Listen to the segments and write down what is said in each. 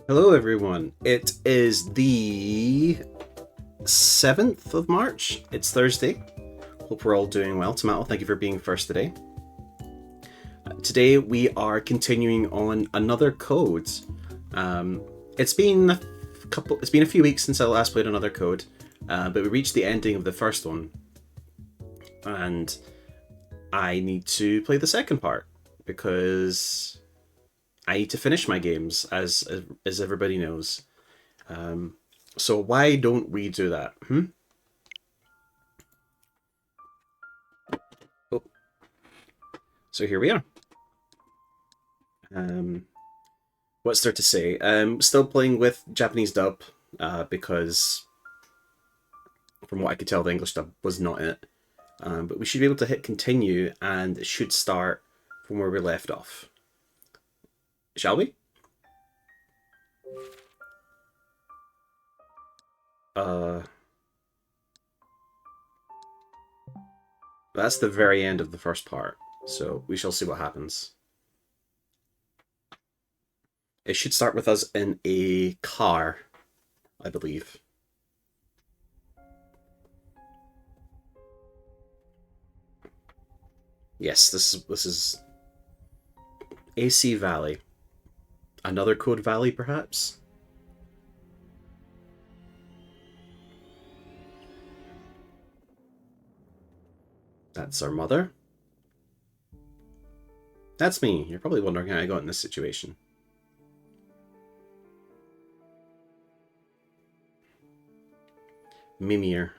Hello, everyone. It is the 7th of March. It's Thursday. Hope we're all doing well. Tomato, thank you for being first today. Today we are continuing on another code. It's been a few weeks since I last played another code, but we reached the ending of the first one, and I need to play the second part because I need to finish my games, as everybody knows. So why don't we do that? Oh, so here we are. What's there to say? Still playing with Japanese dub, because from what I could tell, the English dub was not in it. But we should be able to hit continue, and it should start from where we left off. Shall we? That's the very end of the first part, so we shall see what happens. It should start with us in a car, I believe. Yes, this is AC Valley. Another code valley, perhaps? That's our mother. That's me. You're probably wondering how I got in this situation. Mimir.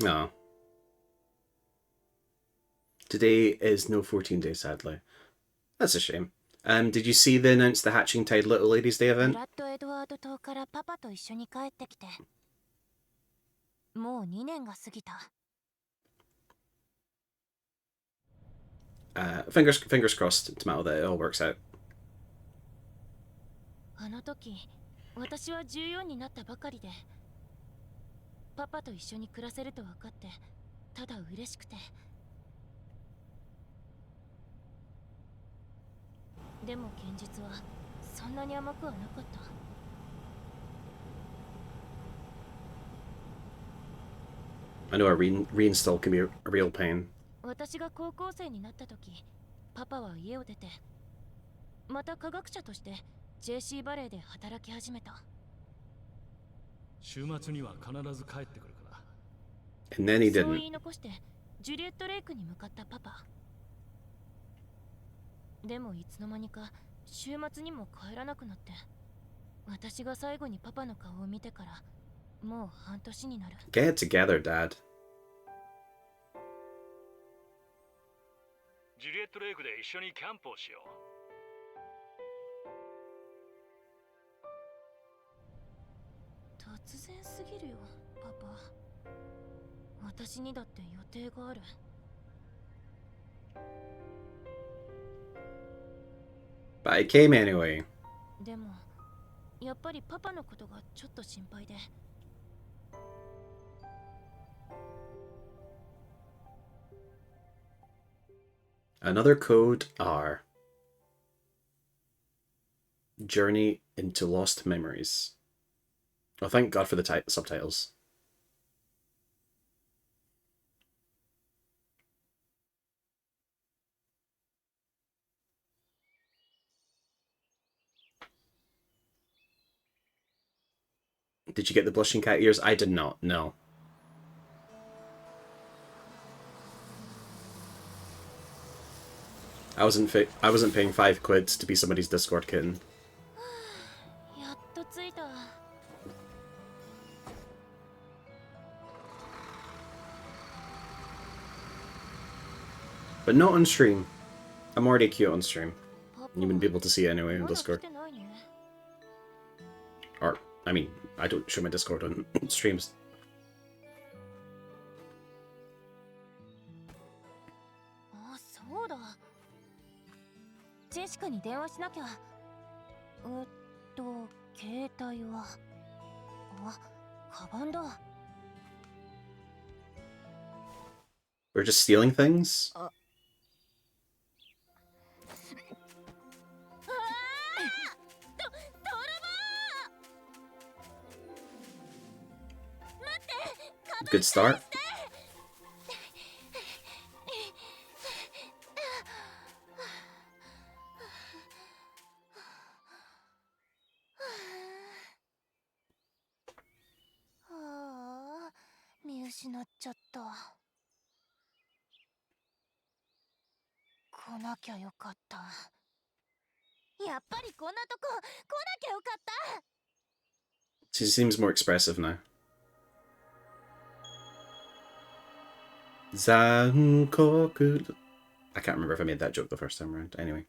Oh. Today is no 14 day, sadly. That's a shame. Did you see they announced the Hatching Tide Little Ladies Day event? もう2年が過ぎた。Fingers crossed, Tomato, that it all works out. あの時、私は14になったばかりで、パパと一緒に暮らせると分かって、ただ嬉しくて。でも現実はそんなに甘くはなかった。I know a reinstall can be a real pain. 私が高校生になった時、パパは家を出て、また科学者として JC バレーで働き始めた。週末には必ず帰ってくるから。And then he そう didn't. 言い残してジュリエットレイクに向かったパパ。でもいつの間にか週末にも帰らなくなって、私が最後にパパの顔を見てからもう半年になる。Get it together, Dad. ジュリエットレイクで一緒にキャンプをしよう。突然すぎるよ、パパ。私にだって予定がある。But I came anyway. でもやっぱりパパのことがちょっと心配で。Another code R. Journey into Lost Memories. Oh, thank God for the subtitles. Did you get the blushing cat ears? I did not, no. I wasn't paying £5 to be somebody's Discord kitten. やっと着いた。But not on stream. I'm already cute on stream. You wouldn't be able to see it anyway on Discord. Or, I mean, I don't show my Discord on streams. あ、そうだ。ジェシカに電話しなきゃ。携帯は。あ、カバンだ。Or just stealing things? Good start. Ah, 見失っちゃった。来なきゃよかった。やっぱりこんなとこ来なきゃよかった。 She seems more expressive now. Zankoku. I can't remember if I made that joke the first time around. Anyway.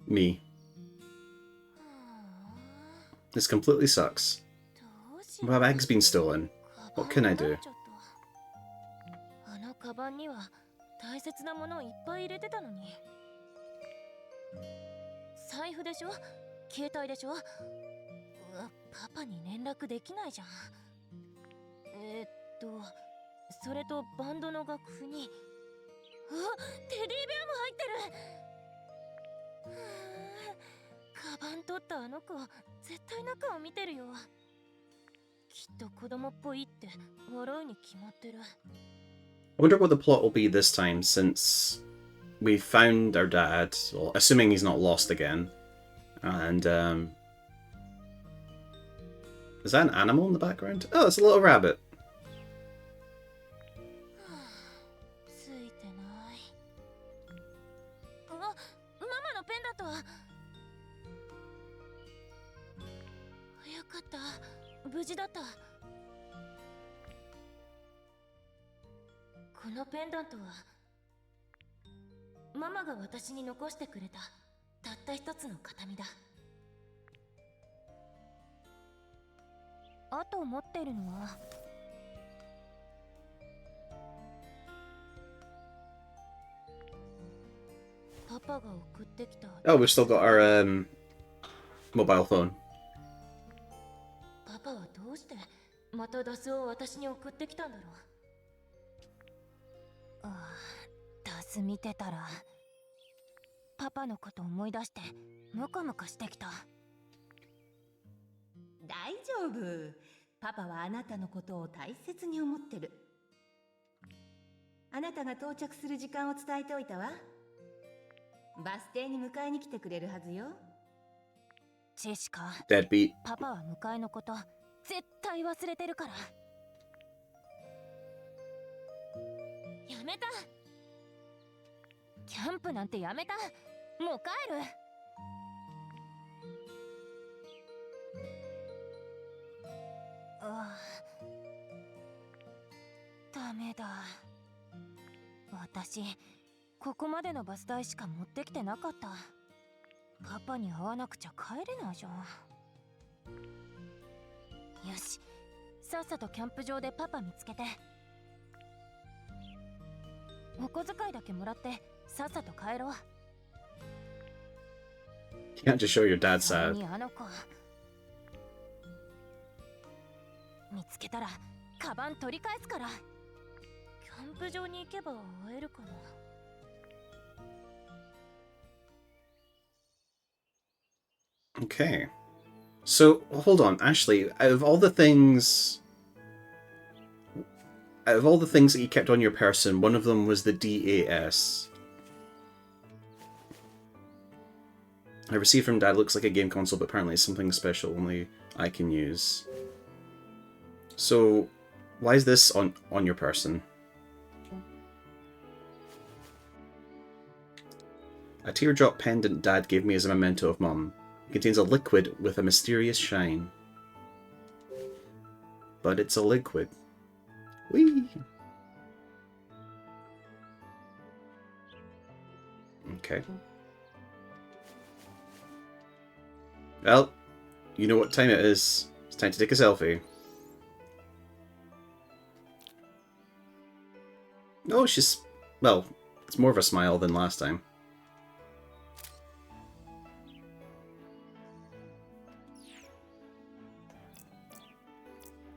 Me. This completely sucks. My bag's been stolen. What can I do? あのカバンには大切なものをいっぱい入れてたのに。財布でしょ、携帯でしょ。パパに連絡できないじゃん。それとバンドの楽譜に、テディベアも入ってる。カバン取ったあの子、絶対中を見てるよ。きっと子供っぽいって笑うに決まってる。I wonder what the plot will be this time, since we found our dad, well, assuming he's not lost again. And, is that an animal in the background? Oh, it's a little rabbit. ついてない。ママのペンダントは。よかった、無事だった。このペンダントはママが私に残してくれたたった一つの形見だ。あと持ってるのはパパが送ってきた。 Oh, we've still got our mobile phone. パパはどうしてまたダスを私に送ってきたんだろう。ダス見てたらパパのこと思い出してムカムカしてきた。大丈夫。パパはあなたのことを大切に思ってる。あなたが到着する時間を伝えておいたわ。バス停に迎えに来てくれるはずよ。ジェシカ、 Deadbeat. パパは迎えのこと絶対忘れてるから。やめた。キャンプなんてやめた。もう帰る。ダメだ。私ここまでのバス代しか持ってきてなかった。パパに会わなくちゃ帰れないじゃん。よし、さっさとキャンプ場でパパ見つけて、お小遣いだけもらってさっさと帰ろう。 You can't just show your dad sad. あの子見つけたらカバン取り返すから。キャンプ場に行けば会えるかな。Okay. So, hold on, Ashley, out of all the things that you kept on your person, one of them was the DAS. I received from Dad, looks like a game console, but apparently it's something special only I can use. So, why is this on your person? A teardrop pendant Dad gave me as a memento of Mum. It contains a liquid with a mysterious shine. But it's a liquid. Whee! Okay. Well, you know what time it is. It's time to take a selfie. No, she's... well, it's more of a smile than last time.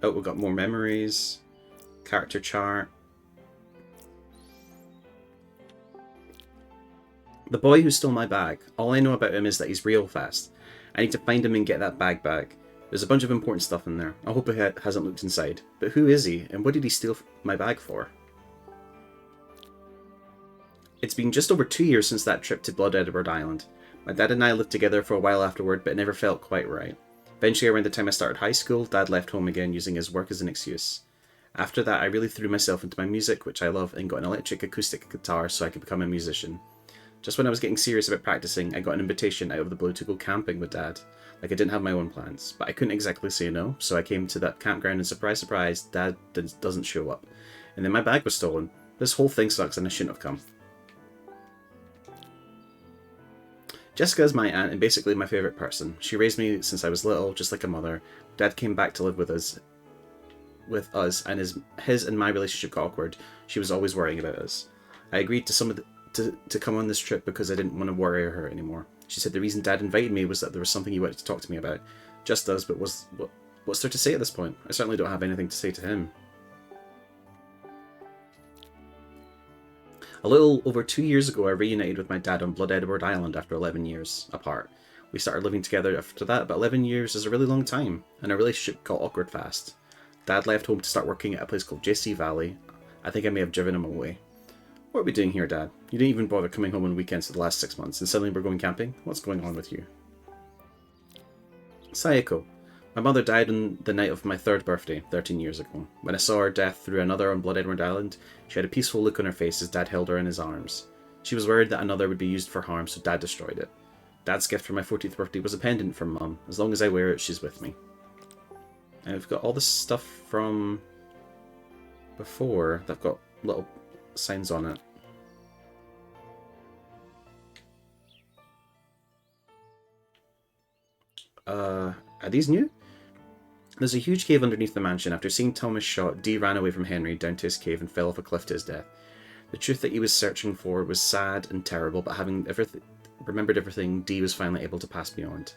Oh, we've got more memories. Character chart. The boy who stole my bag. All I know about him is that he's real fast. I need to find him and get that bag back. There's a bunch of important stuff in there. I hope he hasn't looked inside. But who is he, and what did he steal my bag for? It's been just over 2 years since that trip to Blood Edward Island. My dad and I lived together for a while afterward, but it never felt quite right. Eventually, around the time I started high school, Dad left home again, using his work as an excuse. After that, I really threw myself into my music, which I love, and got an electric acoustic guitar so I could become a musician. Just when I was getting serious about practicing, I got an invitation out of the blue to go camping with Dad. Like, I didn't have my own plans, but I couldn't exactly say no, so I came to that campground and surprise, surprise, Dad doesn't show up. And then my bag was stolen. This whole thing sucks and I shouldn't have come. Jessica is my aunt and basically my favourite person. She raised me since I was little, just like a mother. Dad came back to live with us, and his and my relationship got awkward. She was always worrying about us. I agreed to come on this trip because I didn't want to worry her anymore. She said the reason Dad invited me was that there was something he wanted to talk to me about. Just does, but what's there to say at this point? I certainly don't have anything to say to him. A little over 2 years ago, I reunited with my dad on Blood Edward Island after 11 years apart. We started living together after that, but 11 years is a really long time, and our relationship got awkward fast. Dad left home to start working at a place called JC Valley. I think I may have driven him away. What are we doing here, Dad? You didn't even bother coming home on weekends for the last 6 months, and suddenly we're going camping? What's going on with you? Sayako. My mother died on the night of my 3rd birthday, 13 years ago. When I saw her death through another on Blood Edward Island, she had a peaceful look on her face as Dad held her in his arms. She was worried that another would be used for harm, so Dad destroyed it. Dad's gift for my 14th birthday was a pendant from Mum. As long as I wear it, she's with me. And we've got all this stuff from before that have got little signs on it. Are these new? There's a huge cave underneath the mansion. After seeing Thomas shot, Dee ran away from Henry down to his cave and fell off a cliff to his death. The truth that he was searching for was sad and terrible, but having remembered everything, Dee was finally able to pass beyond.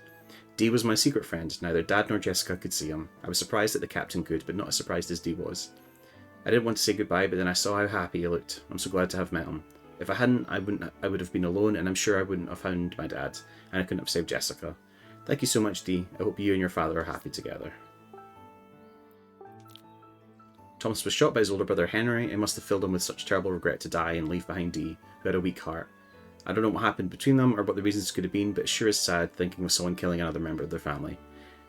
Dee was my secret friend. Neither Dad nor Jessica could see him. I was surprised that the captain could, but not as surprised as Dee was. I didn't want to say goodbye, but then I saw how happy he looked. I'm so glad to have met him. If I hadn't, I would have been alone, and I'm sure I wouldn't have found my dad, and I couldn't have saved Jessica. Thank you so much, Dee. I hope you and your father are happy together. Thomas was shot by his older brother Henry. It must have filled him with such terrible regret to die and leave behind Dee, who had a weak heart. I don't know what happened between them or what the reasons could have been, but it sure is sad thinking of someone killing another member of their family.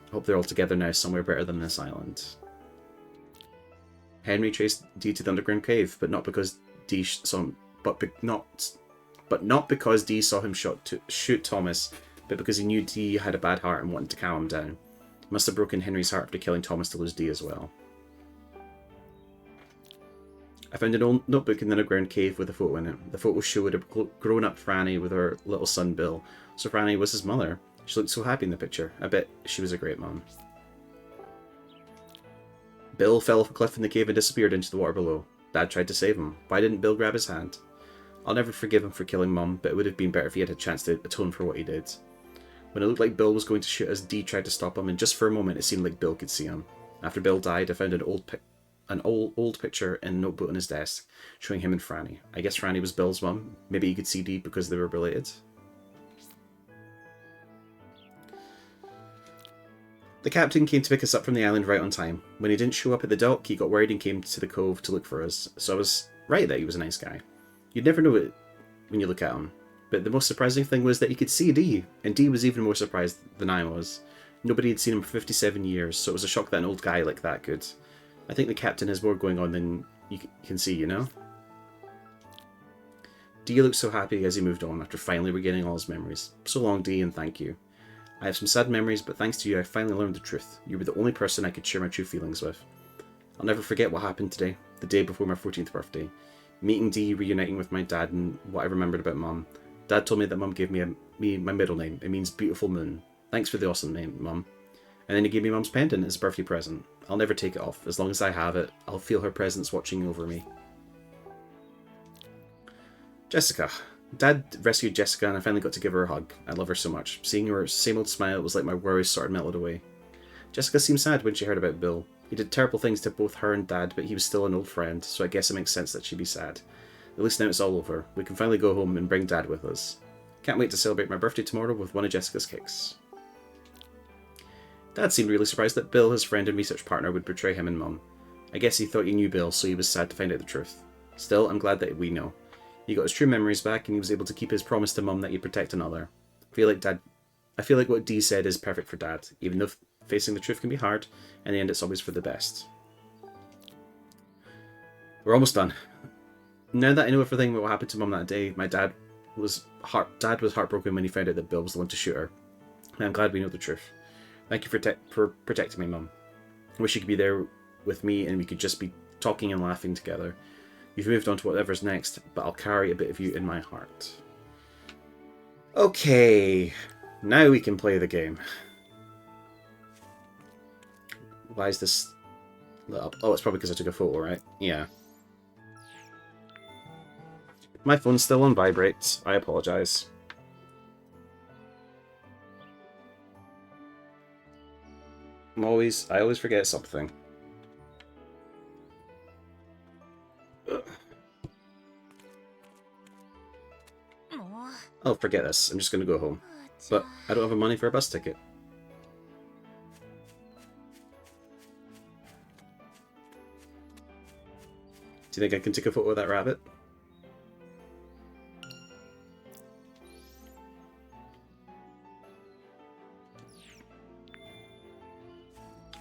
I hope they're all together now somewhere better than this island. Henry traced Dee to the underground cave, but not because Dee saw him, not because Dee saw him shoot Thomas, but because he knew Dee had a bad heart and wanted to calm him down. It must have broken Henry's heart after killing Thomas to lose Dee as well. I found an old notebook in the underground cave with a photo in it. The photo showed a grown-up Franny with her little son Bill. So Franny was his mother. She looked so happy in the picture. I bet she was a great mom. Bill fell off a cliff in the cave and disappeared into the water below. Dad tried to save him. Why didn't Bill grab his hand? I'll never forgive him for killing Mum, but it would have been better if he had a chance to atone for what he did. When it looked like Bill was going to shoot us, Dee tried to stop him, and just for a moment it seemed like Bill could see him. After Bill died, I found an old picture in a notebook on his desk, showing him and Franny. I guess Franny was Bill's mum. Maybe he could see Dee because they were related. The captain came to pick us up from the island right on time. When he didn't show up at the dock, he got worried and came to the cove to look for us, so I was right that he was a nice guy. You'd never know it when you look at him. But the most surprising thing was that he could see Dee, and Dee was even more surprised than I was. Nobody had seen him for 57 years, so it was a shock that an old guy like that could. I think the captain has more going on than you can see, you know? Dee looked so happy as he moved on after finally regaining all his memories. So long, Dee, and thank you. I have some sad memories, but thanks to you I finally learned the truth. You were the only person I could share my true feelings with. I'll never forget what happened today, the day before my 14th birthday. Meeting Dee, reuniting with my dad, and what I remembered about Mum. Dad told me that Mum gave me my middle name. It means beautiful moon. Thanks for the awesome name, Mum. And then he gave me Mum's pendant as a birthday present. I'll never take it off. As long as I have it, I'll feel her presence watching over me. Jessica. Dad rescued Jessica and I finally got to give her a hug. I love her so much. Seeing her same old smile was like my worries sort of melted away. Jessica seemed sad when she heard about Bill. He He did terrible things to both her and Dad, but he was still an old friend, so I guess it makes sense that she'd be sad. At least now it's all over. We can finally go home and bring Dad with us. Can't wait to celebrate my birthday tomorrow with one of Jessica's kicks. Dad seemed really surprised that Bill, his friend and research partner, would betray him and Mum. I guess he thought he knew Bill, so he was sad to find out the truth. Still, I'm glad that we know. He got his true memories back, and he was able to keep his promise to Mum that he'd protect another. I feel like what Dee said is perfect for Dad, even though facing the truth can be hard. In the end, it's always for the best. We're almost done. Now that I know everything about what happened to Mum that day, my dad was heartbroken when he found out that Bill was the one to shoot her. And I'm glad we know the truth. Thank you for protecting me, Mum. I wish you could be there with me and we could just be talking and laughing together. You've moved on to whatever's next, but I'll carry a bit of you in my heart. Okay, now we can play the game. Why is this lit up? Oh, it's probably because I took a photo, right? Yeah. My phone's still on vibrate. I apologise. I always forget something. Oh, forget this. I'm just gonna go home. But I don't have money for a bus ticket. Do you think I can take a photo of that rabbit?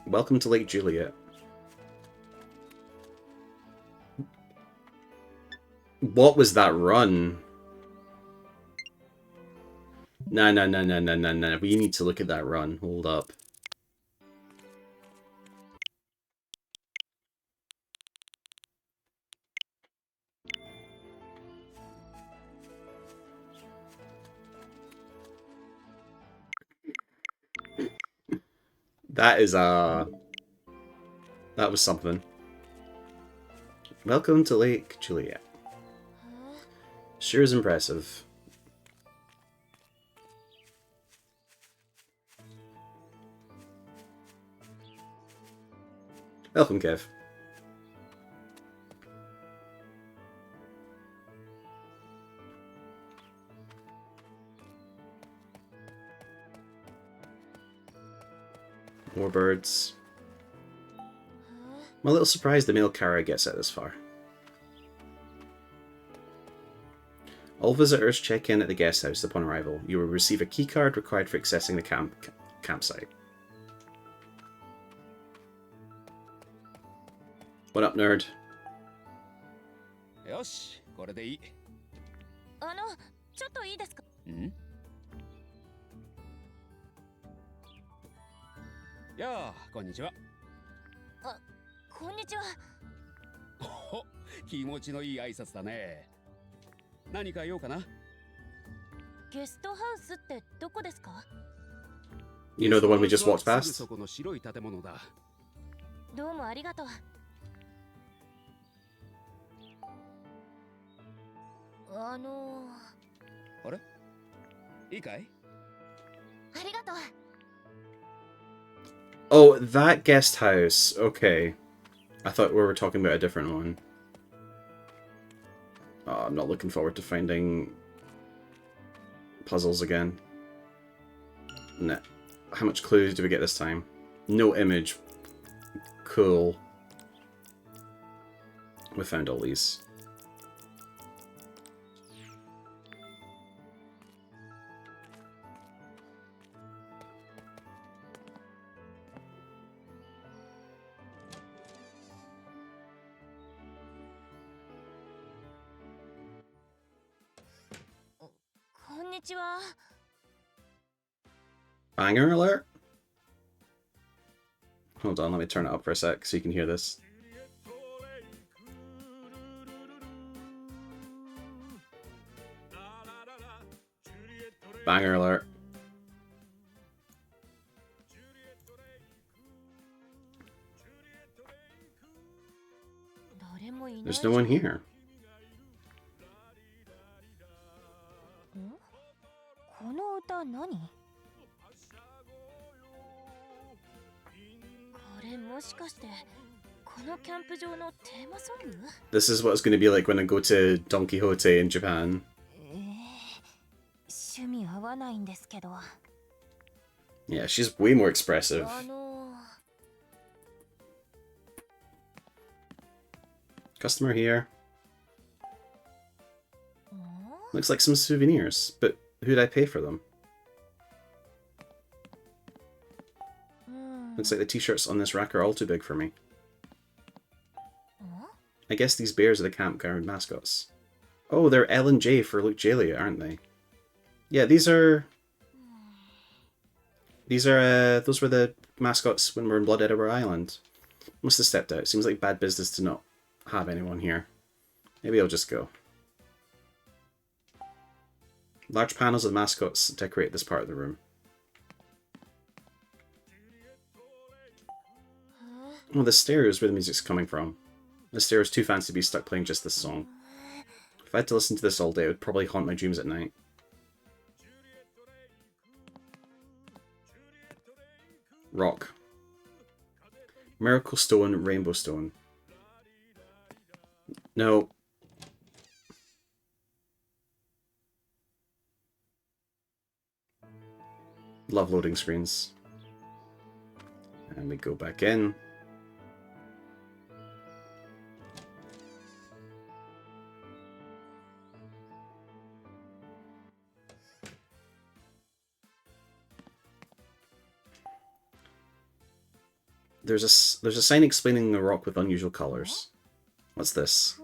Welcome to Lake Juliet. What was that run? No. We need to look at that run. Hold up. That is, that was something. Welcome to Lake Juliet. Sure is impressive. Welcome, Kev. More birds. I'm a little surprised the mail carrier gets out this far. All visitors check in at the guest house upon arrival. You will receive a keycard required for accessing the campsite. What up, nerd? よし、これでいい。ちょっといいですか？ん？やあ、こんにちは。あ、こんにちは。お、気持ちのいい挨拶だね。何か用かな？ゲストハウスってどこですか？ You know the one we just walked すぐ past? そこの白い建物だ。どうもありがとう。あれ？いいかい？ありがとう。Oh, that guest house. Okay. I thought we were talking about a different one. Oh, I'm not looking forward to finding puzzles again. Nah. How much clues do we get this time? No image. Cool. We found all these. Banger alert? Hold on, let me turn it up for a sec so you can hear this. Banger alert. There's no one here. この歌何？これもしかしてこのキャンプ場のテーマソング？ This is what it's going to be like when I go to Don Quixote in Japan. 趣味合わないんですけど。Yeah, she's way more expressive. Customer here. Looks like some souvenirs, but who'd I pay for them? Looks like the t-shirts on this rack are all too big for me. I guess these bears are the campground mascots. Oh, they're L and J for Luke Jalia, aren't they? Yeah, those were the mascots when we were in Blood Edinburgh Island. Must have stepped out. Seems like bad business to not have anyone here. Maybe I'll just go. Large panels of mascots decorate this part of the room. Oh, the stereo is where the music's coming from. The stereo is too fancy to be stuck playing just this song. If I had to listen to this all day, it would probably haunt my dreams at night. Rock. Miracle Stone, Rainbow Stone. No. Love loading screens. And we go back in. There's a sign explaining the rock with unusual colors. What's this?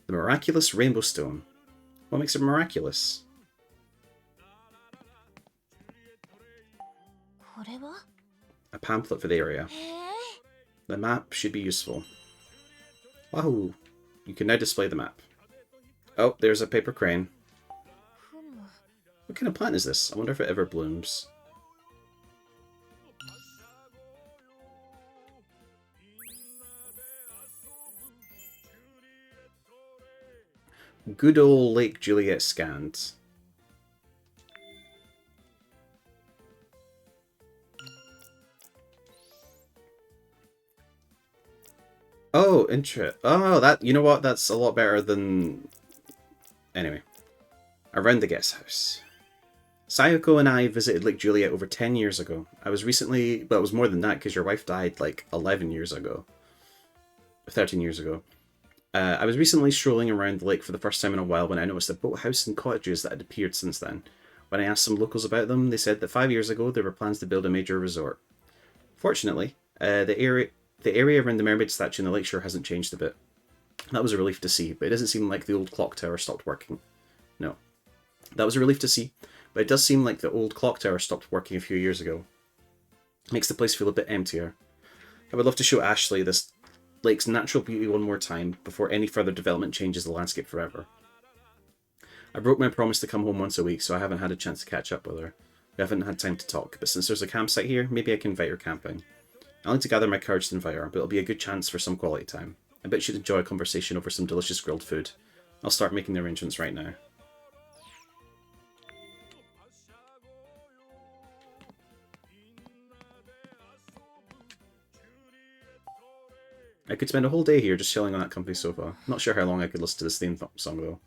The miraculous rainbow stone. What makes it miraculous? A pamphlet for the area. The map should be useful. Wahoo! You can now display the map. Oh, there's a paper crane. What kind of plant is this? I wonder if it ever blooms. Good old Lake Juliet scanned. Oh, oh, that, you know what? That's a lot better than... Anyway. Around the guest house. Sayoko and I visited Lake Juliet over 10 years ago. I was recently... Well, it was more than that, because your wife died, like, 11 years ago. 13 years ago. I was recently strolling around the lake for the first time in a while when I noticed a boathouse and cottages that had appeared since then. When I asked some locals about them, they said that 5 years ago there were plans to build a major resort. Fortunately, the area around the mermaid statue in the lakeshore hasn't changed a bit. That was a relief to see, but it doesn't seem like the old clock tower stopped working. No. That was a relief to see, but it does seem like the old clock tower stopped working a few years ago. Makes the place feel a bit emptier. I would love to show Ashley this lake's natural beauty one more time before any further development changes the landscape forever. I broke my promise to come home once a week, so I haven't had a chance to catch up with her. We haven't had time to talk, but since there's a campsite here, maybe I can invite her camping. I'll need to gather my courage to invite her, but it'll be a good chance for some quality time. I bet she'd enjoy a conversation over some delicious grilled food. I'll start making the arrangements right now. I could spend a whole day here just chilling on that comfy sofa. Not sure how long I could listen to this theme song though.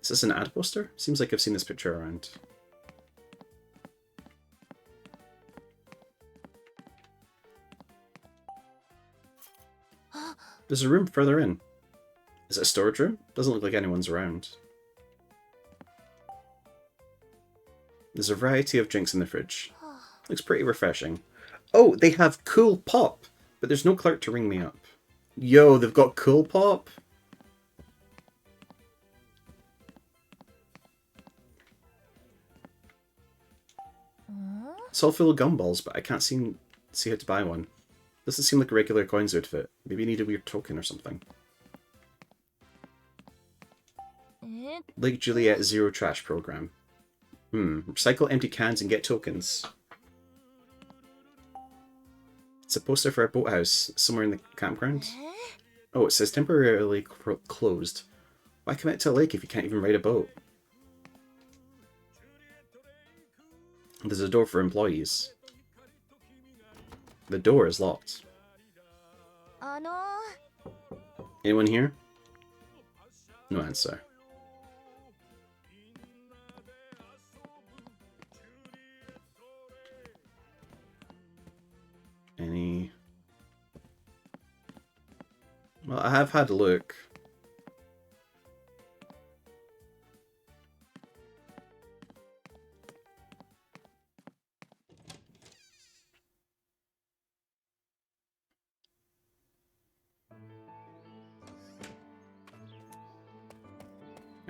Is this an ad poster? Seems like I've seen this picture around. There's a room further in. Is it a storage room? Doesn't look like anyone's around. There's a variety of drinks in the fridge. Looks pretty refreshing. Oh, they have Cool Pop! But there's no clerk to ring me up. Yo, they've got Cool Pop? It's all full of gumballs, but I can't see how to buy one. Doesn't seem like a regular coins would fit. Maybe you need a weird token or something. Lake Juliet Zero Trash Program. Recycle empty cans and get tokens. It's a poster for a boathouse somewhere in the campground. Oh, it says temporarily closed. Why commit to a lake if you can't even ride a boat? There's a door for employees. The door is locked. あの Anyone here? No answer. Any... Well, I have had a look.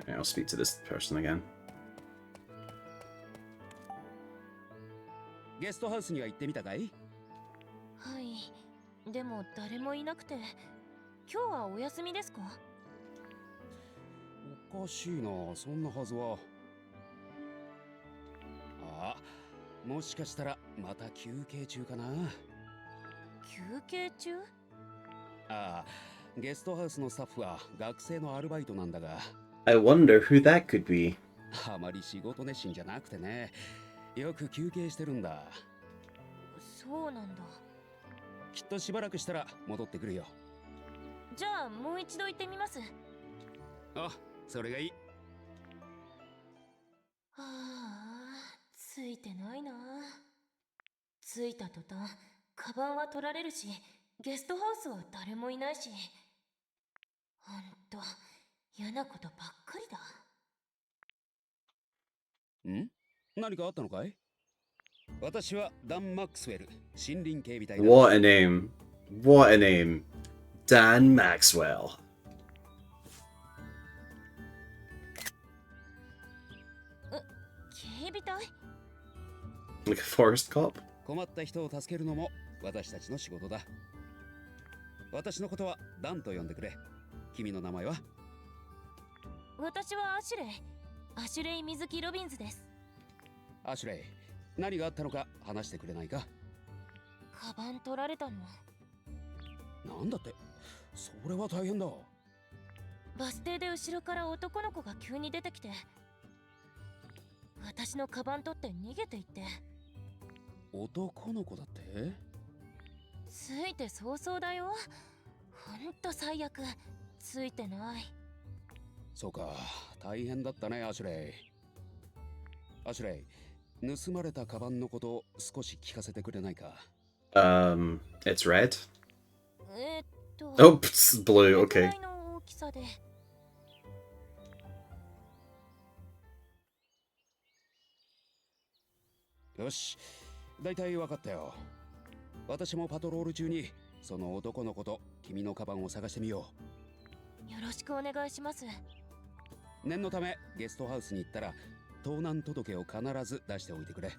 Okay, I'll speak to this person again. ゲストハウスには行ってみたかい？はい。でも誰もいなくて、今日はお休みですか？おかしいな、そんなはずは。あ、もしかしたらまた休憩中かな。休憩中？ああ、ゲストハウスのスタッフは学生のアルバイトなんだが、 I wonder who that could be. あまり仕事熱心じゃなくてね、よく休憩してるんだ。そうなんだ。きっとしばらくしたら戻ってくるよ。じゃあもう一度行ってみます。あ、それがいい。はあ、ついてないな。着いた途端、カバンは取られるし、ゲストハウスは誰もいないし。ほんと、嫌なことばっかりだ。ん？何かあったのかい？私はダン・マックスウェル、森林警備隊だ。 What a name. What a name. Dan Maxwell. 警備隊？ Like a forest cop? 困った人を助けるのも私たちの仕事だ。私のことはダンと呼んでくれ。君の名前は？私はアシュレイ。アシュレイ・水木・ロビンズです。アシュレイ、何があったのか話してくれないか？カバン取られたの。なんだって、それは大変だ。バス停で後ろから男の子が急に出てきて、私のカバン取って逃げていって。男の子だって？ついて早々だよ。ほんと最悪。ついてない。そうか、大変だったね、アシュレイ。アシュレイ、盗まれたカバンのことを少し聞かせてくれないか？ It's red. Oh, it's blue. これく Okay. らいの大きさで。よし、だいたい分かったよ。私もパトロール中にその男の子と君のカバンを探してみよよろしくお願いします。う。念のためゲストハウスに行ったら盗難届を必ず出しておいてくれ。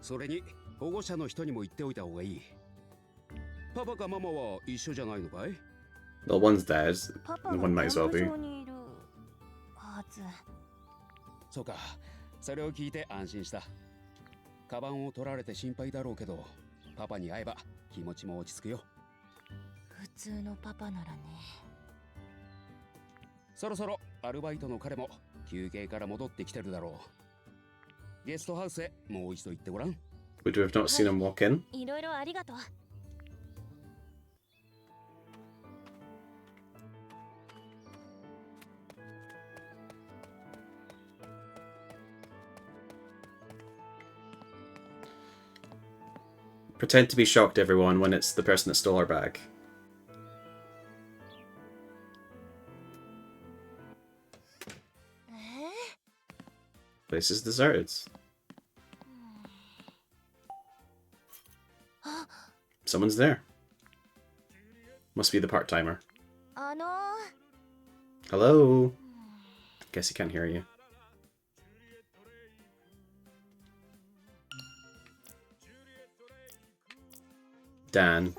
それに保護者の人にも言っておいた方がいい。パパかママは一緒じゃないのかい？ Well, one's dead. パパ One が might キ as ャ well ンプ be. 場にいるはず。そうか、それを聞いて安心した。カバンを取られて心配だろうけど、パパに会えば気持ちも落ち着くよ。普通のパパならね。そろそろアルバイトの彼も休憩から戻ってきてるだろう。ゲストハウスへもう一度行ってごらん。Would we have not seen him walk in? いろいろありがとう。Pretend to be shocked, everyone, when it's the person that stole our bag. Place is deserted. Someone's there. Must be the part-timer. あの Hello? Guess he can't hear you. Dan.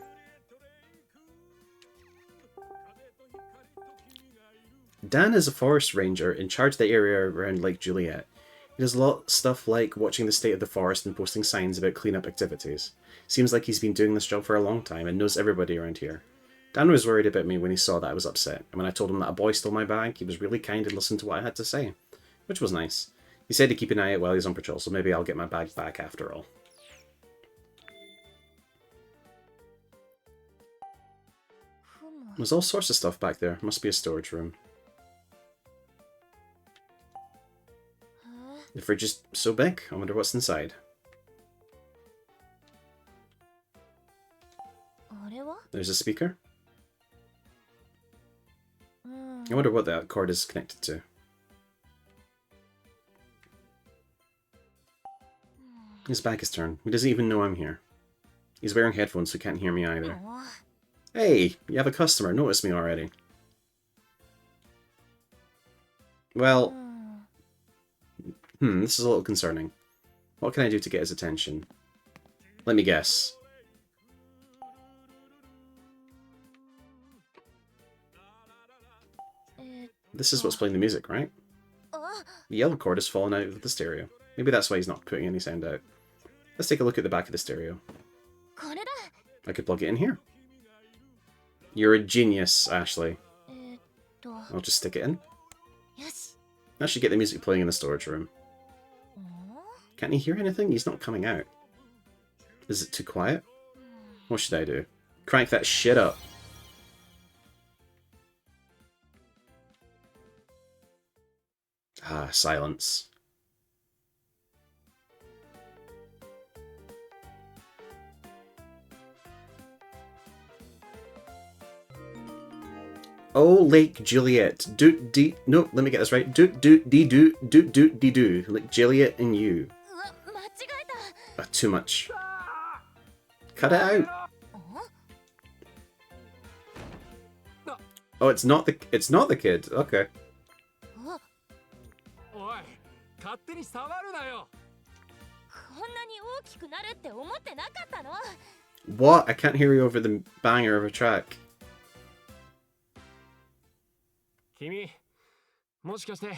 Dan is a forest ranger in charge of the area around Lake Juliet. He does a lot of stuff like watching the state of the forest and posting signs about cleanup activities. Seems like he's been doing this job for a long time and knows everybody around here. Dan was worried about me when he saw that I was upset, and when I told him that a boy stole my bag, he was really kind and listened to what I had to say, which was nice. He said to keep an eye out while he's on patrol, so maybe I'll get my bag back after all. There's all sorts of stuff back there. Must be a storage room. The fridge is so big. I wonder what's inside. あれは There's a speaker. うん I wonder what that cord is connected to. His back is turned. He doesn't even know I'm here. He's wearing headphones, so he can't hear me either. Hey, you have a customer. Notice me already. Well, this is a little concerning. What can I do to get his attention? Let me guess. This is what's playing the music, right? The yellow cord has fallen out of the stereo. Maybe that's why he's not putting any sound out. Let's take a look at the back of the stereo. これだ I could plug it in here. You're a genius, Ashley. えーっと I'll just stick it in. よし That should get the music playing in the storage room. うん Can't he hear anything? He's not coming out. Is it too quiet? What should I do? Crank that shit up. Ah, silence. Oh, Lake Juliet. No, let me get this right. Do. Like Juliet and you. うわ間違えた Too much. Cut it out. あ Oh, it's not the kid. Okay. あおい勝手に触るなよ。こんなに大きくなるって思ってなかったの What? I can't hear you over the banger of a track. 君もしかして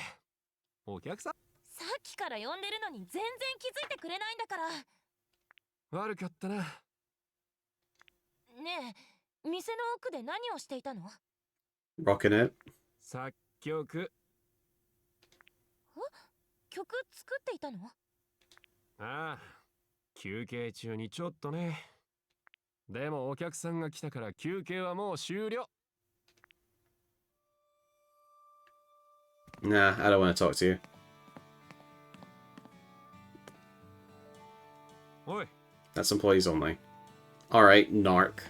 お客さん？さっきから呼んでるのに全然気づいてくれないんだから悪かったな。ねえ店の奥で何をしていたの Rocking it. 作曲。曲作っていたのああ休憩中にちょっとね。でもお客さんが来たから休憩はもう終了。 Nah, I don't want to talk to you. おい That's employees only. Alright, narc.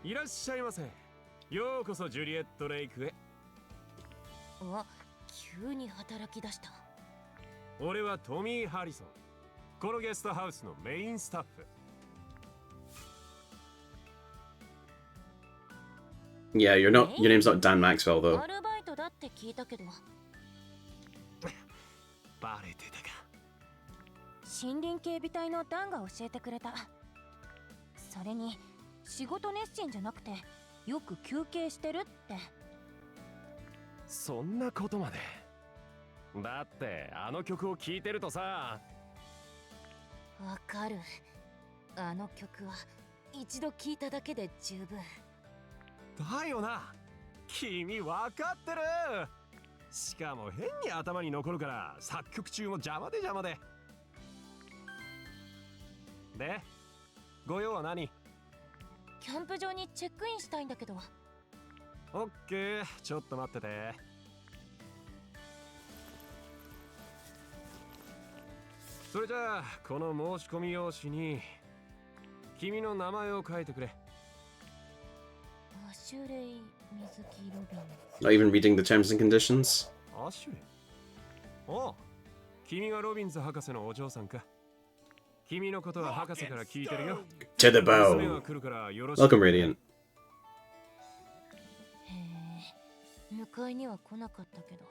いらっしゃいませ。ようこそジュリエット・レイクへ。あ急に働き出した俺はトミー・ハリソン。このゲストハウスのメインスタッフ。 Yeah, your name's not Dan Maxwell, though. アルバイトだって聞いたけどバレてたか。森林警備隊のダンが教えてくれたそれに仕事熱心じゃなくてよく休憩してるってそんなことまで。だってあの曲を聴いてるとさ。わかるあの曲は一度聴いただけで十分だよな。君わかってる。しかも変に頭に残るから作曲中も邪魔で。で、ご用は何？キャンプ場にチェックインしたいんだけどオッケー、ちょっと待ってて。それじゃあこの申し込み用紙に君の名前を書いてくれ。アシュレイ・水木ロビン Not even reading the terms and conditions. アシュレイ。おう、君がロビンズ博士のお嬢さんか。君のことは博士から聞いてるよ。 To the 娘 bow. が来るからよろしく。 Welcome, Radiant. へえ迎えには来なかったけど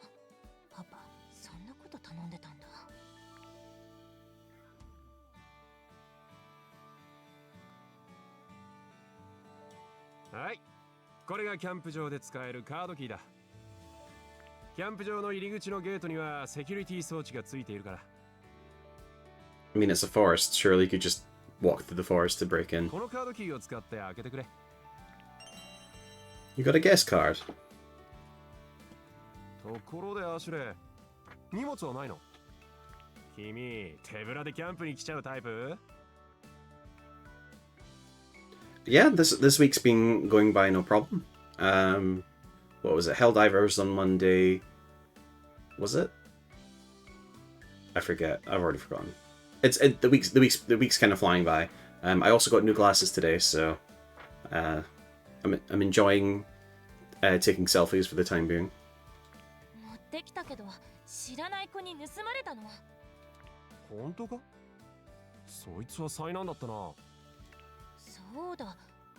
パパそんなこと頼んでたんだはい、これがキャンプ場で使えるカードキーだ。キャンプ場の入り口のゲートにはセキュリティ装置がついているから。 I mean, it's a forest. Surely you could just walk through the forest to break in. このカードキーを使って開けてくれ。 You got a guest card. ところでアシュレイ、荷物はないの？君、手ぶらでキャンプに来ちゃうタイプ？ Yeah, this week's been going by no problem. What was it? Helldivers on Monday. Was it? I forget. I've already forgotten. The week's kind of flying by. I also got new glasses today, so I'm enjoying taking selfies for the time being. 持ってきたけど知らない子に盗まれたの。本当か？そいつは災難だったな。そうだ、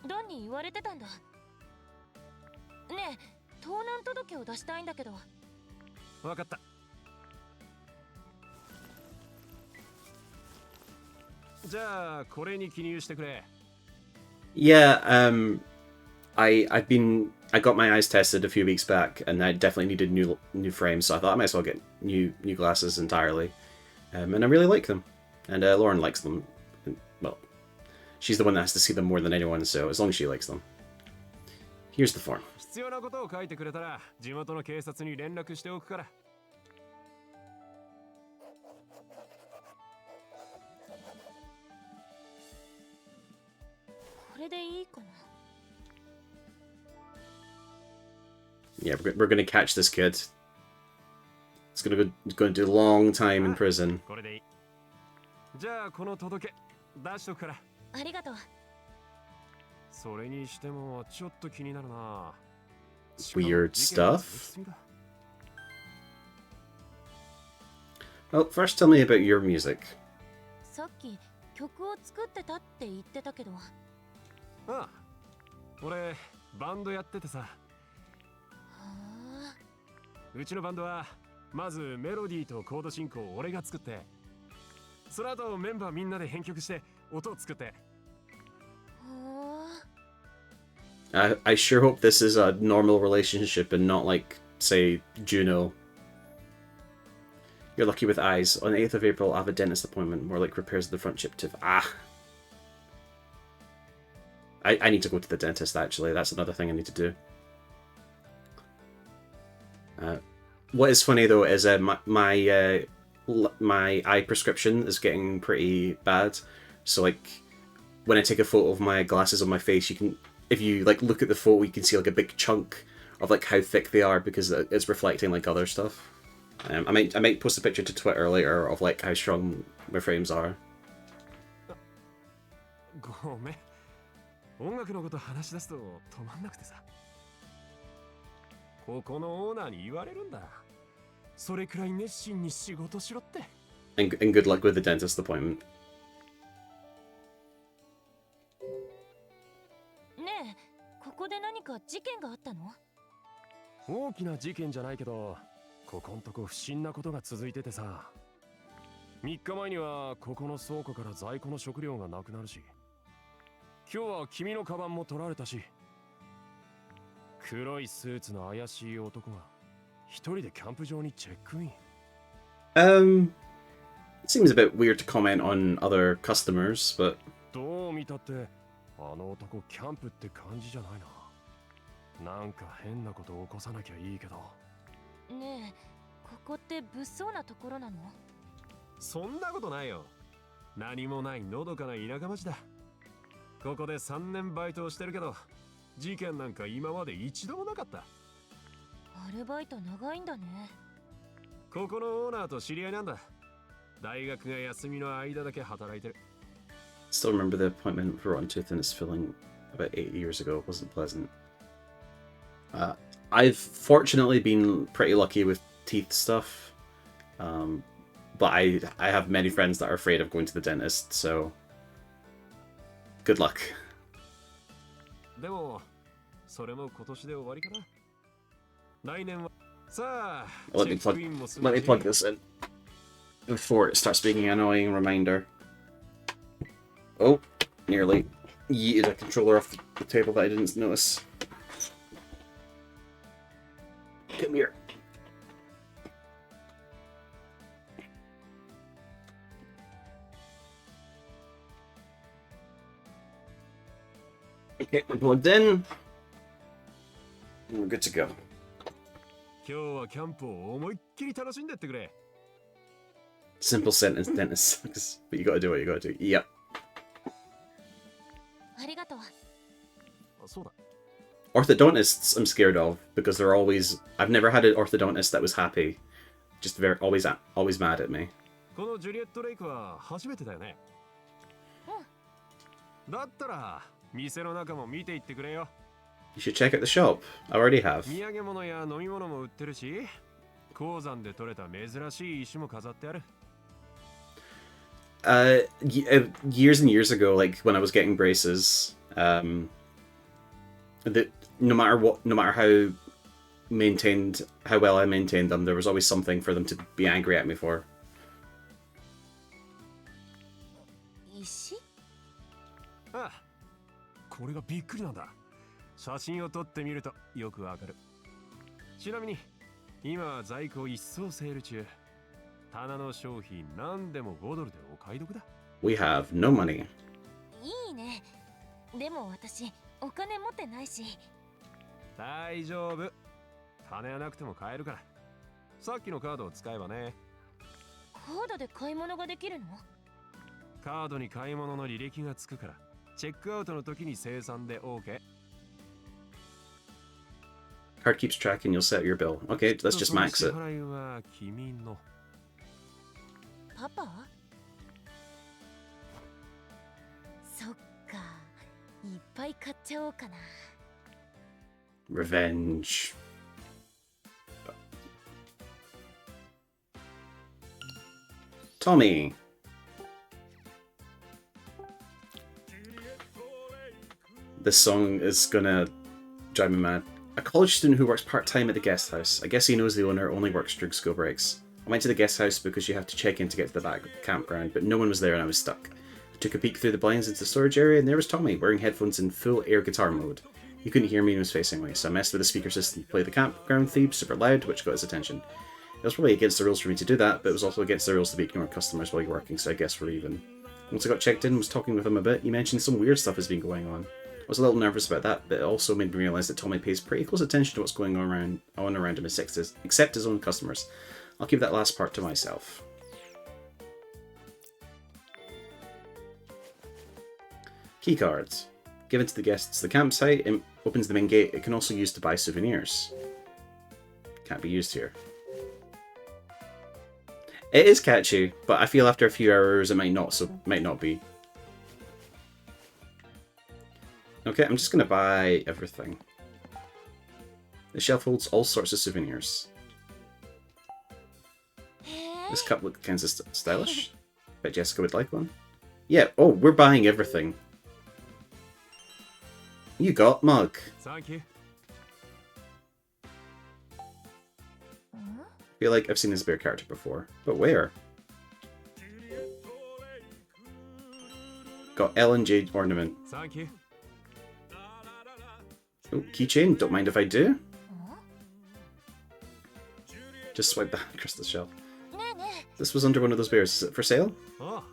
ダンに言われてたんだ。ねえ、盗難届を出したいんだけど。わかった。じゃあこれに記入してくれ。Yeah, I got my eyes tested a few weeks back, and I definitely needed new frames, so I thought I might as well get new glasses entirely, and I really like them, and Lauren likes them. Well, she's the one that has to see them more than anyone, so as long as she likes them. Here's the form. 必要なことを書いてくれたら地元の警察に連絡しておくから。これでいいかな。Yeah, we're gonna catch this kid. It's going to do a long time in prison. これでいい。じゃあこの届け出しとくから。ありがとう。それにしてもちょっと気になるな。 Weird stuff. Well, first tell me about your music. さっき曲を作ってたって言ってたけど。ああ、俺バンドやっててさ。うちのバンドはまずメロディーとコード進行を俺が作って、その後メンバーみんなで編曲して音を作って。I sure hope this is a normal relationship and not like, say, Juno. You're lucky with eyes. On the 8th of April, I have a dentist appointment. More like repairs of the front chip tooth. Ah. I need to go to the dentist, actually. That's another thing I need to do. What is funny, though, is my eye prescription is getting pretty bad. So, like, when I take a photo of my glasses on my face, you can... If you like look at the photo, you can see like a big chunk of like how thick they are because it's reflecting like other stuff. I might post a picture to Twitter later of like how strong my frames are. ごめん。音楽のこと話し出すと止まんなくてさ。ここのオーナーに言われるんだ。それくらい熱心に仕事しろって。And good luck with the dentist appointment. ねえ、ここで何か事件があったの？大きな事件じゃないけど、ここんとこ不審なことが続いててさ。3日前にはここの倉庫から在庫の食料がなくなるし、今日は君のカバンも取られたし、黒いスーツの怪しい男が一人でキャンプ場にチェックイン。It seems a bit weird to comment on other customers, but どう見たってあの男キャンプって感じじゃないな。なんか変なこと起こさなきゃいいけど。ねえ、ここって物騒なところなの？そんなことないよ。何もないのどかな田舎町だ。ここで3年バイトをしてるけど、事件なんか今まで一度もなかった。アルバイト長いんだね。ここのオーナーと知り合いなんだ。大学が休みの間だけ働いてる。still remember the appointment for rotten tooth and its filling about 8 years ago. It wasn't pleasant. I've fortunately been pretty lucky with teeth stuff, but I have many friends that are afraid of going to the dentist, so good luck. でもそれも今年で終わりかな。来年はさあ、Let me plug this in before it starts being an annoying reminder. Oh, nearly yeeted a controller off the table that I didn't notice. Come here. Okay, we're plugged in. And we're good to go. 今日はキャンプを思いっきり楽しんでってくれ。Simple sentence, dentist sucks. But you gotta do what you gotta do. Yep. ありがとう。そうだ。 Orthodontists I'm scared of because they're always... I've never had an orthodontist that was happy. Just always mad at me. このジュリエット・レイクは初めてだよね。だったら店の中も見ていってくれよ。 You should check out the shop. I already have. 土産物や飲み物も売ってるし、鉱山で採れた珍しい石も飾ってある。 Years and years ago, like when I was getting braces, that no matter how well I maintained them, there was always something for them to be angry at me for. 石？ああ、これがびっくりなんだ。写真を撮ってみるとよくわかる。ちなみに今は在庫一掃セール中。棚の商品何でも5ドルでお買い得だ。 We have no money. いいね。でも私お金持ってないし。大丈夫。金はなくても買えるから。さっきのカードを使えばね。カードで買い物ができるの？カードに買い物の履歴がつくから、チェックアウトの時に生産で OK。 Card keeps track and you'll set your bill. Okay, let's just max 支 it. 払いは君の。パパ？そっか。いっぱい買っちゃおうかな。 Revenge. Tommy. This song is gonna drive me mad. A college student who works part-time at the guest house. I guess he knows the owner only works during school breaks. I went to the guest house because you have to check in to get to the back campground, but no one was there and I was stuck. I took a peek through the blinds into the storage area and there was Tommy, wearing headphones in full air guitar mode. He couldn't hear me and was facing away, so I messed with the speaker system to play the campground theme super loud, which got his attention. It was probably against the rules for me to do that, but it was also against the rules to be ignoring customers while you're working, so I guess we're even. Once I got checked in and was talking with him a bit, he mentioned some weird stuff has been going on. I was a little nervous about that, but it also made me realise that Tommy pays pretty close attention to what's going on around him, except his own customers. I'll keep that last part to myself. Keycards. Given to the guests the campsite, it opens the main gate. It can also be used to buy souvenirs. Can't be used here. It is catchy, but I feel after a few hours it might not be. Okay, I'm just gonna buy everything. The shelf holds all sorts of souvenirs. This cup looks kind of stylish. Bet Jessica would like one. Yeah, oh, we're buying everything. You got mug. Thank you. Feel like I've seen this bear character before, but where? Got L and J ornament. Thank you. Oh, keychain. Don't mind if I do. Just swipe that across the shelf. This was under one of those bears. Is it for sale? Ah,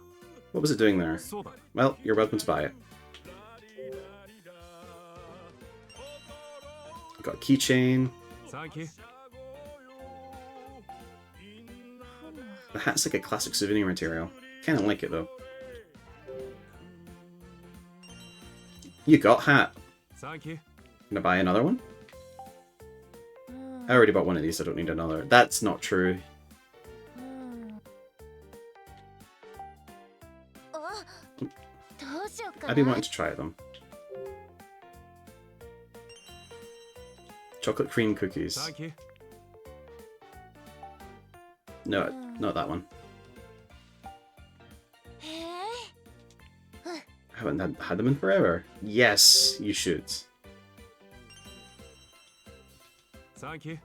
What was it doing there? そうだ。 Well, you're welcome to buy it. Got a keychain. Thank you. The hat's like a classic souvenir material. Kinda like it though. You got hat. Thank you. Gonna buy another one? I already bought one of these, I don't need another. That's not true. I've been wanting to try them. Chocolate cream cookies. Thank you. No, not that one. I haven't had them in forever. Yes, you should. Thank you.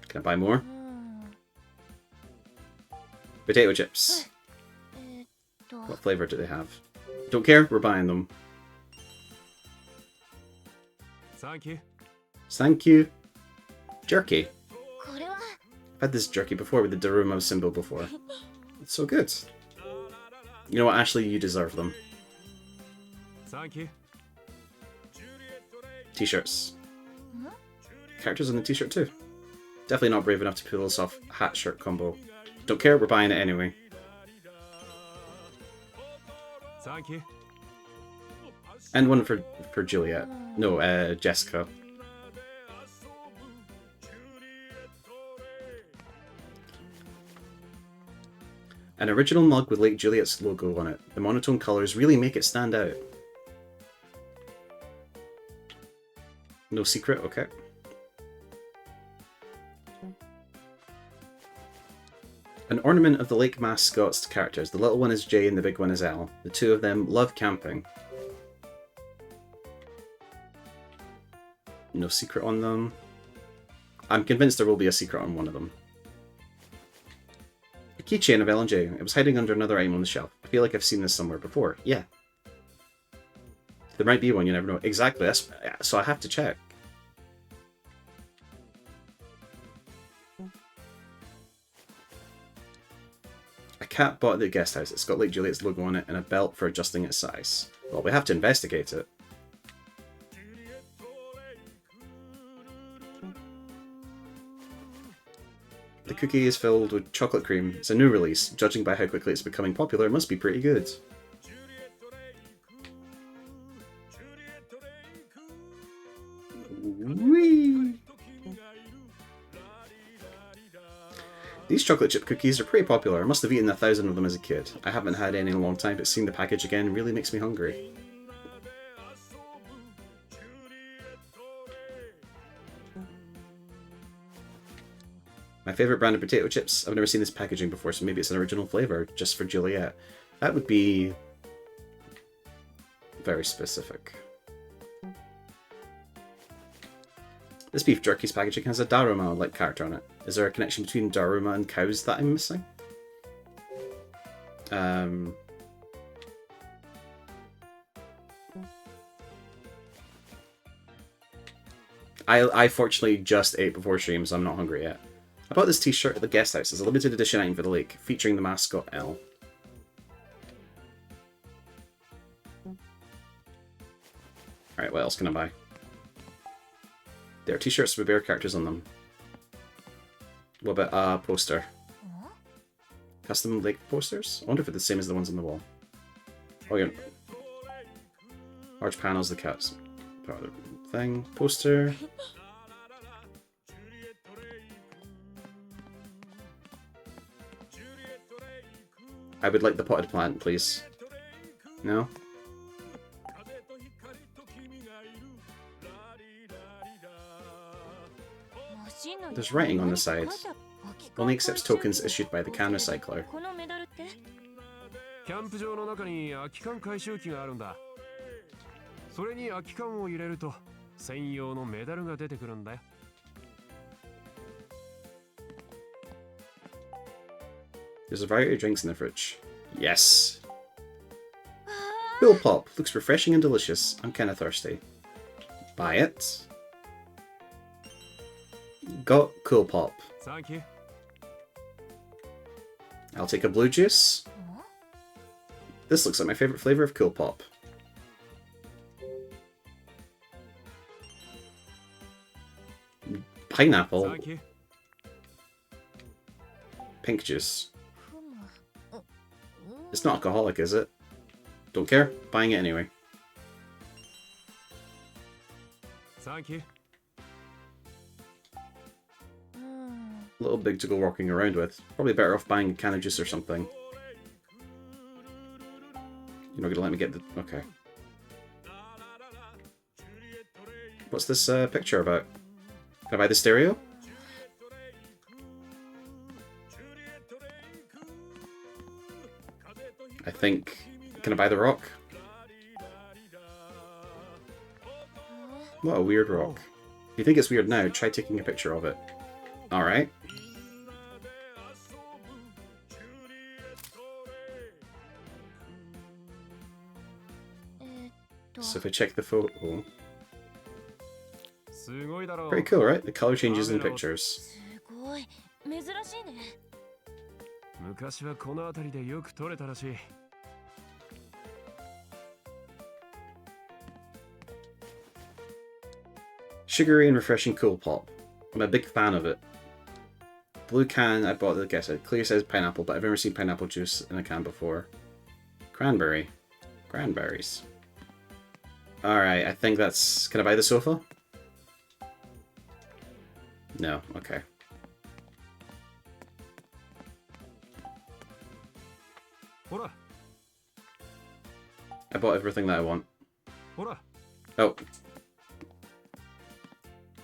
Can I buy more? Potato chips. What flavour do they have? Don't care, we're buying them. Thank you. Thank you. Jerky. I've had this jerky before with the Daruma symbol before. It's so good. You know what, Ashley, you deserve them. Thank you. T-shirts. Characters on the t-shirt too. Definitely not brave enough to pull this off hat-shirt combo. Don't care, we're buying it anyway. Thank you. And one for Juliet. No, Jessica. An original mug with Lake Juliet's logo on it. The monotone colours really make it stand out. No secret? Okay. An ornament of the lake mascot's characters. The little one is J and the big one is L. The two of them love camping. No secret on them. I'm convinced there will be a secret on one of them. A keychain of L and J. It was hiding under another item on the shelf. I feel like I've seen this somewhere before. Yeah. There might be one, you never know. Exactly, so I have to check. A cat bought at the guest house. It's got Lake Juliet's logo on it and a belt for adjusting its size. Well, we have to investigate it. The cookie is filled with chocolate cream. It's a new release. Judging by how quickly it's becoming popular, it must be pretty good. Whee! These chocolate chip cookies are pretty popular. I must have eaten 1,000 of them as a kid. I haven't had any in a long time, but seeing the package again really makes me hungry. My favourite brand of potato chips. I've never seen this packaging before, so maybe it's an original flavour, just for Juliet. That would be very specific. This beef jerky's packaging has a Daruma-like character on it. Is there a connection between Daruma and cows that I'm missing? I fortunately just ate before stream, so I'm not hungry yet. I bought this t-shirt at the guest house as a limited edition item for the lake, featuring the mascot L. Alright, what else can I buy? There are t-shirts with bear characters on them. What about a poster? Custom lake posters? I wonder if it's the same as the ones on the wall. Oh, yeah. Large panels, the cats. Part of the thing. Poster. I would like the potted plant, please. No? There's writing on the side. Only accepts tokens issued by the can recycler. キャンプ場の中に空き缶回収機があるんだ。それに空き缶を入れると専用のメダルが出てくるんだよ。There's a variety of drinks in the fridge. Yes. Cool Pop. Looks refreshing and delicious. I'm kinda thirsty. Buy it. Got Cool Pop. Thank you. I'll take a blue juice. This looks like my favourite flavour of Cool Pop. Pineapple. Thank you. Pink juice. It's not alcoholic, is it? Don't care. Buying it anyway. Thank you. A little big to go walking around with. Probably better off buying a can of juice or something. You're not gonna let me get the... Okay. What's this picture about? Can I buy the stereo? I think... Can I buy the rock? What a weird rock. If you think it's weird now, try taking a picture of it. Alright. So if I check the photo... Pretty cool, right? The colour changes in pictures. 昔はこの辺りでよく撮れたらしい。Sugary and refreshing Cool Pop. I'm a big fan of it. Blue can I bought at the guest house. Clear says pineapple, but I've never seen pineapple juice in a can before. Cranberry. Cranberries. Alright, I think that's... Can I buy the sofa? No, okay. Hora, I bought everything that I want. hora. Oh.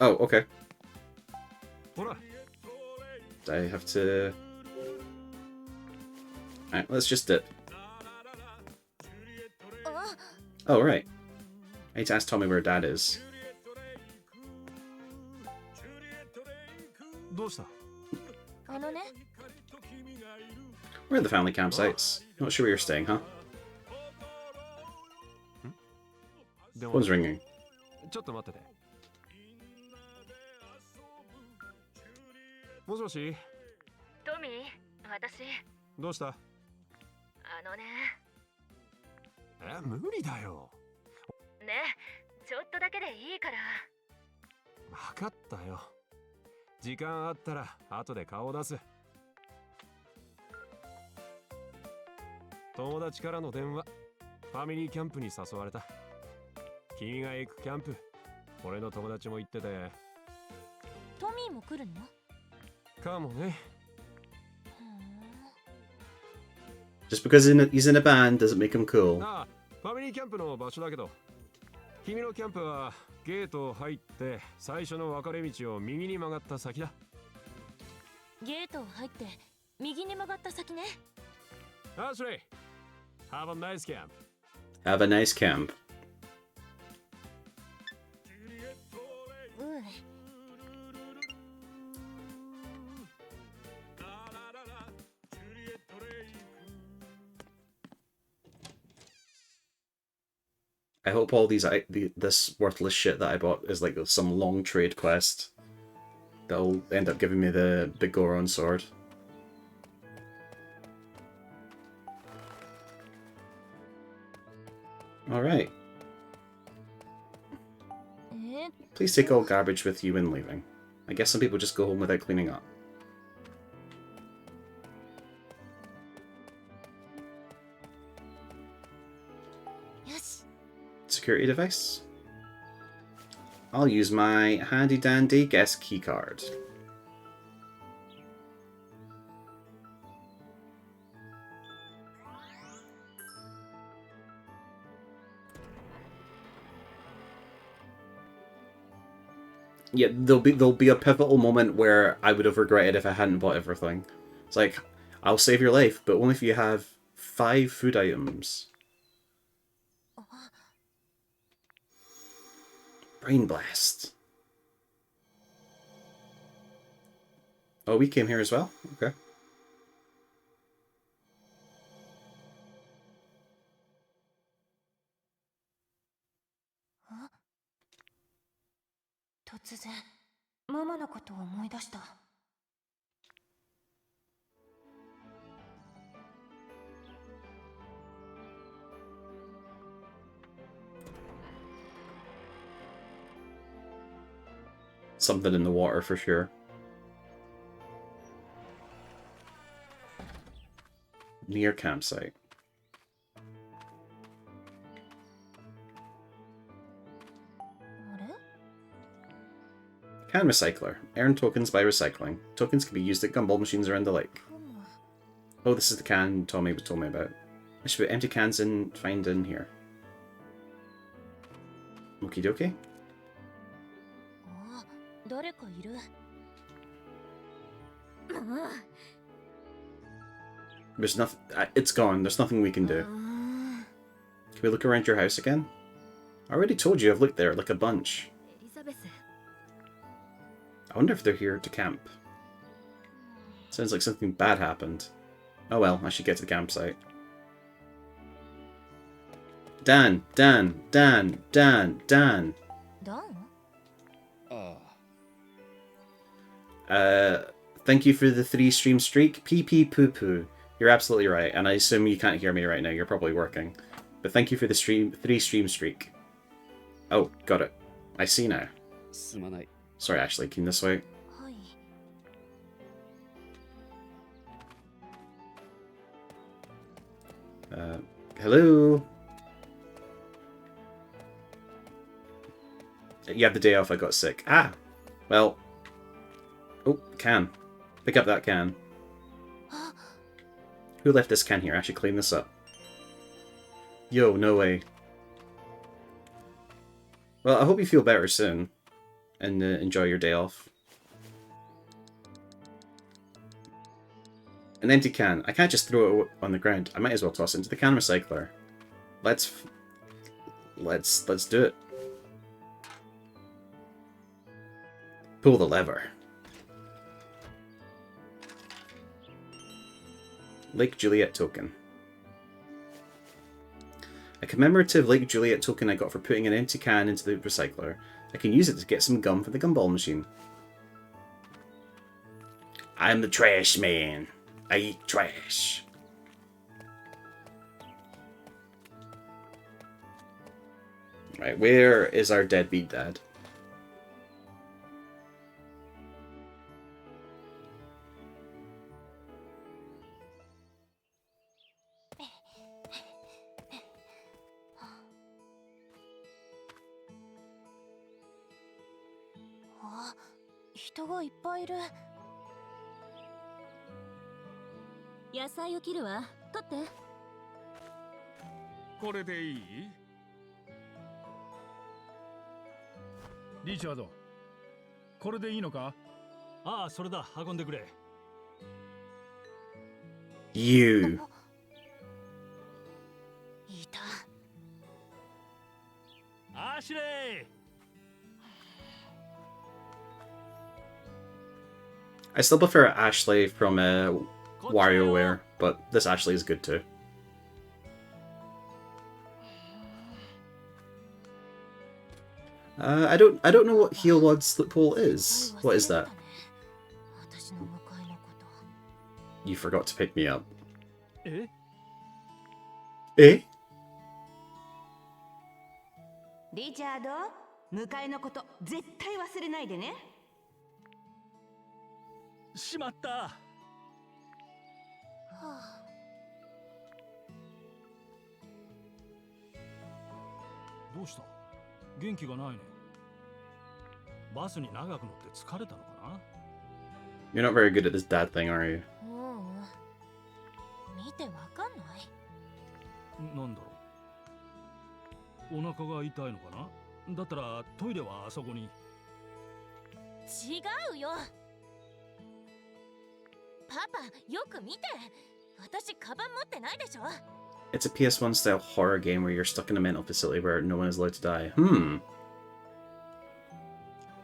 Oh, okay. Hora. I have to... Alright, let's just dip. Oh, right. I need to ask Tommy where Dad is. どうした？あのね、 Where are the family campsites? Not sure where you're staying, huh? 電話 Phone's ringing. ちょっと待ってて。もしもし、トミー、私、どうした？あのね、無理だよ。ね、ちょっとだけでいいから。分かったよ。時間あったら後で顔を出す。友達からの電話。ファミリーキャンプに誘われた。君が行くキャンプ、俺の友達も行ってて。トミーも来るの？かもね。Just because he's in a band doesn't make him cool. ああ、ファミリーキャンプの場所だけど、君のキャンプはゲートを入って最初の分かれ道を右に曲がった先だ。ゲートを入って右に曲がった先ね。アシュレイ、Have a nice camp. Have a nice camp. うん。 I hope all this worthless shit that I bought is like some long trade quest that'll end up giving me the big Goron sword. Alright. え、 Please take all garbage with you when leaving. I guess some people just go home without cleaning up. Security device. I'll use my handy dandy guest keycard. Yeah, there'll be a pivotal moment where I would have regretted if I hadn't bought everything. It's like, I'll save your life, but only if you have 5 food items. Brain blast. Oh, we came here as well? Okay. 突然ママのことを思い出した。Something in the water for sure. Near campsite. Can recycler. Earn tokens by recycling. Tokens can be used at gumball machines around the lake. Oh, this is the can Tommy was told me about. I should put empty cans find in here. Okie dokie. 誰かいる。There's nothing. It's gone. There's nothing we can do. Can we look around your house again? I already told you I've looked there like a bunch. I wonder if they're here to camp. Sounds like something bad happened. Oh well, I should get to the campsite. Dan! Dan! Dan! Dan! Dan! ダン？ Thank you for the 3-stream streak. Pee pee poo poo. You're absolutely right, and I assume you can't hear me right now. You're probably working. But thank you for the 3-stream streak. Oh, got it. I see now. Sorry, Ashley. Came this way. はい。 Hello? You had the day off, I got sick. Ah! Well... Oh, can. Pick up that can. Who left this can here? I should clean this up. Yo, no way. Well, I hope you feel better soon. And enjoy your day off. An empty can. I can't just throw it on the ground. I might as well toss it into the can recycler. Let's do it. Pull the lever. Lake Juliet token. A commemorative Lake Juliet token I got for putting an empty can into the recycler. I can use it to get some gum for the gumball machine. I'm the trash man. I eat trash. Right, where is our deadbeat dad? Ah, 人がいっぱいいる。野菜を切るわ。取って。これでいい？リチャード、これでいいのか？ああ、それだ。運んでくれ。You. いた。アシュレイ。I still prefer Ashley from WarioWare, but this Ashley is good too. I don't know what Heal Wad's loophole is. What is that? You forgot to pick me up. え？ Eh? リチャード、迎えのこと絶対忘れないでね。しまった。はあ、どうした？元気がないね。バスに長く乗って疲れたのかな？ You're not very good at this dad thing, are you? 見てわかんない。なんだろう。お腹が痛いのかな？だったらトイレはあそこに。違うよ。パパ、よく見て。私、カバン持ってないでしょ。 It's a PS1 style horror game where you're stuck in a mental facility where no one is allowed to die.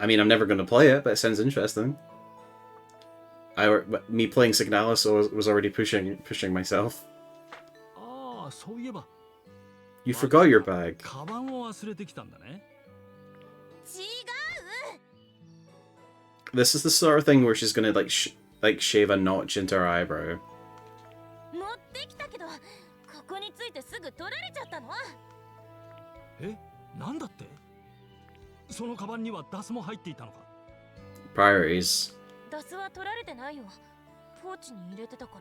I mean, I'm never going to play it, but it sounds interesting. Me playing Signalis was already pushing myself. ああ、そういえば。You forgot your bag. カバンを忘れてきたんだね。違う。 This is the sort of thing where she's gonna like shave a notch into her eyebrow. 持ってきたけど、ここについてすぐ取られちゃったの。え、なんだって？そのカバンにはダスも入っていたのか？ Priorities. ダスは取られてないよ。ポーチに入れてたから。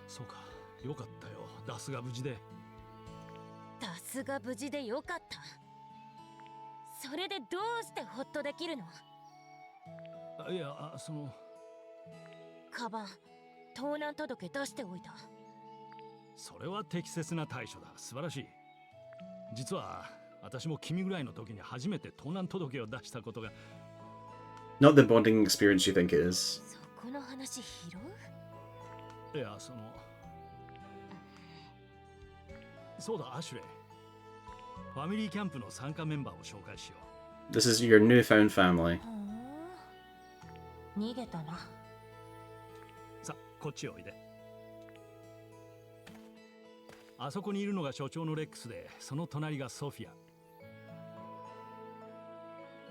そうか、よかったよ。ダスが無事で。ダスが無事でよかった。それでどうしてホッとできるの？いや、その。カバン、盗難届出しておいた。それは適切な対処だ。素晴らしい。実は私も君ぐらいの時に初めて盗難届を出したことが。Not the bonding experience you think it is. そこの話拾う？いや、その。そうだ、アシュレイ。ファミリーキャンプの参加メンバーを紹介しよう。This is your newfound family. 逃げたな。さ、こっちおいで。あそこにいるのが所長のレックスで、その隣がソフィア。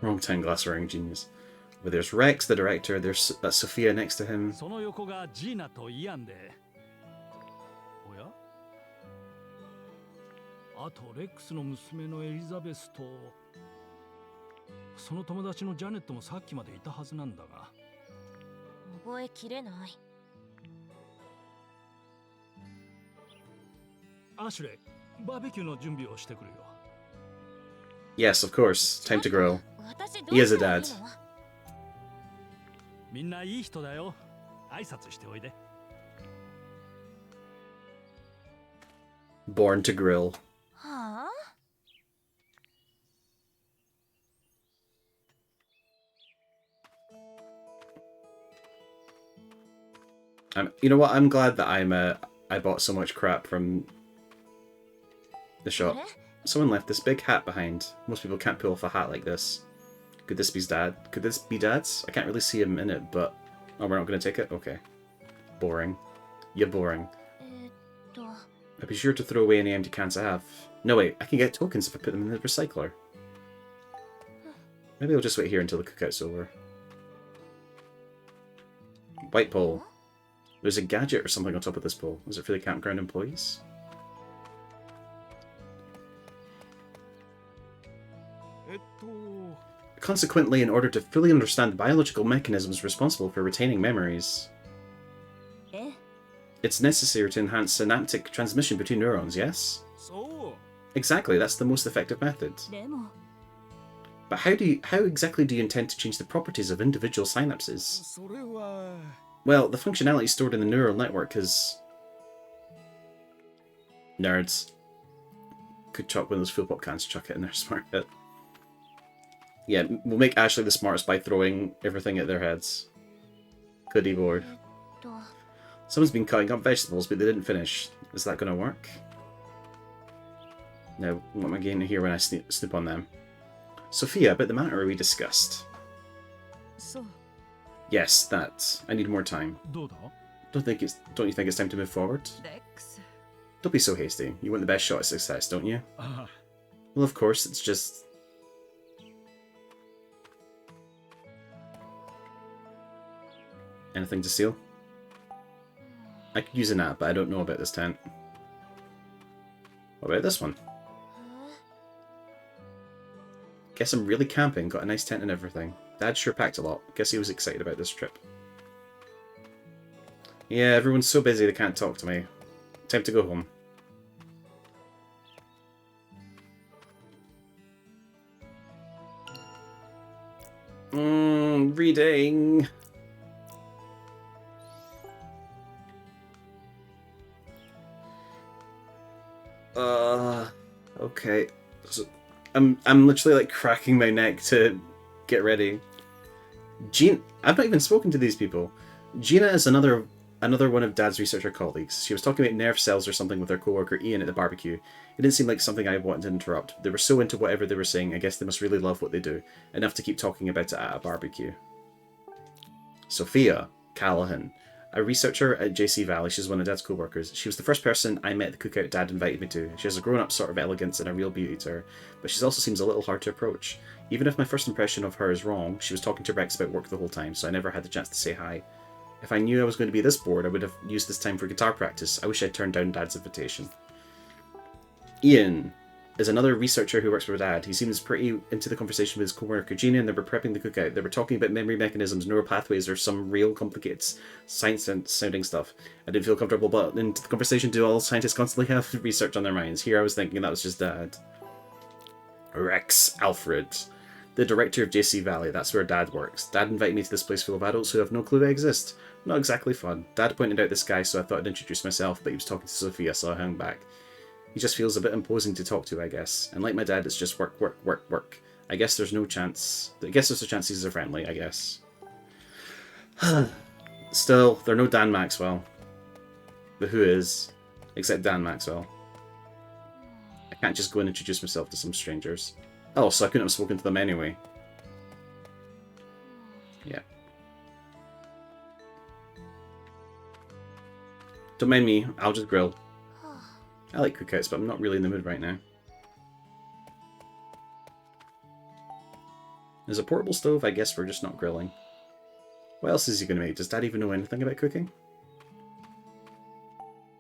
Wrong time glass wearing genius. Where there's Rex, the director, there's Sophia next to him. その横がジーナとイアンで。おや？あとレックスの娘のエリザベスと、その友達のジャネットもさっきまでいたはずなんだが。覚えきれない。アシュレイ、バーベキューの準備をしてくるよ。Yes, of course. Time to grow. 私ど He う is a したらいい dad. の？みんないい人だよ。挨拶しておいで。Born to grill. はあ？ You know what? I'm glad that I bought so much crap from the shop. あれ？ Someone left this big hat behind. Most people can't pull off a hat like this. Could this be dad? Could this be dad's? I can't really see him in it, but... Oh, we're not going to take it? Okay. Boring. You're boring. と I'd be sure to throw away any empty cans I have. No, wait. I can get tokens if I put them in the recycler. Maybe I'll just wait here until the cookout's over. White pole. There's a gadget or something on top of this pole. Is it for the campground employees? Consequently, in order to fully understand the biological mechanisms responsible for retaining memories, え？ it's necessary to enhance synaptic transmission between neurons, yes? そう。 Exactly, that's the most effective method. でも But how exactly do you intend to change the properties of individual synapses? それは。 Well, the functionality stored in the neural network is... Nerds. Could chop one of those full pop cans, chuck it in their smart hit. Yeah, we'll make Ashley the smartest by throwing everything at their heads. Goody board. と Someone's been cutting up vegetables, but they didn't finish. Is that going to work? No, what am I getting to hear when I snoop on them? Sophia, about the matter we discussed. そう Yes, that. I need more time. どうだ？ Don't you think it's time to move forward? レックス Don't be so hasty. You want the best shot at success, don't you? ああ、 Well, of course, it's just... Anything to steal? I could use an app, but I don't know about this tent. What about this one? Guess I'm really camping, got a nice tent and everything. Dad sure packed a lot. Guess he was excited about this trip. Yeah, everyone's so busy they can't talk to me. Time to go home. Reading. Okay. So I'm literally like cracking my neck to get ready. I've not even spoken to these people. Gina is another one of Dad's researcher colleagues. She was talking about nerve cells or something with her coworker Ian at the barbecue. It didn't seem like something I wanted to interrupt. They were so into whatever they were saying, I guess they must really love what they do, enough to keep talking about it at a barbecue. Sophia Callahan, a researcher at JC Valley. She's one of Dad's co-workers. She was the first person I met at the cookout Dad invited me to. She has a grown-up sort of elegance and a real beauty to her, but she also seems a little hard to approach. Even if my first impression of her is wrong, she was talking to Rex about work the whole time, so I never had the chance to say hi. If I knew I was going to be this bored, I would have used this time for guitar practice. I wish I'd turned down Dad's invitation. Ian is another researcher who works for Dad. He seems pretty into the conversation with his co-worker Gina, and they were prepping the cookout. They were talking about memory mechanisms, neural pathways, or some real complicated science-sounding stuff. I didn't feel comfortable, but in the conversation, do all scientists constantly have research on their minds? Here I was thinking that was just Dad. Rex Alfred, the director of JC Valley. That's where Dad works. Dad invited me to this place full of adults who have no clue I exist. Not exactly fun. Dad pointed out this guy, so I thought I'd introduce myself, but he was talking to Sophia, so I hung back. He just feels a bit imposing to talk to, I guess. And like my dad, it's just work, work, work, work. I guess there's no chance. I guess there's a chance he's friendly, I guess. Still, they're no Dan Maxwell. But who is? Except Dan Maxwell. I can't just go and introduce myself to some strangers. Oh, so I couldn't have spoken to them anyway. Yeah. Don't mind me, I'll just grill. I like cookouts, but I'm not really in the mood right now. There's a portable stove, I guess we're just not grilling. What else is he going to make? Does Dad even know anything about cooking?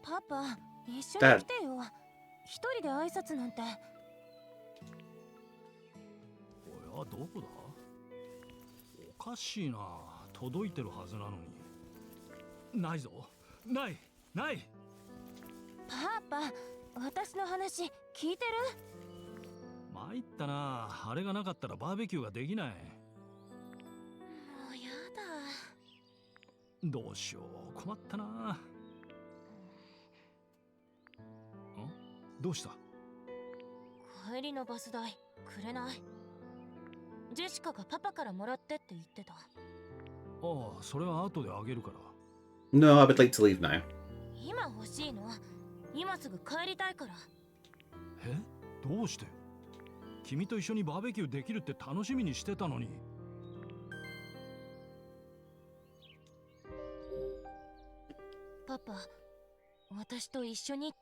パパ、一緒に Dad. 来てよ。一人で挨拶なんて。おや、どこだ？おかしいな。届いてるはずなのに。ないぞ。ない。ない。パパ、私の話聞いてる？ま参ったな。あれがなかったらバーベキューができない。もうやだ。どうしよう、困ったな。どうした？帰りのバス代くれない？ジェシカがパパからもらってって言ってた。ああ、それは後であげるから。No, I would like to leave now. 今欲しいの。今すぐ帰りたいから。え？どうして？君と一緒にバーベキューできるって楽しみにしてたのに。パパ、私と一緒にって。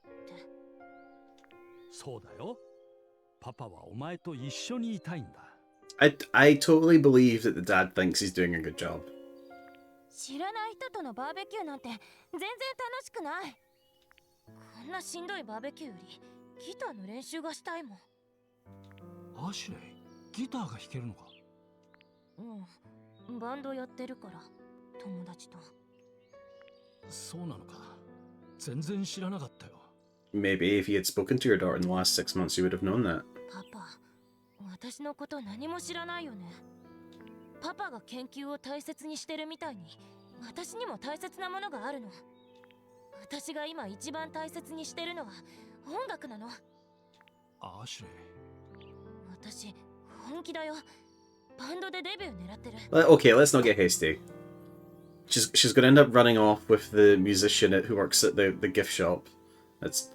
そうだよ。パパはお前と一緒にいたいんだ。I totally believe that the dad thinks he's doing a good job. 知らない人とのバーベキューなんて全然楽しくない。こんなしんどいバーベキューよりギターの練習がしたいもん。アシュレイ、ギターが弾けるのか？うん、バンドやってるから、友達と。そうなのか。全然知らなかったよ。Maybe if he had spoken to your daughter in the last 6 months, you would have known that. パパ、私のこと何も知らないよね。パパが研究を大切にしてるみたいに、私にも大切なものがあるの。私が今一番大切にしてるのは音楽なの。アシュレイ。私、本気だよ。バンドでデビュー狙ってる。Okay, let's not get hasty. She's going to end up running off with the musician who works at the gift shop. It's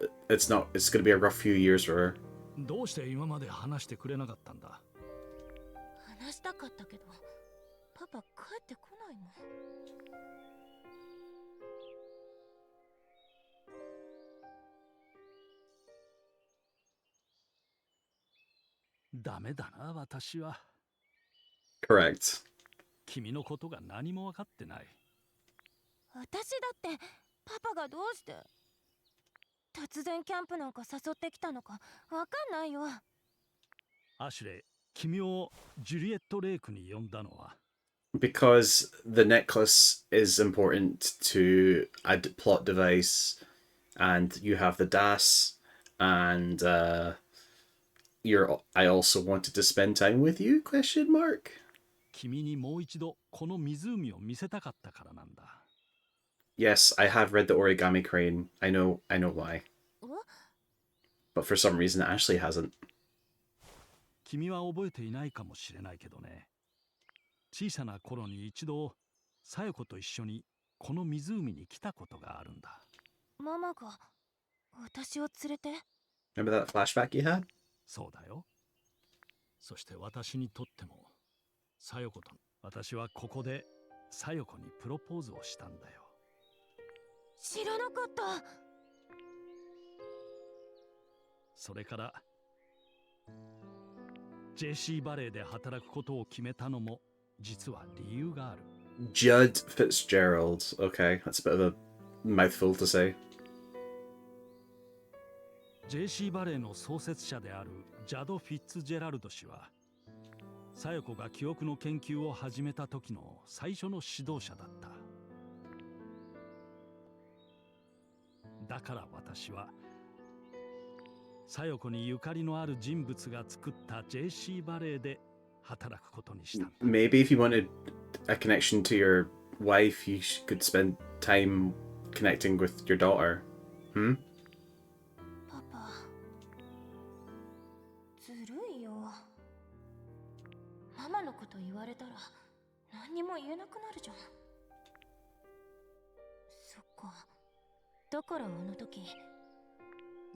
going to be a rough few years for her. どうして今まで話してくれなかったんだ？話したかったけど、パパ帰ってこないもん。ダメだな、私は。Correct. 君のことが何も分かってない。私だってパパがどうして突然キャンプなんか誘ってきたのかわかんないよ。アシュレイ、君をジュリエット・レイクに呼んだのは？ Because the necklace is important to a plot device, and you have the DAS, and I also wanted to spend time with you? Question mark. 君にもう一度この湖を見せたかったからなんだ。Yes, I have read the Origami Crane. I know why. But for some reason, Ashley hasn't. 君は覚えていないかもしれないけどね。小さな頃に一度、さよ子と一緒にこの湖に来たことがあるんだ。ママが私を連れて？ Remember that flashback you had? そうだよ。そして私にとっても、さよ子と私はここでさよ子にプロポーズをしたんだよ。知らなかった。それからJC バレーで働くことを決めたのも実は理由がある。Judd Fitzgerald. Okay, that's a bit of a mouthful to say. JC バレーの創設者であるジャド・フィッツジェラルド氏は、さよ子が記憶の研究を始めた時の最初の指導者だった。だから私はさよ子にゆかりのある人物が作った JC バレーで働くことにした。Maybe if you wanted a connection to your wife, you could spend time connecting with your daughter. Hmm? パパ、ずるいよ。ママのこと言われたら何にも言えなくなるじゃん。そっか。だからあの時。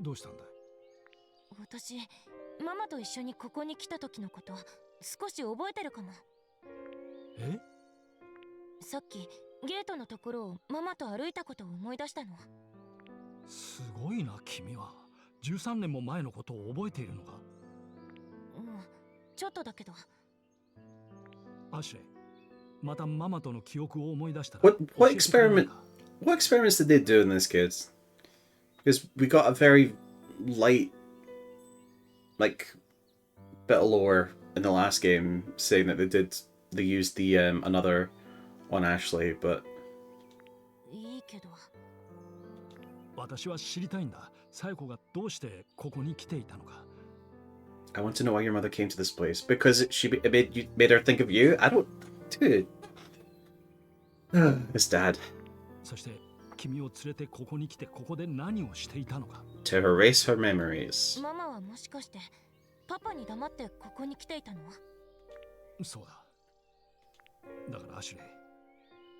どうしたんだい？私、ママと一緒にここに来た時のこと少し覚えてるかも。え？さっきゲートのところをママと歩いたことを思い出したの。すごいな、君は。13年も前のことを覚えているのか？うん、ちょっとだけど。アシュレイ、またママとの記憶を思い出したら。 What experiments did they do in this, kids? Because we got a very light, like, bit of lore in the last game saying that they used the another on Ashley, but いいけど。私は知りたいんだ。サイコがどうしてここに来ていたのか。I want to know why your mother came to this place. Because it made her think of you? I don't... Dude. His dad. そして君を連れてここに来てここで何をしていたのか。 To erase her memories. ママはもしかしてパパに黙ってここに来ていたの？そうだ。だからアシュレイ、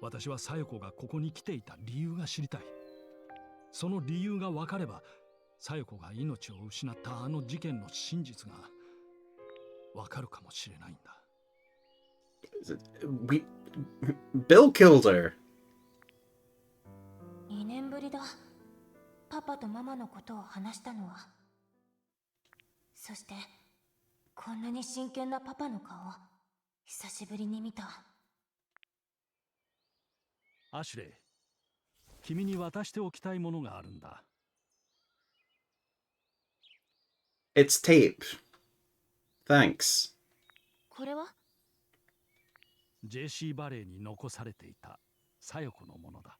私は小夜子がここに来ていた理由が知りたい。その理由が分かれば、小夜子が命を失ったあの事件の真実が分かるかもしれないんだ。Bill killed her. 2年ぶりだ。パパとママのことを話したのは。そしてこんなに真剣なパパの顔、久しぶりに見た。アシュレイ、君に渡しておきたいものがあるんだ。It's tape. Thanks. これは？ JC バレーに残されていた小夜子のものだ。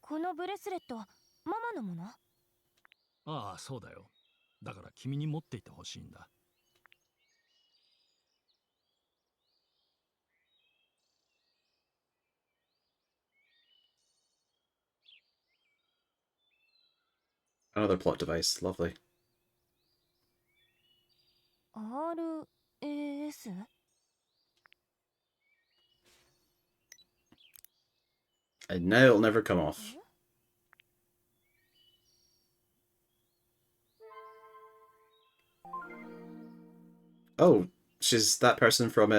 このブレスレット、ママのもの？ああ、そうだよ。だから君に持っていてほしいんだ。Another plot device. Lovely. RAS？ And now it'll never come off. Oh, she's that person from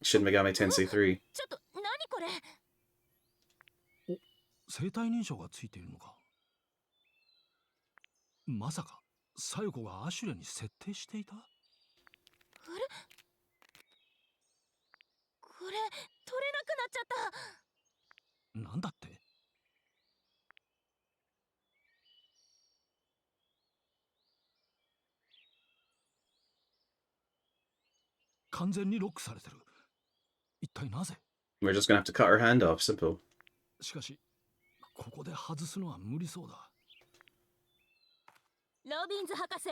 Shin Megami Tensei 3. ちょっと、何これ？生体認証がついているのか。まさか小夜子がアシュレに設定していた？あれ？これ、取れなくなっちゃった。なんだって？完全にロックされてる。一体なぜ？ We're just gonna have to cut her hand off. Simple. しかし、ここで外すのは無理そうだ。ロビンズ博士。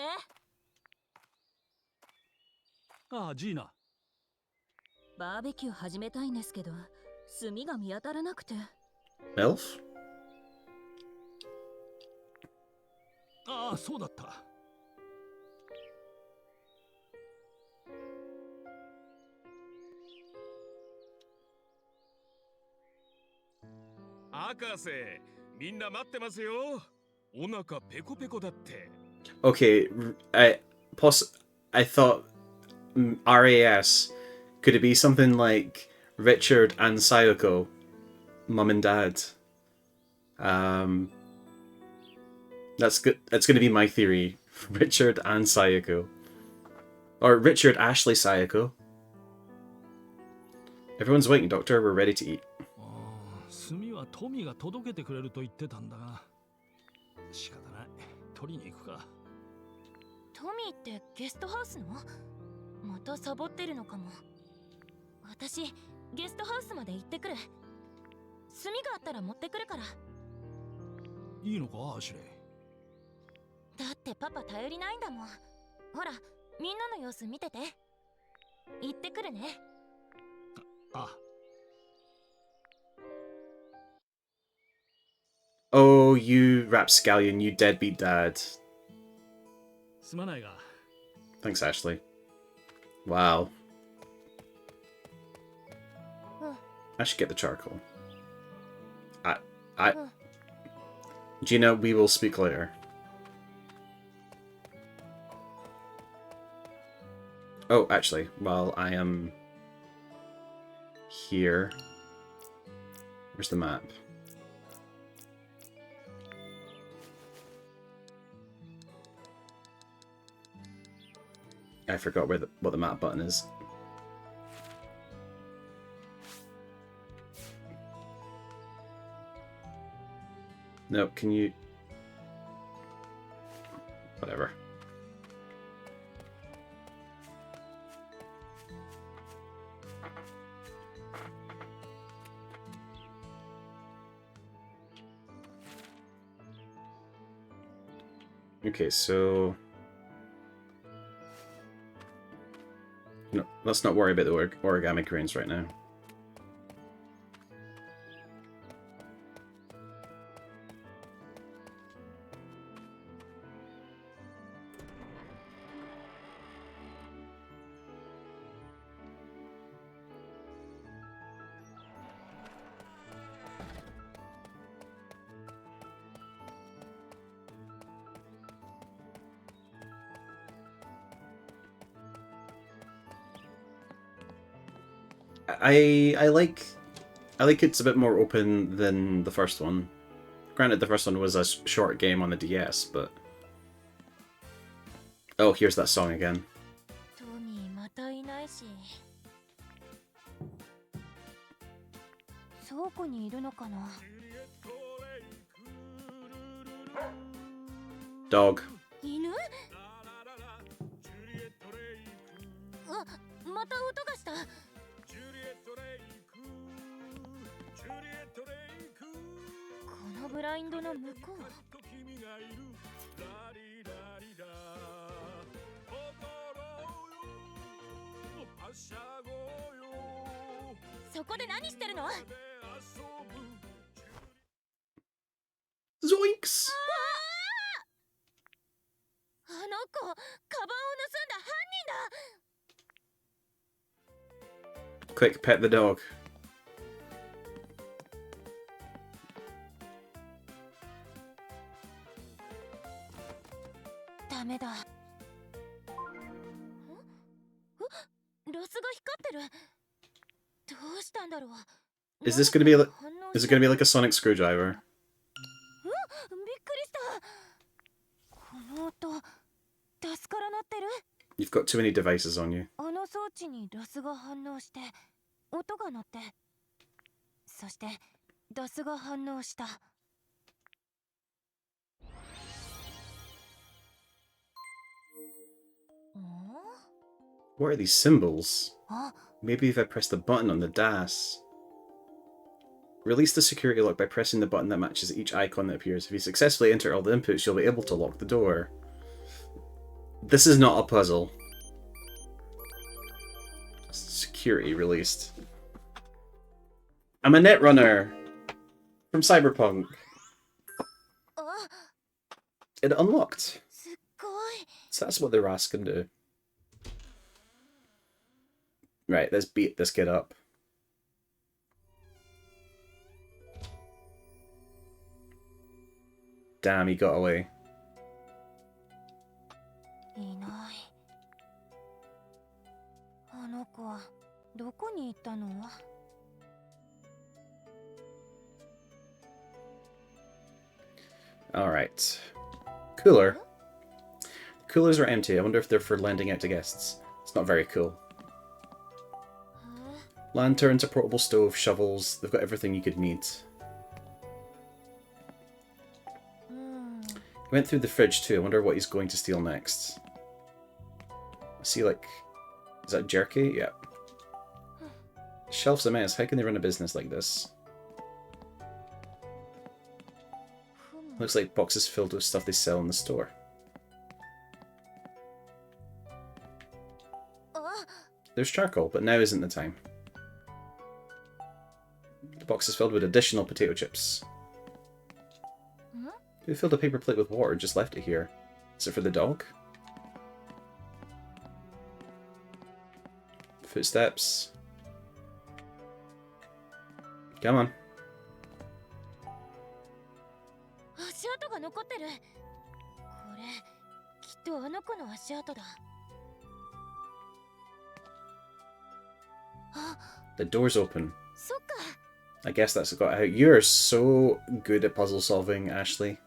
ああ、ジーナ。バーベキュー始めたいんですけど、炭が見当たらなくて。MILF? ああ、そうだった。博士、みんな待ってますよ。お腹ペコペコだって。Okay, I thought RAS. Could it be something like Richard and Sayoko, mum and dad? That's good. That's going to be my theory. Richard and Sayoko, or Richard, Ashley, Sayoko. Everyone's waiting, Doctor. We're ready to eat. 炭はトミーが届けてくれると言ってたんだが、仕方ない。取りに行くか。トミーってゲストハウスの？またサボってるのかも。私、ゲストハウスまで行ってくる。炭があったら持ってくるから。いいのか、アシュレイ。だってパパ頼りないんだもん。ほら、みんなの様子見てて。行ってくるね。あ。Oh, you rapscallion, you deadbeat dad. すまないが。 Thanks, Ashley. Wow. I should get the charcoal. Gina, we will speak later. Oh, actually, while I am here, where's the map? I forgot what the map button is. No, can you... Whatever. Okay, so... Let's not worry about the origami cranes right now. I like it's a bit more open than the first one. Granted, the first one was a short game on the DS, but... Oh, here's that song again. トミーまたいないし。倉庫にいるのかな。Dog. 犬？あ、また音がした。このブラインドの向こう。そこで何してるの？ Zoinks! あの子、カバンを盗んだ犯人だ。 Quick, pet the dog. ダメだ。ん？ロスが光ってる。どうしたんだろう。 Is this gonna be like... Is it gonna be like a sonic screwdriver? びっくりした。この音、ダスから鳴ってる？ You've got too many devices on you. あの装置にダスが反応して音が鳴って、そしてダスが反応した。What are these symbols? あ、 Maybe if I press the button on the DAS. Release the security lock by pressing the button that matches each icon that appears. If you successfully enter all the inputs, you'll be able to lock the door. This is not a puzzle. Security released. I'm a netrunner from Cyberpunk. あ、 It unlocked. すっごい。 So that's what the RAS can do. Right, let's beat this kid up. Damn, he got away. いない。あの子はどこに行ったの？ Alright. Cooler. Coolers are empty. I wonder if they're for lending out to guests. It's not very cool. Lanterns, a portable stove, shovels. They've got everything you could need. He went through the fridge too. I wonder what he's going to steal next. I see, like... Is that jerky? Yeah. Shelf's a mess. How can they run a business like this? Looks like boxes filled with stuff they sell in the store. There's charcoal, but now isn't the time. The box is filled with additional potato chips. Who filled a paper plate with water and just left it here? Is it for the dog? Footsteps. Come on. 足跡が残ってる。これ、きっとあの子の足跡だ。あ、 The door's open. そっか。 I guess that's got out. You're so good at puzzle solving, Ashley.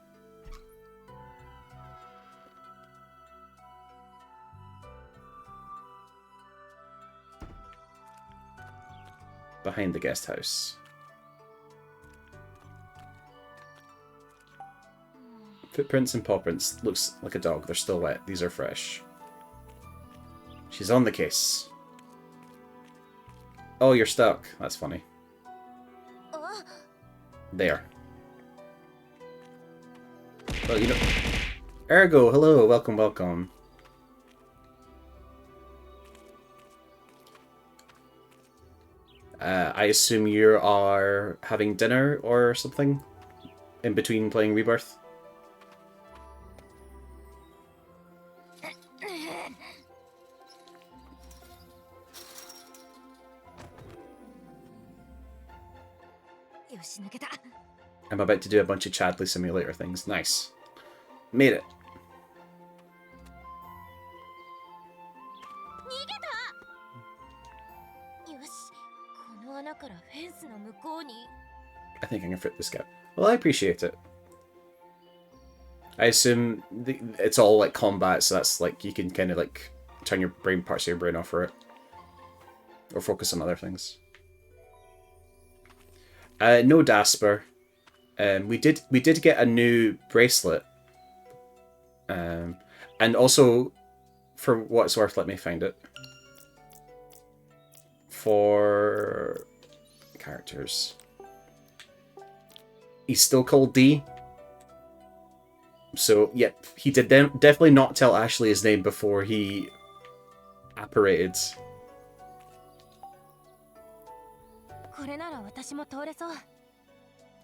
Behind the guest house. Footprints and paw prints. Looks like a dog. They're still wet. These are fresh. She's on the case. Oh, you're stuck. That's funny. There. Well, you know... Ergo, hello, welcome, welcome. I assume you are having dinner or something in between playing Rebirth. よし抜けた。 I'm about to do a bunch of Chadley Simulator things. Nice. Made it. 逃げた。よし、この穴からフェンスの向こうに。 I think I can fit this gap. Well, I appreciate it. I assume it's all like combat, so that's like you can kind of like turn your brain parts of your brain off for it, or focus on other things. No Dasper. We did get a new bracelet. And also, for what it's worth, let me find it. For characters. He's still called D. So, yeah, he did definitely not tell Ashley his name before he apparated. これなら私も通れそう。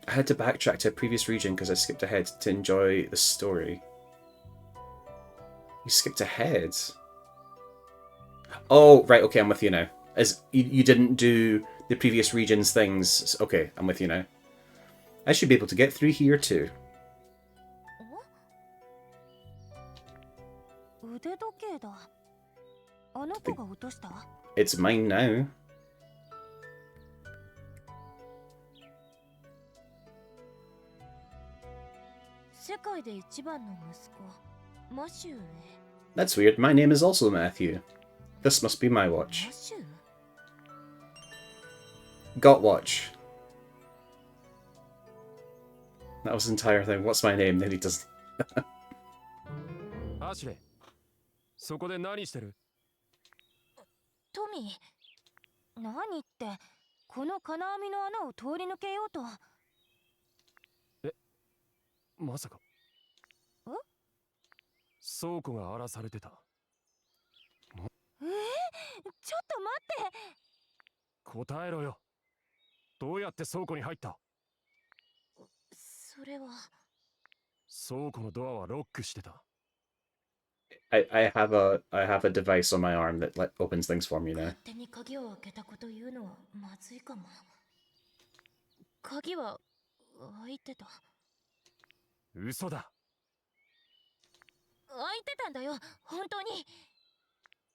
I had to backtrack to a previous region because I skipped ahead to enjoy the story. You skipped ahead? Oh, right, okay, I'm with you now. As you didn't do the previous region's things. Okay, I'm with you now. I should be able to get through here too. 腕時計だ。あの子が落とした。 It's mine now. 世界で一番の息子、マシューへ。 That's weird. My name is also Matthew. This must be my マ watch. シュー Got watch. That was the entire thing. What's my name? Then he doesn't. アシュレイ、そこで何してる？トミー、何って、この金網の穴を通り抜けようと。まさか。え？倉庫が荒らされてた。ちょっと待って。答えろよ。どうやって倉庫に入った？それは。倉庫のドアはロックしてた。I have a device on my arm that opens things for me now. 勝手に鍵を開けたこと言うのはまずいかも。鍵は開いてた。嘘だ。開いてたんだよ、本当に。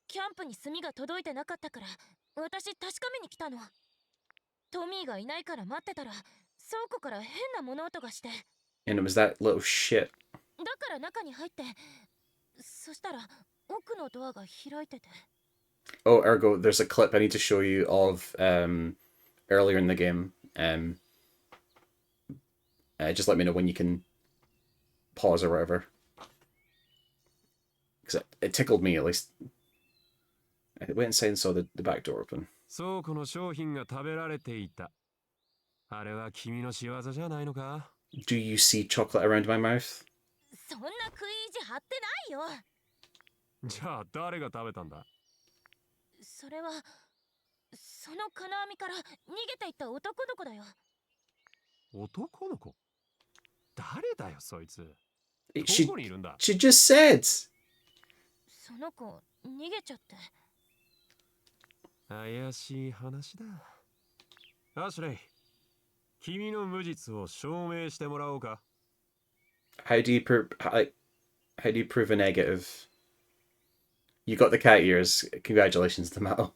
キャンプに炭が届いてなかったから、私確かめに来たの。トミーがいないから待ってたら、倉庫から変な物音がして。And it was that little shit. だから中に入って、そしたら奥のドアが開いてて。Oh, ergo, there's a clip I need to show you of earlier in the game. Just let me know when you can pause or whatever. Because it tickled me at least. I went inside and saw the back door open. 倉庫の商品が食べられていた。あれは君の仕業じゃないのか？ Do you see chocolate around my mouth? そんな食い意地張ってないよ。じゃあ誰が食べたんだ？それは、その金網から逃げていった男の子だよ。男の子？誰だよそいつ。ど She こにいるんだ？ just said. その子、逃げちゃって。怪しい話だ。アシュレイ、君の無実を証明してもらおうか。How do you prove a negative? You got the cat ears. Congratulations, Tomato.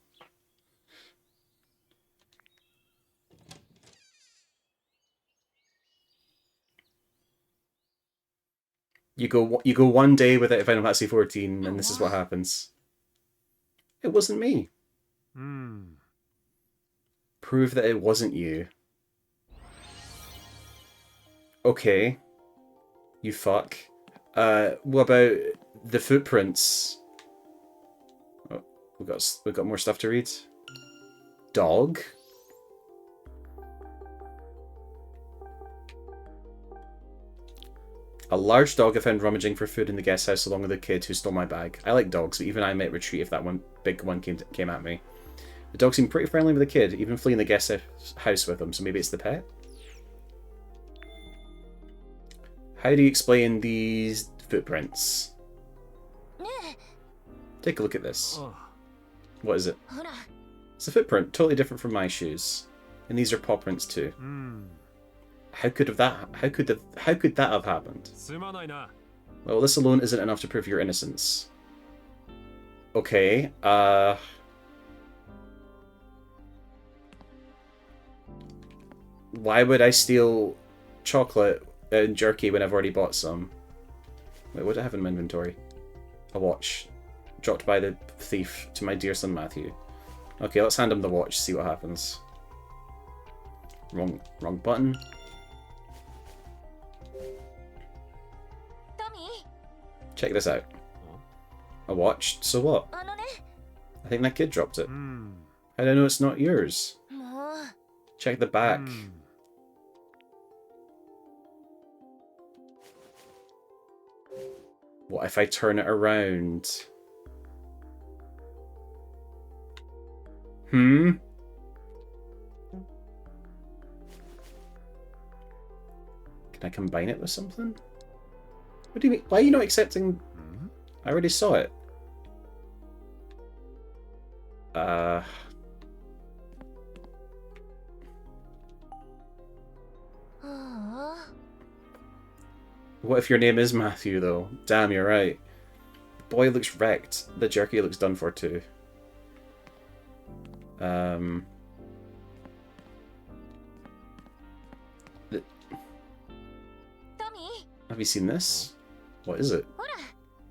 You go one day without Final Fantasy 14, and this is what happens. It wasn't me. Prove that it wasn't you. Okay. You fuck. What about the footprints? Oh, we've got more stuff to read. Dog. A large dog I found rummaging for food in the guest house along with the kid who stole my bag. I like dogs, but even I might retreat if that one big one came at me. The dog seemed pretty friendly with the kid, even fleeing the guest house with him, so maybe it's the pet? How do you explain these footprints? ね Take a look at this. あ What is it? え、ほら、 It's a footprint, totally different from my shoes. And these are paw prints too. うん How could that have happened? すまないな Well, this alone isn't enough to prove your innocence. Okay, why would I steal chocolate and jerky when I've already bought some? Wait, what do I have in my inventory? A watch. Dropped by the thief to my dear son Matthew. Okay, let's hand him the watch, see what happens. Wrong button. トミ Check this out. A watch? So what? ー、あのね、 I think that kid dropped it. うん How do I know it's not yours? もう、 Check the back. うん What if I turn it around? Hmm? Can I combine it with something? What do you mean? Why are you not accepting? うん I already saw it. あ What if your name is Matthew, though? Damn, you're right. The boy looks wrecked. The jerky looks done for, too. The- あ、トミ Have you seen this? What is it? ー、ほら、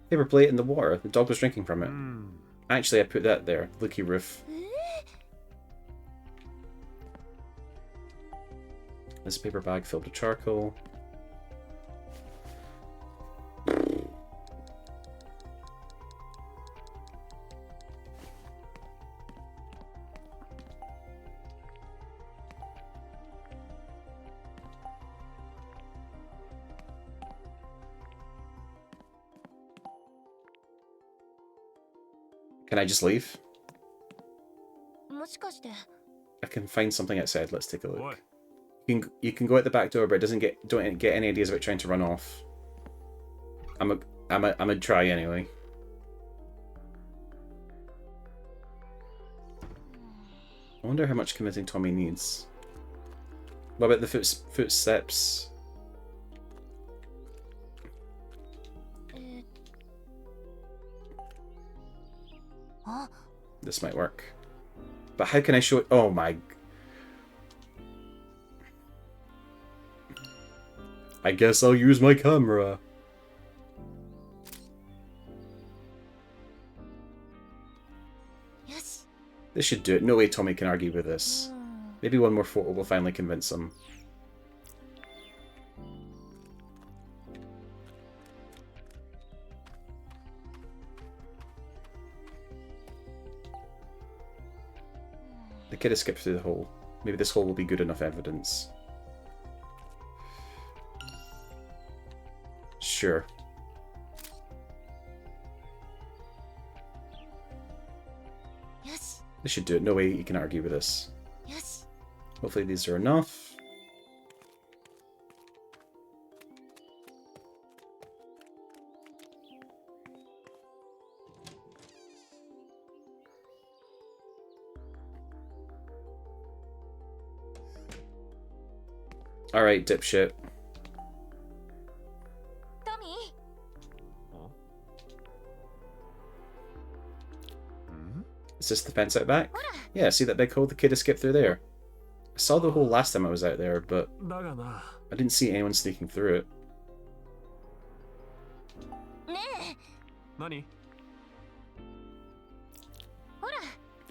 Paper plate in the water. The dog was drinking from う it. ん Actually, I put that there. Leaky roof. え This paper bag filled with charcoal. Can I just leave? ー、もしかして、 I can find something outside. Let's take a おい look. You can go out the back door, but it don't get any ideas about trying to run off. I'm a try anyway. I wonder how much convincing Tommy needs. What about the footsteps? あ、 This might work. But how can I show it? Oh my... I guess I'll use my camera. よし、 This should do it. No way Tommy can argue with this. うん、 Maybe one more photo will finally convince him. The kid has skipped through the hole. Maybe this hole will be good enough evidence. Sure. Yes. This should do it. No way you can argue with this. Yes. Hopefully these are enough. Alright, dipshit. Tommy. Is this the fence out back? Yeah, see that big hole the kid has skipped through there? I saw the hole last time I was out there, but だがな I didn't see anyone sneaking through it. ねえ、何 ほら。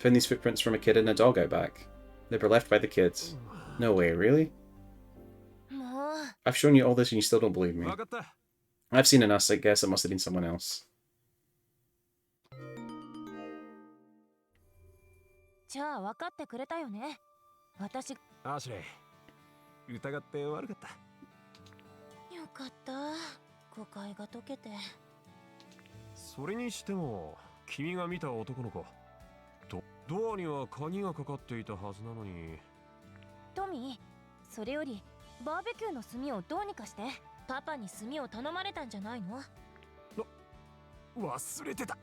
Found these footprints from a kid and a dog out back. They were left by the kids. No way, really? もう、 I've shown you all this and you still don't believe me. 分かった I've seen enough, I guess it must have been someone else. じゃあ分かってくれたよね。私、よアシュレイ疑って悪かったかった。誤解が解けて。それにしても君が見た男の子ドアには鍵がかかっていたはずなのに。トミー、それよりバーベキューの炭をどうにかして。パパに炭を頼まれたんじゃないの？忘れてた。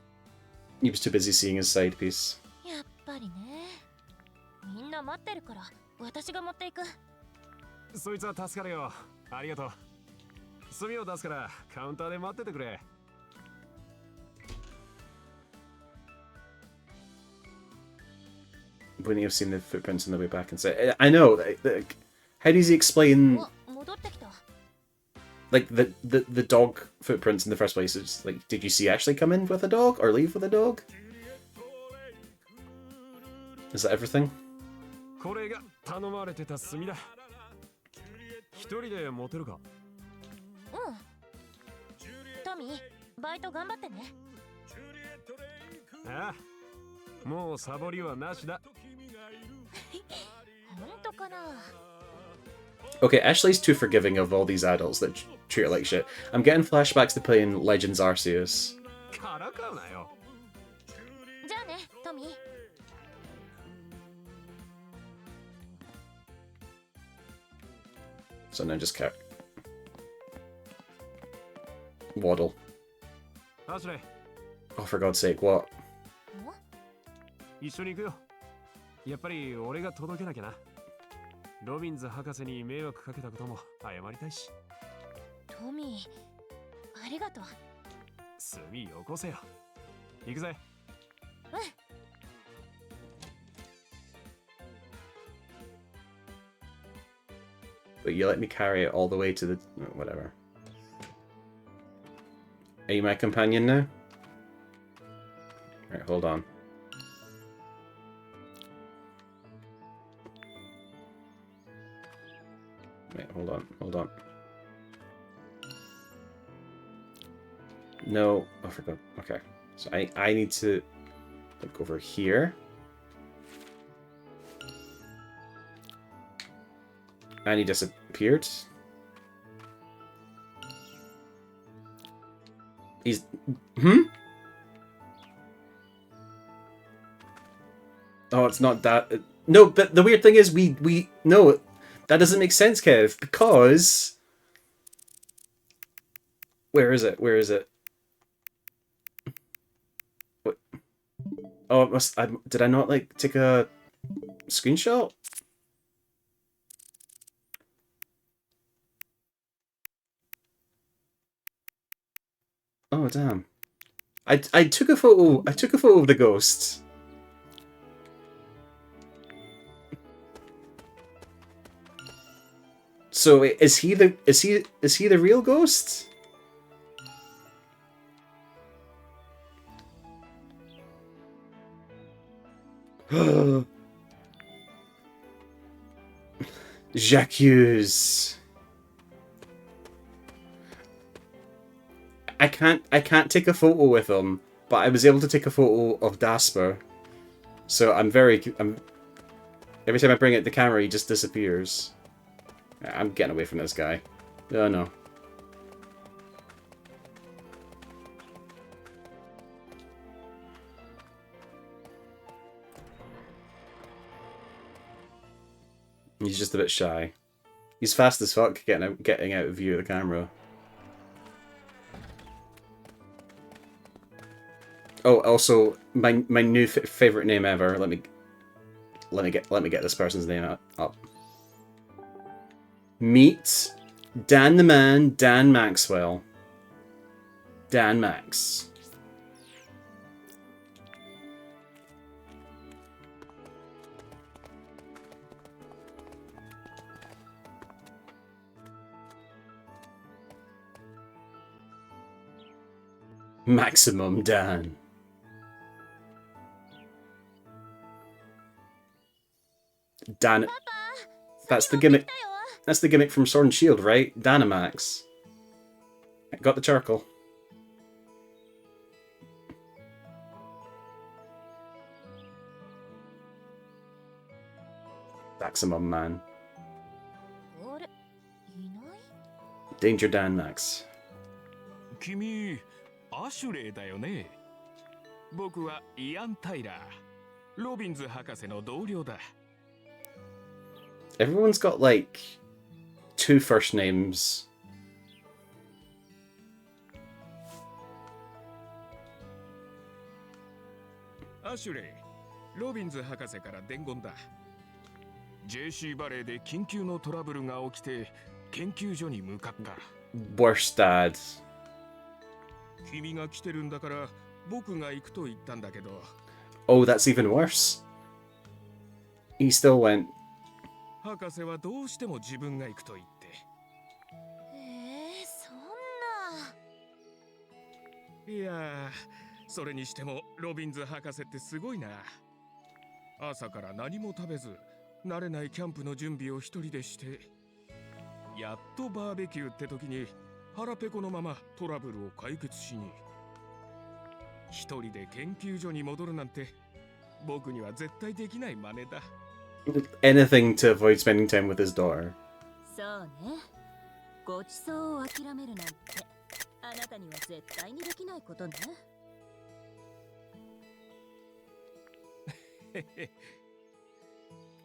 He was too busy seeing his side piece. やっぱりね。みんな待ってるから私が持っていく。そいつは助かるよ。ありがとう。炭を出すからカウンターで待っててくれ。Wouldn't you have seen the footprints on the way back and say, I know, like, how does he explain 戻ってきた。like the dog footprints in the first place? It's like, did you see Ashley come in with a dog or leave with a dog? Is that everything? これが頼まれてた炭だ。一人で持てるか？うん。トミー、バイト頑張ってね。ああ、もうサボりはなしだ。本当かな。 Okay, Ashley's too forgiving of all these adults that treat her like shit. I'm getting flashbacks to playing Legends Arceus. からかうなよ。じゃあね、トミー。So now just waddle. アシュレイ、 Oh, for God's sake, what? 一緒に行くよ。やっぱり俺が届けなきゃな。ロビンズ博士に迷惑かけたことも謝りたいし。トミー、ありがとう。炭よこせよ。行くぜ。うん。But you let me carry it all the way to the... whatever. Are you my companion now? Right, hold on. Wait, hold on. No, I forgot. Okay, so I need to look over here. And he disappeared. He's... Oh, it's not that... No, but the weird thing is we... No, that doesn't make sense, Kev, because... Where is it? Where is it? What? Oh, it must... did I not, like, take a screenshot? Oh, damn. I took a photo... I took a photo of the ghost. So is he the real ghost? J'accuse. I can't take a photo with him, but I was able to take a photo of Dasper. So I'm every time I bring it the camera, he just disappears. I'm getting away from this guy. Oh no. He's just a bit shy. He's fast as fuck getting out of view of the camera. Oh, also my new favorite name ever. Let me get this person's name up. Meet Dan the Man, Dan Maxwell. Dan Max. Maximum Dan. Dan. That's the gimmick. That's the gimmick from Sword and Shield, right? Dynamax. Got the charcoal. Maximum Man. Danger Dan Max. 君、アシュレイだよね。僕はイアン・タイラー。ロビンズ博士の同僚だ。 Everyone's got like 2 first names. アシュレイ、ロビンズ博士から伝言だ。JC バレーで緊急のトラブルが起きて研究所に向かった。 Worst dad. 君が来てるんだから僕が行くと言ったんだけど。 Oh, that's even worse. He still went. 博士はどうしても自分が行くと言って。そんな。いやー、それにしてもロビンズ博士ってすごいな。朝から何も食べず慣れないキャンプの準備を一人でして、やっとバーベキューって時に腹ペコのままトラブルを解決しに。一人で研究所に戻るなんて僕には絶対できない真似だ。 Anything to avoid spending time with his daughter. そうね。ごちそうを諦めるなんてあなたには絶対にできないことね。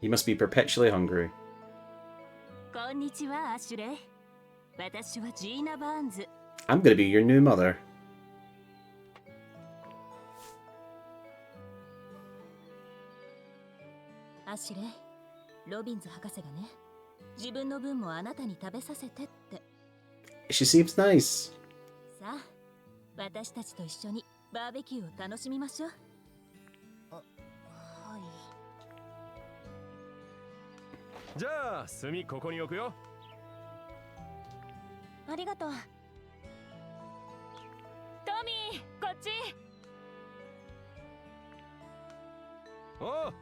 He must be perpetually hungry. こんにちは、アシュレイ。私はジーナ・バーンズ。 I'm gonna be your new mother. アシュレイ、ロビンズ博士がね、自分の分もあなたに食べさせてって。 She seems nice. さあ、私たちと一緒にバーベキューを楽しみましょう。はい。じゃあ炭ここに置くよ。ありがとう。トミー、こっち。おう。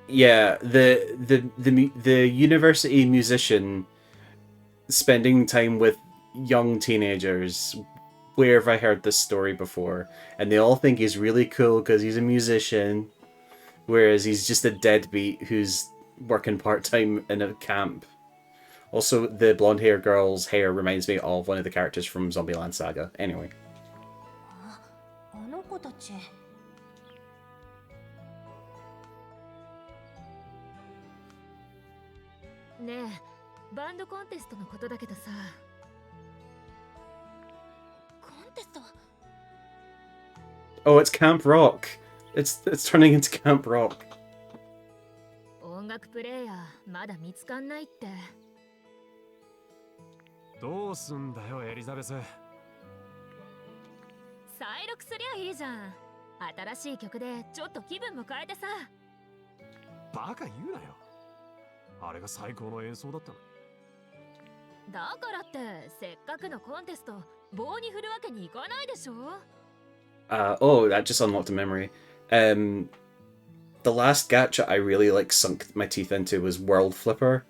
Yeah, the university musician spending time with young teenagers. Where have I heard this story before? And they all think he's really cool because he's a musician, whereas he's just a deadbeat who's working part-time in a camp. Also, the blonde-haired girl's hair reminds me of one of the characters from Zombieland Saga. Anyway. あの子たち。ねえ、バンドコンテストのことだけどさ。コンテスト？ Oh, it's Camp Rock. It's turning into Camp Rock. 音楽プレイヤーまだ見つかんないって。どうすんだよエリザベス。再録すりゃいいじゃん。新しい曲でちょっと気分も変えてさ。バカ言うなよ。あれが最高の演奏だったの。だからってせっかくのコンテスト棒に振るわけにいかないでしょ。Oh, that just unlocked a memory. The last gacha I really sunk my teeth into was World Flipper,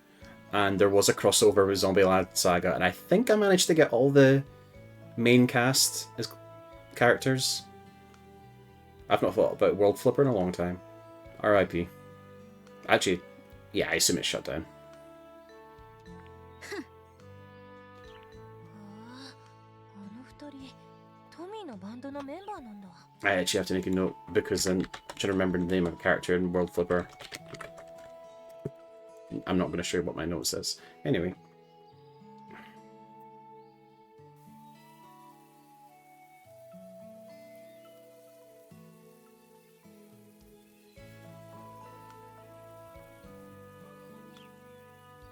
and there was a crossover with Zombieland Saga, and I think I managed to get all the main cast as characters. I've not thought about World Flipper in a long time. R.I.P. Actually, yeah, I assume it's shut down. あの二人、トミーのバンドのメンバーなんだ。I actually have to make a note because I'm trying to remember the name of a character in World Flipper. I'm not going to show you what my note says. Anyway.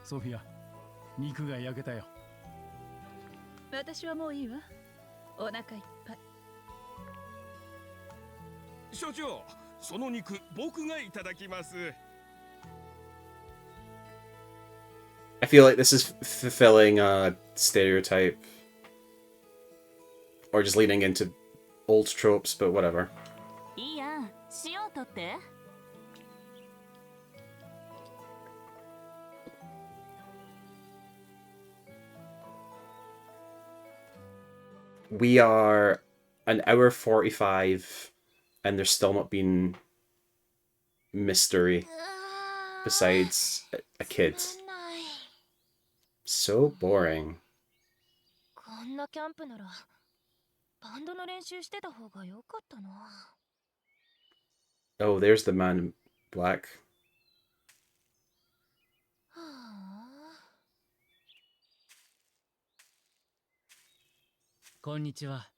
Sophia, 肉が焼けたよ。私はもういいわ。お腹いっぱい。所長、その肉僕がいただきます。 I feel like this is fulfilling a stereotype. Or just leaning into old tropes, but whatever. いいやん、塩取って。We are an hour 45 and there's still not been mystery besides a kid. So boring. こんなキャンプならバンドの練習してた方が良かったな。Oh, there's the man in black. はあ。こんにちは。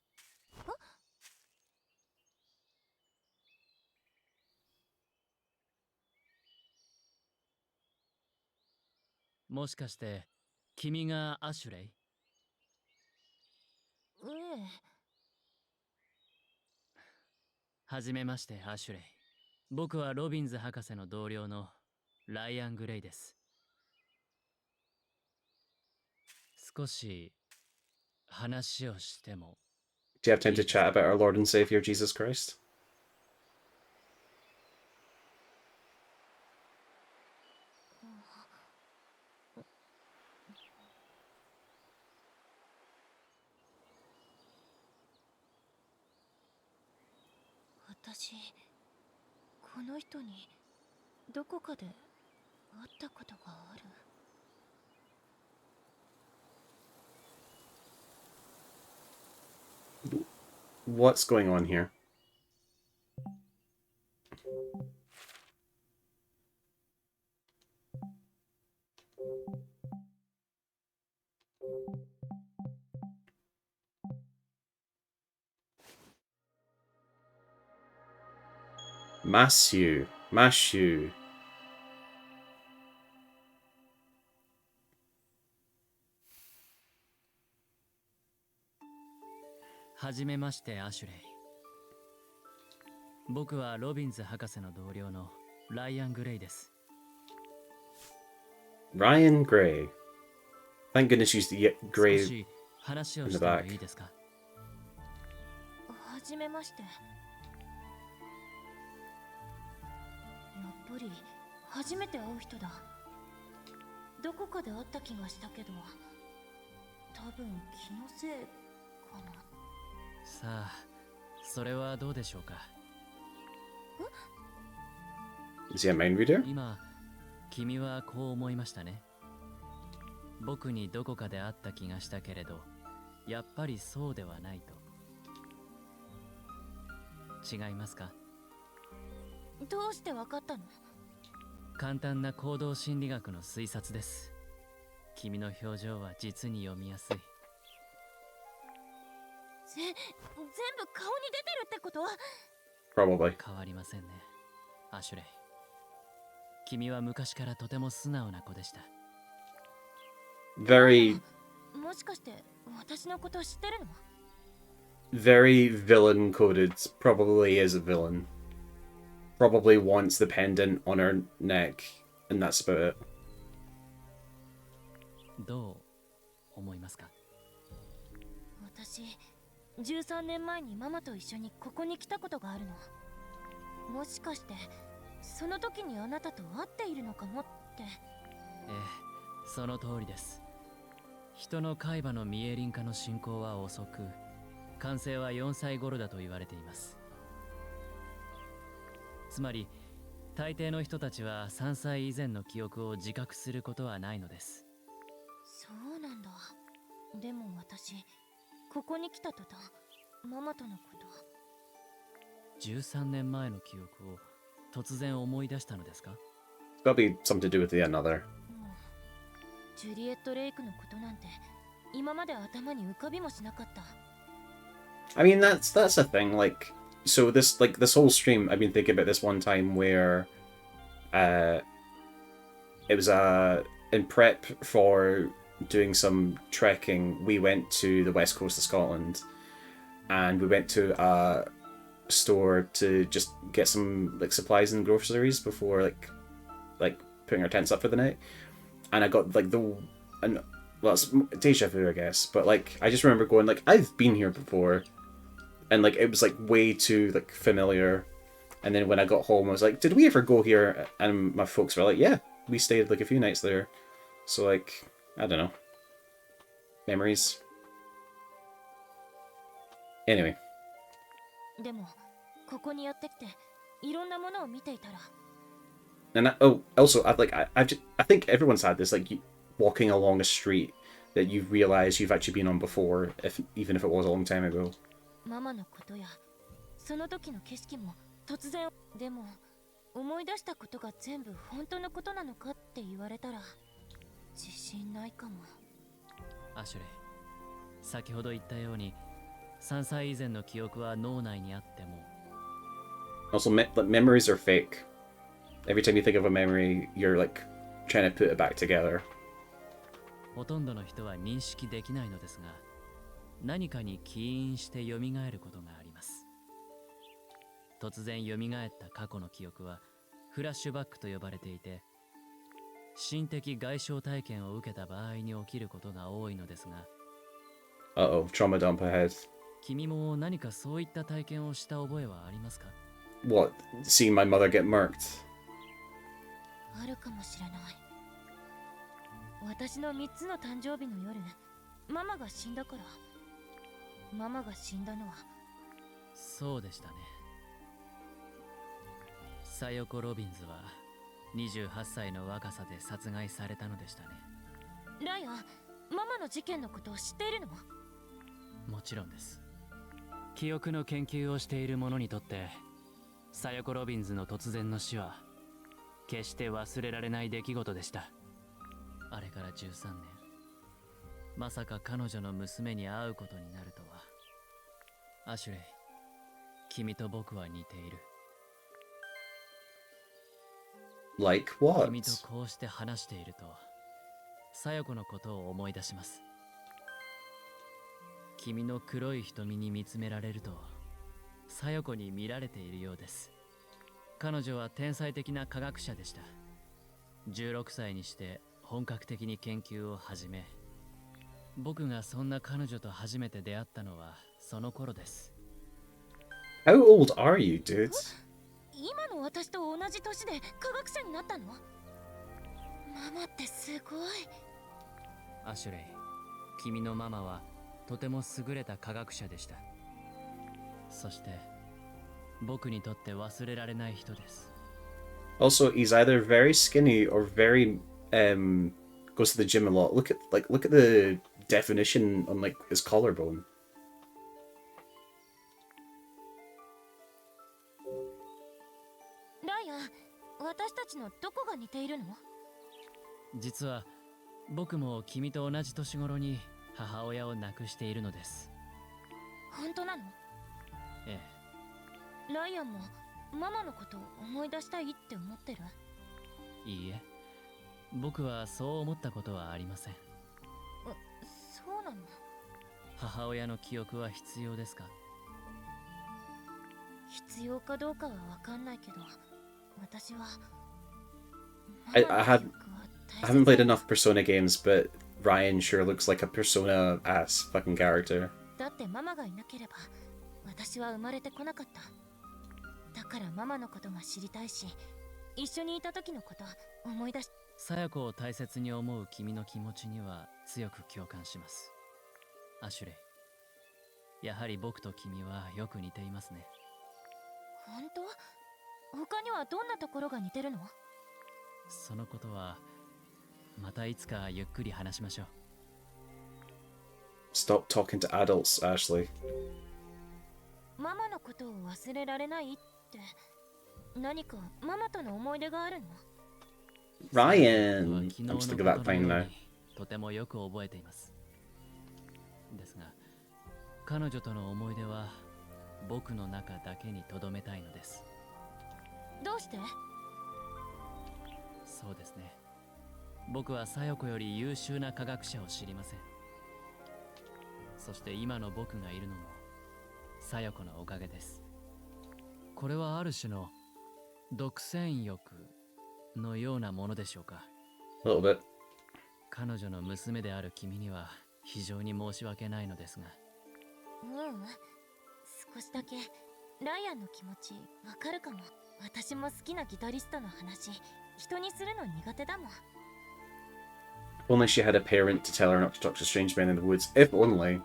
もしかして君がアシュレイ？ええ。はじめましてアシュレイ。僕はロビンズ博士の同僚のライアン・グレイです。少し話をしても Do you have time to chat about our Lord and Savior Jesus Christ? 私この人にどこかで会ったことがある。What's going on here? Matthew. Matthew. はじめましてアシュレイ。僕はロビンズ博士の同僚のライアン・グレイです。Ryan Gray. Thank goodness you used to get 少 Gray し話を in し the ても back. いいですか？はじめまして。やっぱり初めて会う人だ。どこかで会った気がしたけど、多分気のせいかな。さあ、それはどうでしょうか。 Is he a mind reader? 今、君はこう思いましたね。僕にどこかで会った気がしたけれど、やっぱりそうではないと。違いますか？どうしてわかったの？簡単な行動心理学の推察です。君の表情は実に読みやすい。全部顔に出てるってこと？ Probably. 変わりませんね、アシュレイ。君は昔からとても素直な子でした。Very, もしかして私のこと知ってるの？ very villain coded. Probably is a villain. Probably wants the pendant on her neck, and that's about it. どう思いますか？私13年前にママと一緒にここに来たことがあるの。もしかしてその時にあなたと会っているのかもって。ええ、その通りです。人の海馬のミエリン化の進行は遅く、完成は4歳頃だと言われています。つまり大抵の人たちは3歳以前の記憶を自覚することはないのです。そうなんだ。でも私ここに来た途端ママとのこと。13年前の記憶を突然思い出したのですか？ It's gotta be something to do with the another. ジュリエット・レイクのことなんて今まで頭に浮かびもしなかった。 I mean, that's a thing. Like, so this whole stream, I've been thinking about this one time where, it was in prep for doing some trekking. We went to the west coast of Scotland, and we went to a store to just get some like supplies and groceries before like putting our tents up for the night. And I got like well, it's deja vu, I guess, but like I just remember going like, I've been here before, and like it was like way too like familiar. And then when I got home, I was like, did we ever go here? And my folks were like, yeah, we stayed like a few nights there. So like, I don't know, memories. Anyway. でもここにやってきていろんなものを見ていたら。 And also, I think everyone's had this, like, walking along a street that you realize you've actually been on before, even if it was a long time ago. ママのことやその時の景色も突然でも思い出したことが全部本当のことなのかって言われたら自信ないかも。アシュレイ、先ほど言ったように3歳以前の記憶は脳内にあっても Also, memories are fake. Every time you think of a memory, you're like trying to put it back together. ほとんどの人は認識できないのですが、何かに起因して蘇ることがあります。突然蘇った過去の記憶はフラッシュバックと呼ばれていて、心的外傷体験を受けた場合に起きることが多いのですが、 Uh-oh, trauma dump ahead. 君も何かそういった体験をした覚えはありますか？ What? Seeing my mother get murked? あるかもしれない。私の3つの誕生日の夜、ママが死んだから。ママが死んだのはそうでしたね。サヨコ・ロビンズは28歳の若さで殺害されたのでしたね。ライアン、ママの事件のことを知っているの？もちろんです。記憶の研究をしている者にとってサヨコ・ロビンズの突然の死は決して忘れられない出来事でした。あれから13年、まさか彼女の娘に会うことになるとは。アシュレイ、君と僕は似ている。 Like what? 君とこうして話しているとサヨコのことを思い出します。君の黒い瞳に見つめられるとサヨコに見られているようです。彼女は天才的な科学者でした。16歳にして本格的に研究を始め、僕がそんな彼女と初めて出会ったのはその頃です。 How old are you, dude? 今の私と同じ年で科学者になったの？ママってすごい。アシュレイ、君のママはとても優れた科学者でした。そして僕にとって忘れられない人です。 Also, he's either very skinny or very goes to the gym a lot. Look at the definition on like his collarbone. ライアン、私たちのどこが似ているの？実は僕も君と同じ年頃に母親を亡くしているのです。本当なの？えライアンもママのことを思い出したいって思ってる？え、いいえ、僕はそう思ったことはありません。そうなの？母親の記憶は必要ですか？必要かどうかはわかんないけど、私は I haven't played enough Persona games, but Ryan sure looks like a Persona ass fucking character. だってママがいなければ私は生まれてこなかった。だからママのことが知りたいし、一緒にいた時のこと思い出し。サヤコを大切に思う君の気持ちには強く共感します。アシュレイ、やはり僕と君はよく似ていますね。本当？他にはどんなところが似てるの？そのことはまたいつかゆっくり話しましょう。 Stop talking to adults, Ashley. ママのことを忘れられないって何かママとの思い出があるの？ Ryan! I'm just thinking of that thing now. とてもよく覚えています。ですが彼女との思い出は僕の中だけに留めたいのです。どうして？そうですね、僕はサヨコより優秀な科学者を知りません。そして今の僕がいるのもサヨコのおかげです。これはある種の独占欲のようなものでしょうか。 A little bit. 彼女の娘である君には非常に申し訳ないのですが。少しだけライアンの気持ちわかるかも。私も好きなギタリストの話人にするの苦手だもん。 Only she had a parent to tell her not to talk to strange men in the woods. If only.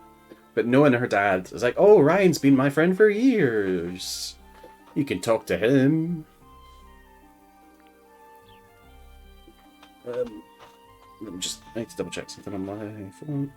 But knowing her dad is like, oh, Ryan's been my friend for years. You can talk to him. Let me just, I need to double check something on my phone.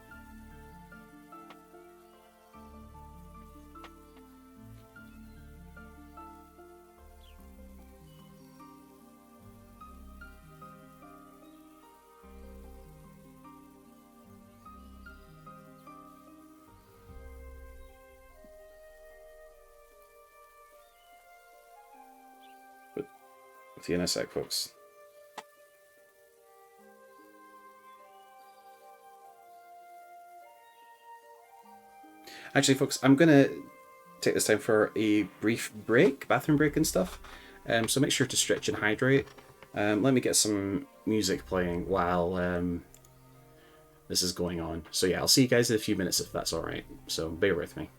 See you in a sec, folks. Actually, folks, I'm gonna take this time for a brief break, bathroom break and stuff. So make sure to stretch and hydrate. Let me get some music playing while this is going on. So yeah, I'll see you guys in a few minutes if that's alright. So bear with me.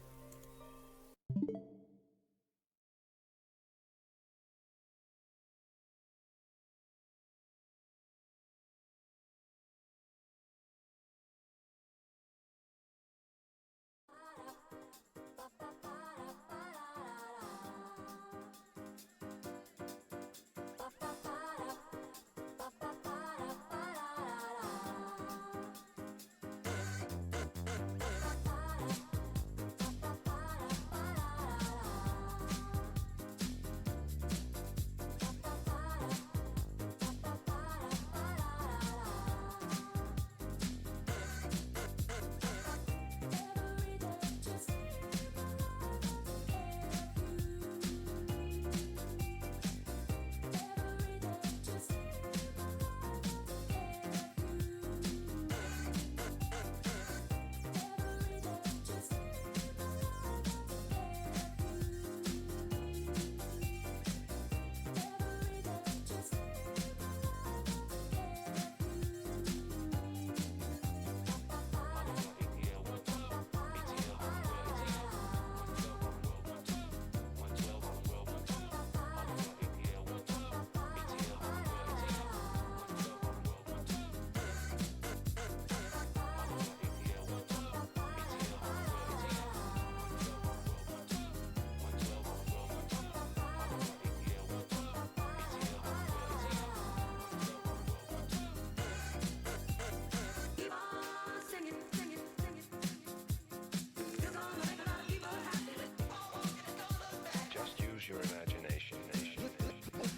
Your imagination.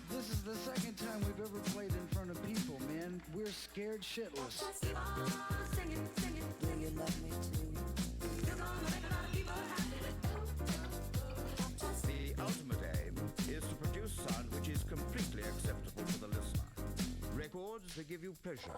This is the second time we've ever played in front of people, man. We're scared shitless. Do you love me too? The ultimate aim is to produce sound which is completely acceptable to the listener. Records that give you pleasure.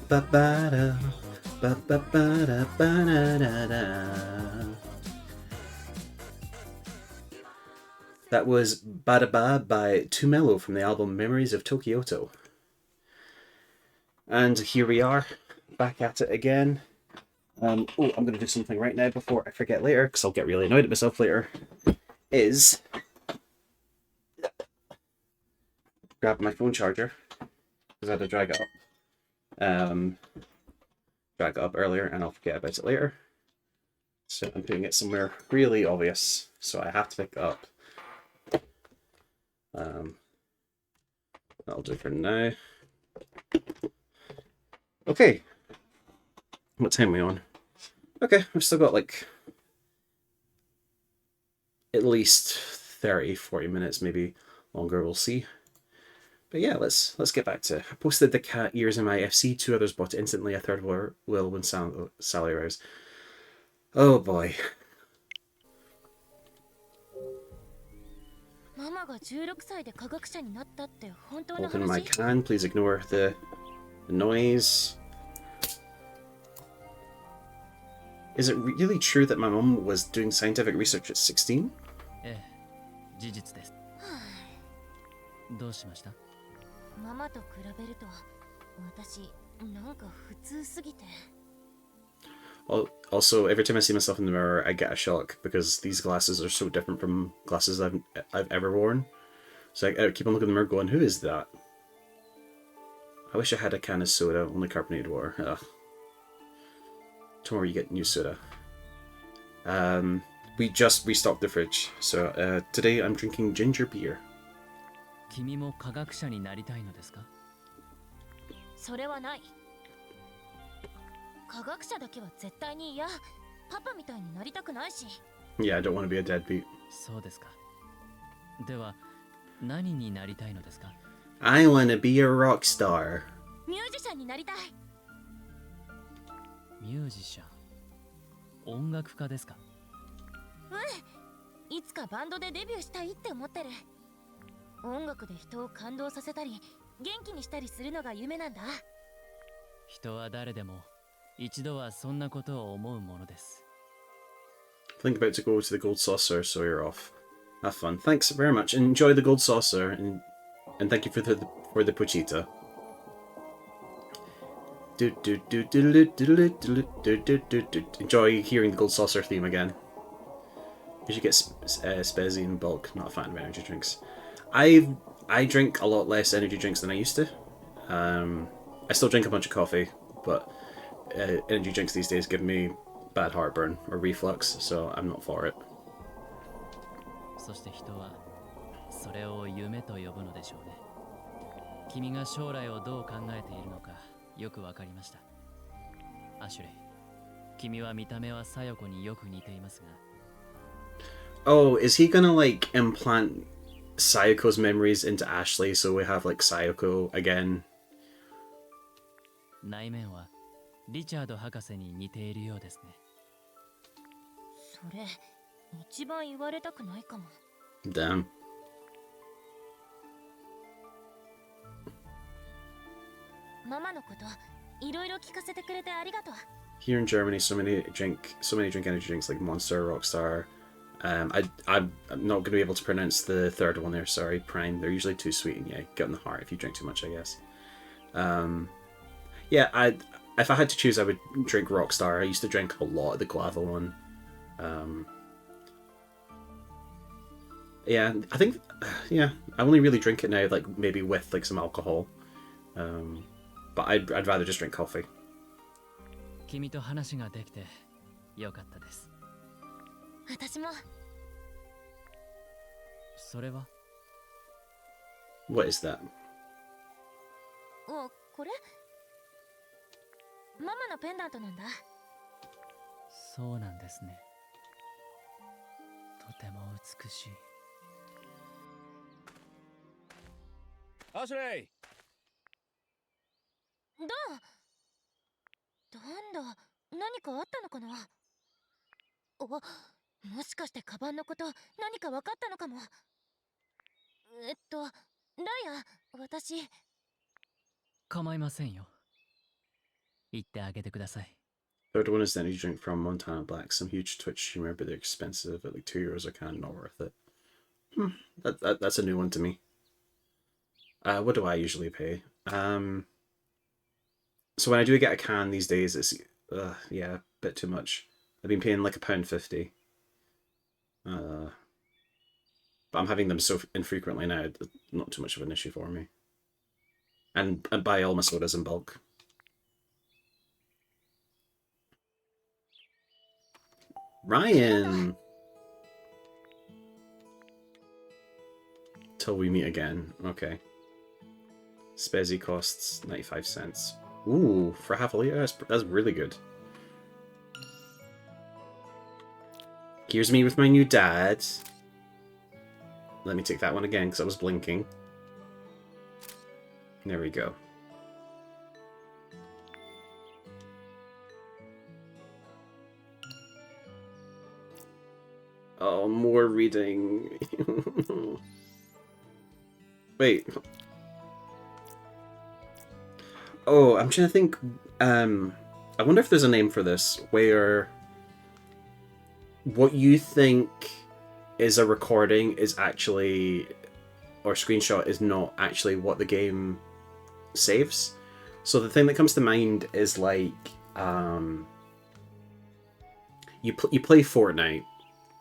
ba ba da, ba ba ba da ba da da da. That was Bada Ba by Too Mellow from the album Memories of Tokyoto. And here we are, back at it again. I'm going to do something right now before I forget later, because I'll get really annoyed at myself later. Is grab my phone charger, because I had to drag it up. Drag it up earlier, and I'll forget about it later. So I'm putting it somewhere really obvious, so I have to pick it up. That'll do for now. Okay. What time are we on? Okay, we've still got like at least 30, 40 minutes, maybe longer, we'll see. But yeah, let's get back to it. I posted the cat ears in my FC, 2 others bought it instantly, a third will when Sally arrives. Oh boy. Open my can, please ignore the noise. Is it really true that my mum was doing scientific research at 16? 事実です。どうしました？ママと比べると私なんか普通すぎて。Also, every time I see myself in the mirror, I get a shock because these glasses are so different from glasses I've ever worn. So I keep on looking in the mirror going, who is that? I wish I had a can of soda, only carbonated water. Ugh. Tomorrow you get new soda. We just restocked the fridge, so today I'm drinking ginger beer. 君も科学者になりたいのですか？それはない。科学者だけは絶対に嫌。パパみたいになりたくないし。Yeah, I don't want to be a deadbeat. そうですか。では何になりたいのですか？ I want to be a rock star. ミュージシャンになりたい。ミュージシャン。音楽家ですか？うん。いつかバンドでデビューしたいって思ってる。音楽で人を感動させたり、元気にしたりするのが夢なんだ。人は誰でも一度はそんなことを思うものです。Think about to go to the gold saucer, so you're off. Have fun. Thanks very much. Enjoy the gold saucer, and thank you for the pochita. Enjoy hearing the gold saucer theme again. You should get Spezzy in bulk. Not a fan of energy drinks. I drink a lot less energy drinks than I used to. I still drink a bunch of coffee, but energy drinks these days give me bad heartburn or reflux, so I'm not for it. そして人はそれを夢と呼ぶのでしょうね。君が将来をどう考えているのかよくわかりました。アシュレイ、君は見た目はサヨコによく似ていますが。Oh, is he gonna like implant Sayoko's memories into Ashley so we have like Sayoko again? 内面はリチャード博士に似ているようですね。それ一番言われたくないかも。Damn. ママのこといろいろ聞かせてくれてありがとう。Here in Germany, so many drink energy drinks like Monster, Rockstar. I'm not going to be able to pronounce the third one there. Sorry, Prime. They're usually too sweet and yeah, get in the heart if you drink too much, I guess. Yeah, if I had to choose, I would drink Rockstar. I used to drink a lot of the guava one. Yeah, I think, yeah, I only really drink it now, like maybe with like some alcohol. But I'd rather just drink coffee. 君と話ができてよかったです。私も。それは What is that? これママのペンダントなんだ。そうなんですね。とても美しい。アシュレイ。なんだ何かあったのかな。もしかしてカバンのこと何か分かったのかも。ライア、私。構いませんよ。言ってあげてください。Third one is the energy drink from Montana Black. Some huge Twitch streamer, but they're expensive at like €2 a can. Not worth it. That's a new one to me. What do I usually pay? So when I do get a can these days, it's yeah, a bit too much. I've been paying like £1.50. But I'm having them so infrequently now, not too much of an issue for me. And I buy all my sodas in bulk. Ryan! Till we meet again. Okay. Spezzy costs 95 cents. Ooh, for half a litre? That's really good. Here's me with my new dad. Let me take that one again, because I was blinking. There we go. Oh, more reading. Wait. Oh, I'm trying to think. I wonder if there's a name for this, where what you think is a recording is actually, or screenshot is not actually what the game saves. So the thing that comes to mind is like, you play Fortnite,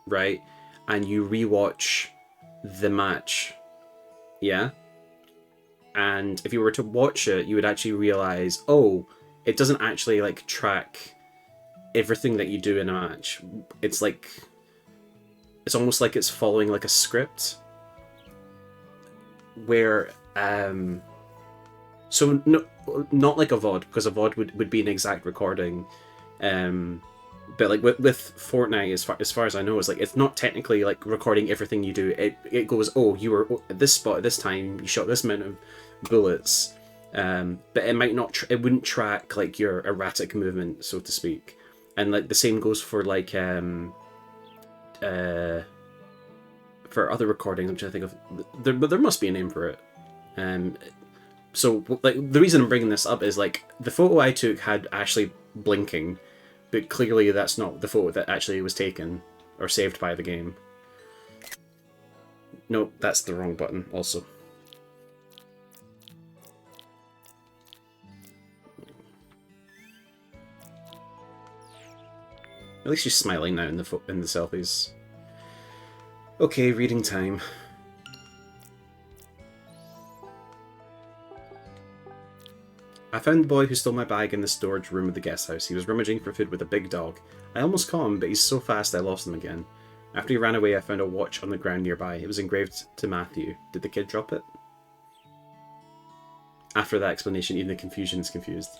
right? And you rewatch the match, yeah? And if you were to watch it, you would actually realize, oh, it doesn't actually like track everything that you do in a match. It's like, it's almost like it's following like a script where, so no, not like a VOD, because a VOD would be an exact recording, but like with Fortnite, as far as I know, it's like, it's not technically like recording everything you do. It goes, oh, you were at this spot at this time, you shot this amount of bullets, but it might not, it wouldn't track like your erratic movement, so to speak. And like the same goes for like for other recordings, which I think of, there must be a name for it. So like the reason I'm bringing this up is like the photo I took had Ashley blinking, but clearly that's not the photo that actually was taken or saved by the game. No, that's the wrong button also. At least she's smiling now in the selfies. Okay, reading time. I found the boy who stole my bag in the storage room of the guest house. He was rummaging for food with a big dog. I almost caught him, but he's so fast I lost him again. After he ran away, I found a watch on the ground nearby. It was engraved to Matthew. Did the kid drop it? After that explanation, even the confusion is confused.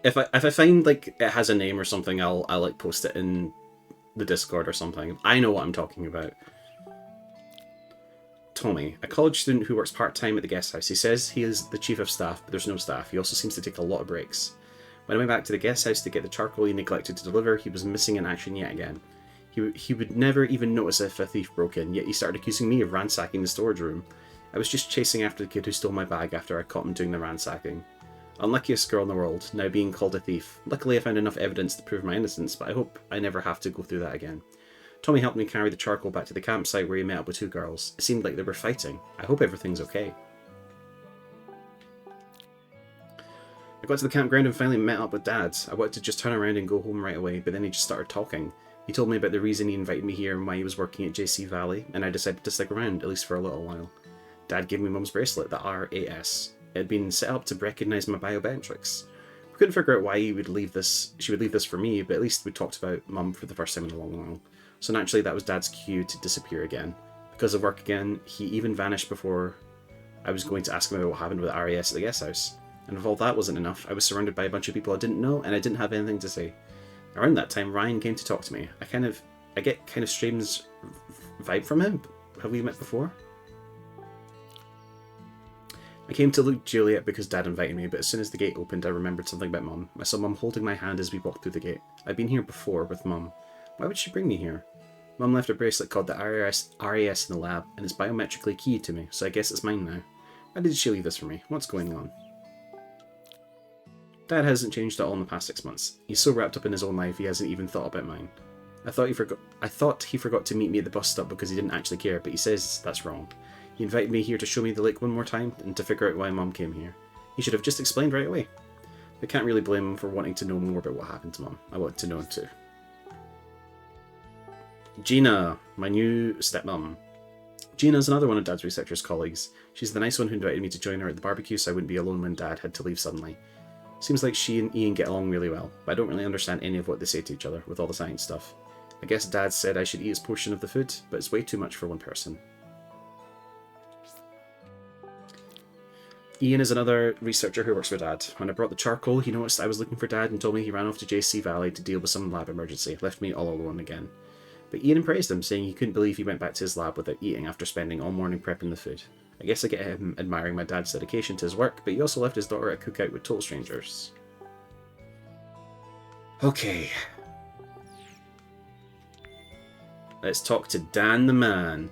If I find like it has a name or something, I'll like post it in the Discord or something. I know what I'm talking about. Tommy, a college student who works part-time at the guest house. He says he is the chief of staff, but there's no staff. He also seems to take a lot of breaks. When I went back to the guest house to get the charcoal he neglected to deliver, he was missing in action yet again. He would never even notice if a thief broke in, yet he started accusing me of ransacking the storage room. I was just chasing after the kid who stole my bag after I caught him doing the ransacking. Unluckiest girl in the world, now being called a thief. Luckily I found enough evidence to prove my innocence, but I hope I never have to go through that again. Tommy helped me carry the charcoal back to the campsite where he met up with two girls. It seemed like they were fighting. I hope everything's okay. I got to the campground and finally met up with Dad. I wanted to just turn around and go home right away, but then he just started talking. He told me about the reason he invited me here and why he was working at JC Valley, and I decided to stick around, at least for a little while. Dad gave me Mum's bracelet, the RAS. It had been set up to recognise my biometrics. We couldn't figure out why she would leave this for me, but at least we talked about Mum for the first time in a long while. So naturally that was Dad's cue to disappear again. Because of work again, he even vanished before I was going to ask him about what happened with RAS at the guest house. And if all that wasn't enough, I was surrounded by a bunch of people I didn't know, and I didn't have anything to say. Around that time, Ryan came to talk to me. I get kind of strange vibe from him. Have we met before? I came to look Juliet because Dad invited me, but as soon as the gate opened, I remembered something about Mum. I saw Mum holding my hand as we walked through the gate. I'd been here before with Mum. Why would she bring me here? Mum left a bracelet called the RAS in the lab, and it's biometrically keyed to me, so I guess it's mine now. Why did she leave this for me? What's going on? Dad hasn't changed at all in the past 6 months. He's so wrapped up in his own life he hasn't even thought about mine. I thought he forgot to meet me at the bus stop because he didn't actually care, but he says that's wrong. He invited me here to show me the lake one more time and to figure out why Mum came here. He should have just explained right away. I can't really blame him for wanting to know more about what happened to Mum. I want to know too. Gina, my new stepmom. Gina's another one of Dad's researcher's colleagues. She's the nice one who invited me to join her at the barbecue so I wouldn't be alone when Dad had to leave suddenly. Seems like she and Ian get along really well, but I don't really understand any of what they say to each other with all the science stuff. I guess Dad said I should eat his portion of the food, but it's way too much for one person. Ian is another researcher who works for Dad. When I brought the charcoal, he noticed I was looking for Dad and told me he ran off to JC Valley to deal with some lab emergency, left me all alone again. But Ian praised him, saying he couldn't believe he went back to his lab without eating after spending all morning prepping the food. I guess I get him admiring my dad's dedication to his work, but he also left his daughter at a cookout with total strangers. Okay. Let's talk to Dan the man.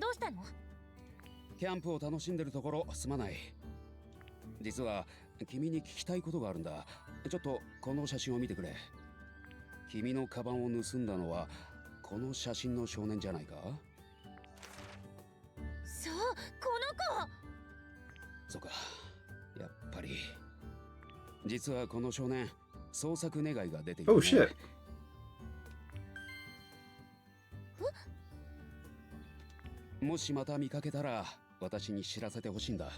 どうしたの？キャンプを楽しんでるところすまない。実は君に聞きたいことがあるんだ。ちょっとこの写真を見てくれ。君のカバンを盗んだのはこの写真の少年じゃないか？そう、この子。そうか、やっぱり。実はこの少年、捜索願いが出ている、ね。Oh shit. もしまた見かけたら私に知らせてほしいんだ。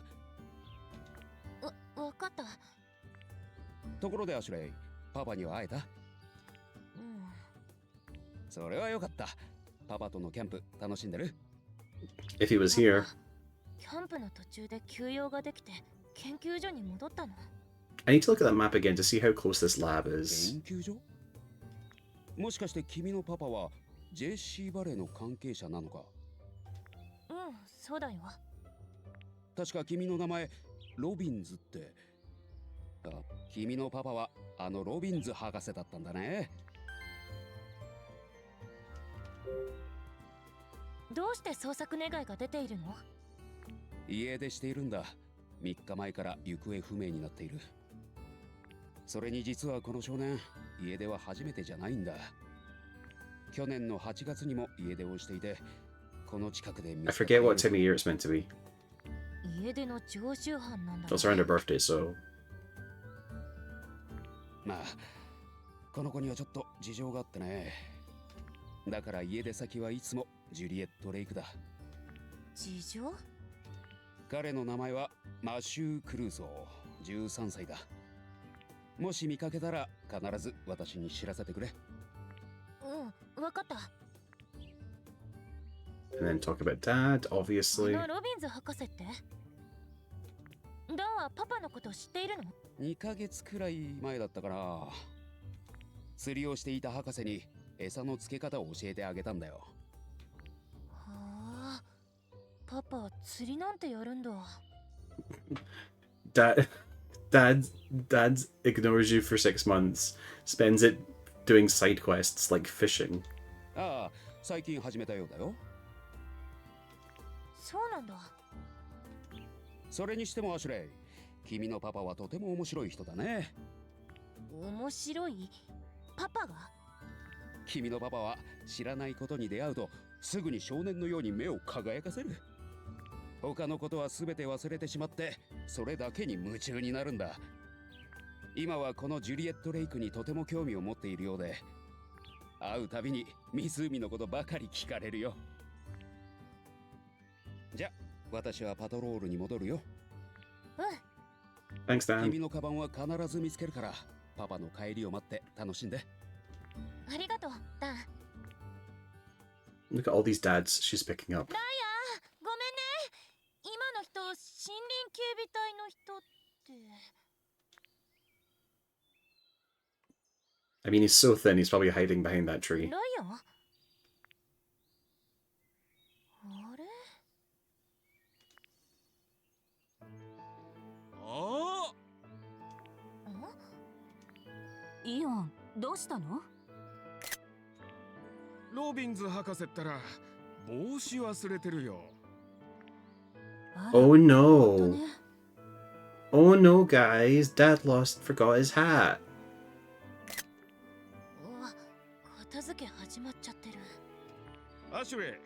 わかった。ところでアシュレイ、パパには会えた？それはよかった。パパとのキャンプ楽しんでる？ If he was here. キャンプの途中で休養ができて研究所に戻ったの。I need to look at that map again to see how close this lab is. 研究所？もしかして君のパパは JC バレーの関係者なのか？そうだよ。確か君の名前ロビンズって。あ、君のパパはあのロビンズ博士だったんだね。どうして捜索願いが出ているの？家出しているんだ。3日前から行方不明になっている。それに実はこの少年、家出は初めてじゃないんだ。去年の8月にも家出をしていて、この近くで見つかっている。 I forget what time of year it's meant to be. 家出の常習犯なんだ。It's around her birthday, so. まあ、この子にはちょっと事情があってね。だから家出先はいつもジュリエット・レイクだ。事情？彼の名前はマシュー・クルーソー、13歳だ。もし見かけたら必ず私に知らせてくれ。わかった。And then talk about Dad, obviously. ロビンズ博士って？ダンはパパのこと知っているの？2ヶ月くらい前だったかな。釣りをしていた博士に餌の付け方を教えてあげたんだよ。はあ、パパ釣りなんてやるんだ。Dad ignores you for 6 months, spends it doing side quests like fishing. ああ、最近始めたようだよ。そうなんだ。それにしてもアシュレイ、君のパパはとても面白い人だね。面白い？パパが？君のパパは知らないことに出会うとすぐに少年のように目を輝かせる。他のことは全て忘れてしまってそれだけに夢中になるんだ。今はこのジュリエット・レイクにとても興味を持っているようで、会うたびに湖のことばかり聞かれるよ。じゃ、私はパトロールに戻るよ。Thanks, Dan. 君のカバンは必ず見つけるから、パパの帰りを待って楽しんで。ありがとう、ダン。Look at all these dads she's picking up. ダイヤ、ごめんね。今の人、森林警備隊の人って。I mean, he's so thin, he's probably hiding behind that tree. ライアン？あれ？イオン、どうしたの？ロビンズ博士ったら帽子忘れてるよ。Oh no. Oh no, guys. Dad forgot his hat. 片付け始まっちゃってる。アシュレ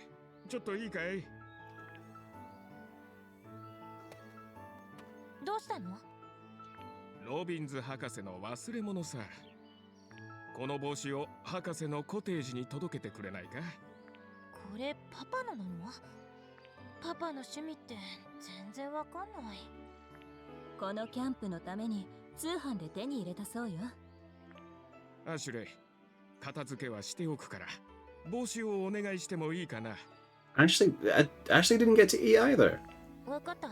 イ、ちょっといいかい？どうしたの？ロビンズ博士の忘れ物さ。この帽子を博士のコテージに届けてくれないか？これパパのなの？パパの趣味って全然わかんない。このキャンプのために通販で手に入れたそうよ。アシュレイ、片付けはしておくから帽子をお願いしてもいいかな？ Ashley didn't get to eat either. わかった。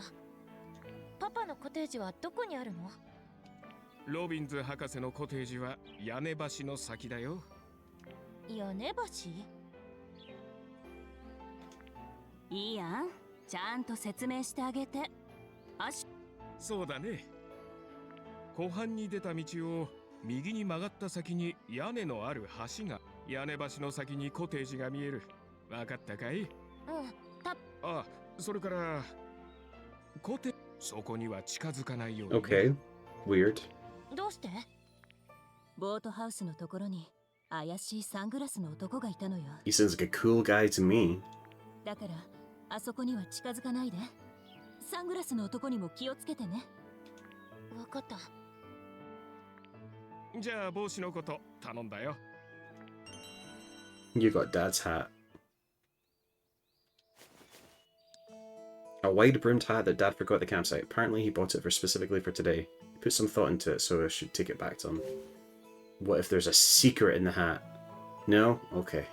パパのコテージはどこにあるの？ロビンズ博士のコテージは屋根橋の先だよ。屋根橋？いいやん、ちゃんと説明してあげて。そうだね。湖畔に出た道を右に曲がった先に屋根のある橋が、屋根橋の先にコテージが見える。わかったかい？あ、それからそこには近づかないように、ね。Okay. Weird. どうして？ボートハウスのところに怪しいサングラスの男がいたのよ。He sounds like a cool guy to me. だからあそこには近づかないで。サングラスの男にも気をつけてね。わかった。じゃあ帽子のこと頼んだよ。You got Dad's hat. A wide-brimmed hat that Dad forgot at the campsite. Apparently he bought it specifically for today. He put some thought into it, so I should take it back to him. What if there's a secret in the hat? No? Okay.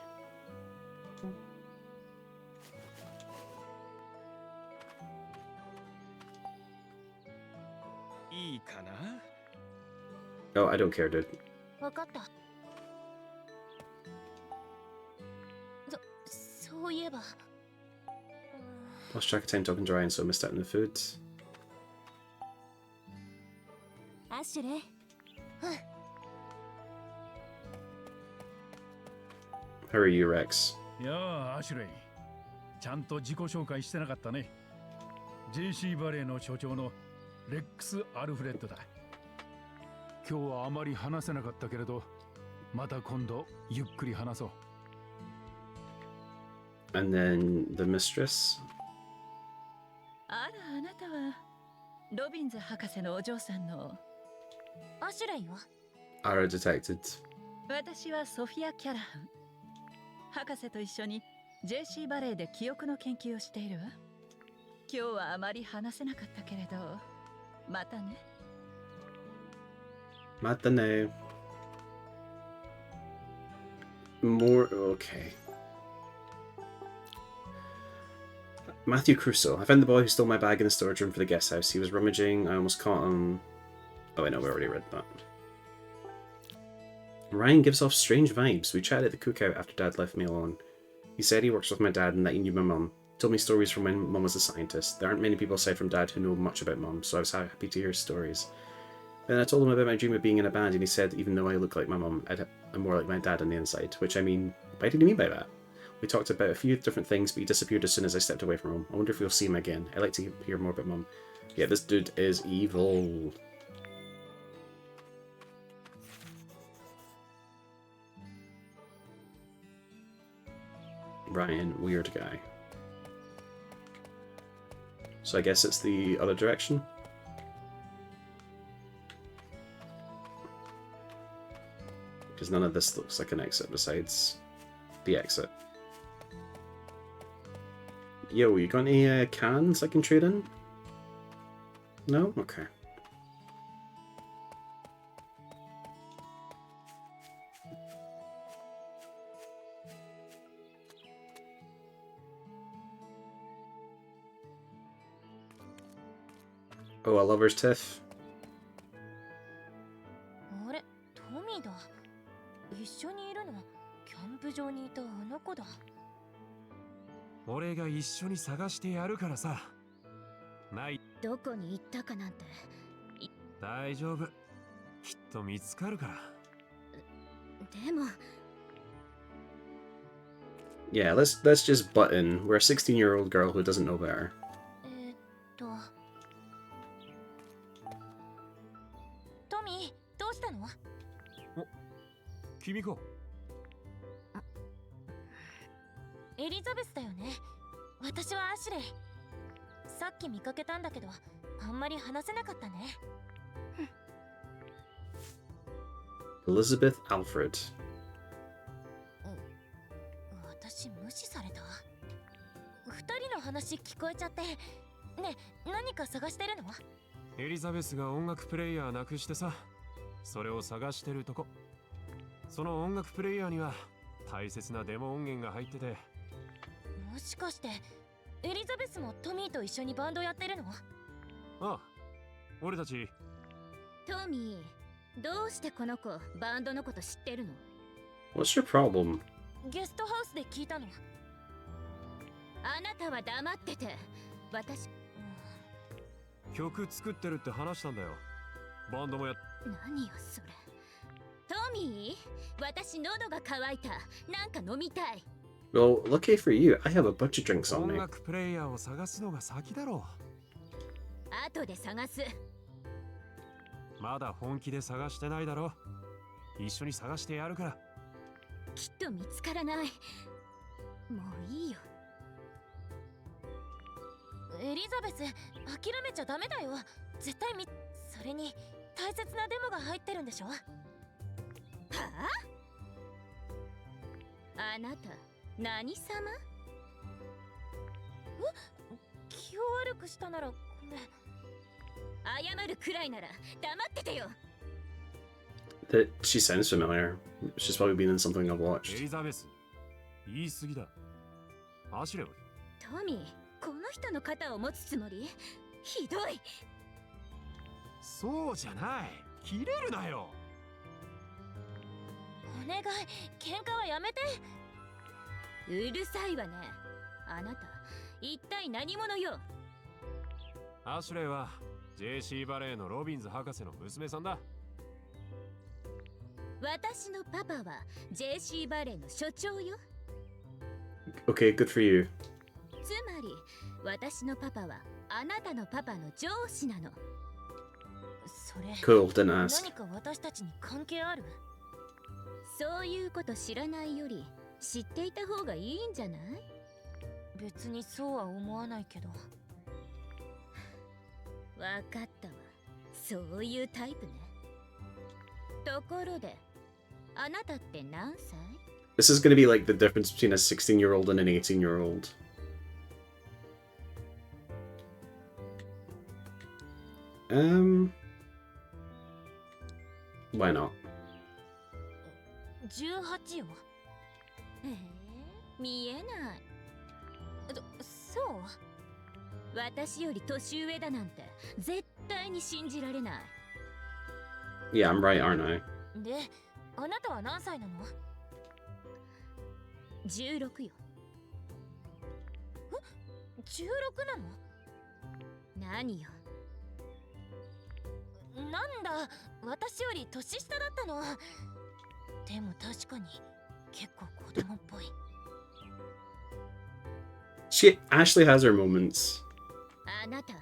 Oh, I don't care, dude. わかった。そういえば。Lost track of time talking dry and so missed out on the food. アシュレイ。How are you, Rex? いやあ、アシュレイ。ちゃんと自己紹介してなかったね。JC バレーの所長のレックス・アルフレッドだ。今日はあまり話せなかったけれど、また今度ゆっくり話そう。And then the mistress? あら、あなたはロビンズ博士のお嬢さんの。アシュレイは？ Ara detected. 私はソフィア・キャラハン。博士と一緒に JC バレーで記憶の研究をしているわ。今日はあまり話せなかったけれど、またね。Matane. More. Okay. Matthew Crusoe. I found the boy who stole my bag in the storage room for the guest house. He was rummaging. I almost caught him. Oh, I know, we already read that. Ryan gives off strange vibes. We chatted at the cookout after Dad left me alone. He said he works with my dad and that he knew my mum. Told me stories from when Mum was a scientist. There aren't many people aside from Dad who know much about Mum, so I was happy to hear his stories. Then I told him about my dream of being in a band, and he said even though I look like my mum, I'm more like my dad on the inside. Which, I mean, what did he mean by that? We talked about a few different things, but he disappeared as soon as I stepped away from him. I wonder if we'll see him again. I'd like to hear more about Mum. Yeah, this dude is evil. Ryan, weird guy. So I guess it's the other direction? Because none of this looks like an exit besides the exit. Yo, you got any cans I can trade in? No? Okay. Oh, a lover's tiff. あれ、トミーだ。一緒にいるの、キャンプ場にいたあの子だ。俺が一緒に探してやるからさ。ない。どこに行ったかなんて。大丈夫。きっと見つかるから。でも。Yeah, let's just butt in. We're a 16-year-old girl who doesn't know better. 君か。エリザベスだよね。私はアシュレイ。さっき見かけたんだけど、あんまり話せなかったね。Elizabeth Alfred. 私無視された。二人の話聞こえちゃって。ね、何か探してるの？エリザベスが音楽プレイヤーなくしてさ、それを探してるとこ。その音楽プレイヤーには大切なデモ音源が入ってて。もしかしてエリザベスもトミーと一緒にバンドやってるの？ああ、俺たち。トミー、どうしてこの子バンドのこと知ってるの？ What's your problem? ゲストハウスで聞いたの。あなたは黙ってて。私、曲作ってるって話したんだよ。バンドもやっ。何よそれ。トミー、私喉が渇いた。なんか飲みたい。Well, lucky for you, I have a bunch of drinks on 音 me. 楽プレイヤーを探すのが先だろ後で探す。う。まだ本気で探してないだろ。一緒に探してやるから。きっと見つからない。もういいよ。エリザベス、諦めちゃダメだよ。絶対それに大切なデモが入ってるんでしょ？はあ？あなた何様？気を悪くしたならごめん。謝るくらいなら黙っててよ。 That she sounds familiar. She's probably been in something I've エ watched. リザベス、言い過ぎだ。アシュレイは。トミー、この人の肩を持つつもり？ひどい。そうじゃない。切れるなよ。お願い、喧嘩はやめて。うるさいわね。あなた一体何者よ？アシュレイは JC バレーのロビンズ博士の娘さんだ。私のパパは JC バレーの所長よ。 Okay, good for you. つまり私のパパはあなたのパパの上司なの。それ Cool, didn't ask. 何か私たちに関係ある？そういうこと知らないより知っていた方がいいんじゃない？別にそうは思わないけど。わかったわ。そういうタイプね。ところであなたって何歳？ This is going to be like the difference between a 16-year-old and an 18-year-old. Why not? 18よ。見えない。そう？私より年上だなんて絶対に信じられない。Yeah, I'm right, aren't I? で、あなたは何歳なの？16よ。16なの？何よ。なんだ、私より年下だったの。でも確かに結構子供っぽい。Ashley has her moments. あなた、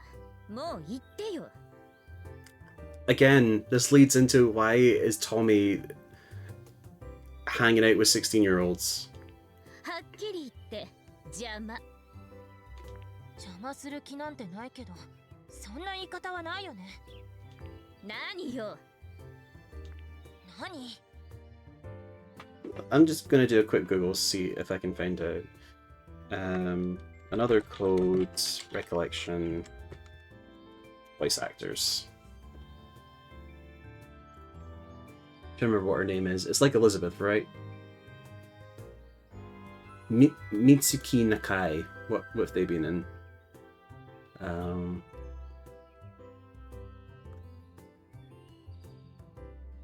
もう言ってよ。Again, this leads into why is Tommy hanging out with 16-year-olds? はっきり言って邪魔。邪魔する気なんてないけど、そんな言い方はないよね。何よ。何？ I'm just gonna do a quick Google, see if I can find out. Another code, recollection, voice actors. Can't remember what her name is. It's like Elizabeth, right? Mitsuki Nakai. What have they been in?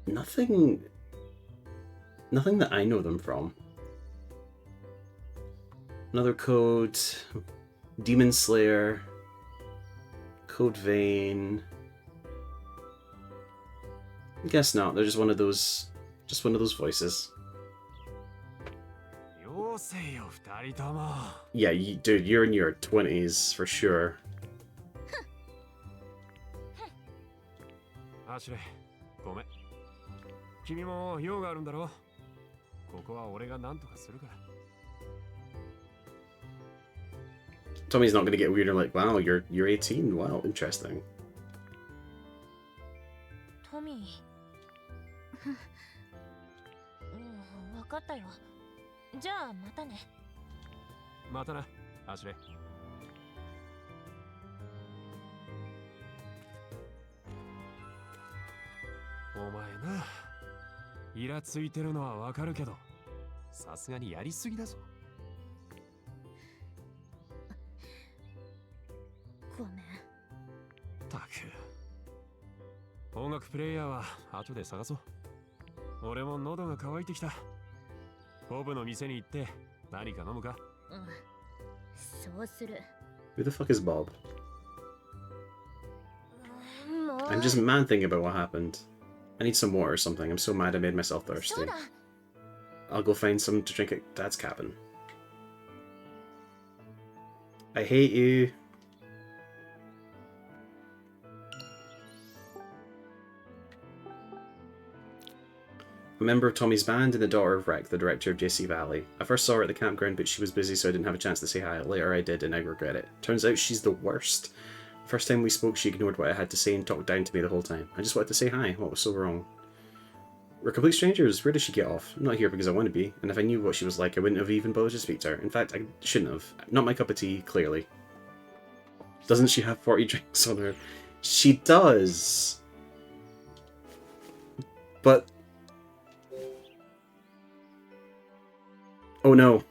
Nothing that I know them from. Another code, Demon Slayer, Code Vein. I guess not. They're just one of those voices. Yeah, dude, you're in your 20s for sure. アシュレイ、ごめん。君も用があるんだろ？ここは俺が何とかするから。 Tommy's not going to get weirder like, wow, you're 18. Wow, interesting. トミー。うん、わかったよ。じゃあまたね。またな、アシュレイ。お前な、イラついてるのはわかるけど、さすがにやりすぎだぞ。ごめん。たく、音楽プレイヤーは後で探そう。俺も喉が渇いてきた。ボブの店に行って何か飲むか。うん、そうする。 Who the fuck is Bob? もう。 I'm just mad thinking about what happened. I need some water or something. I'm so mad I made myself thirsty. そうだ。 I'll go find some to drink at Dad's cabin. I hate you. A member of Tommy's band and the daughter of Rec, the director of JC Valley. I first saw her at the campground, but she was busy, so I didn't have a chance to say hi. Later I did, and I regret it. Turns out she's the worst. First time we spoke, she ignored what I had to say and talked down to me the whole time. I just wanted to say hi. What was so wrong? We're complete strangers. Where does she get off? I'm not here because I want to be, and if I knew what she was like, I wouldn't have even bothered to speak to her. In fact, I shouldn't have. Not my cup of tea, clearly. Doesn't she have 40 drinks on her? She does. But... oh no.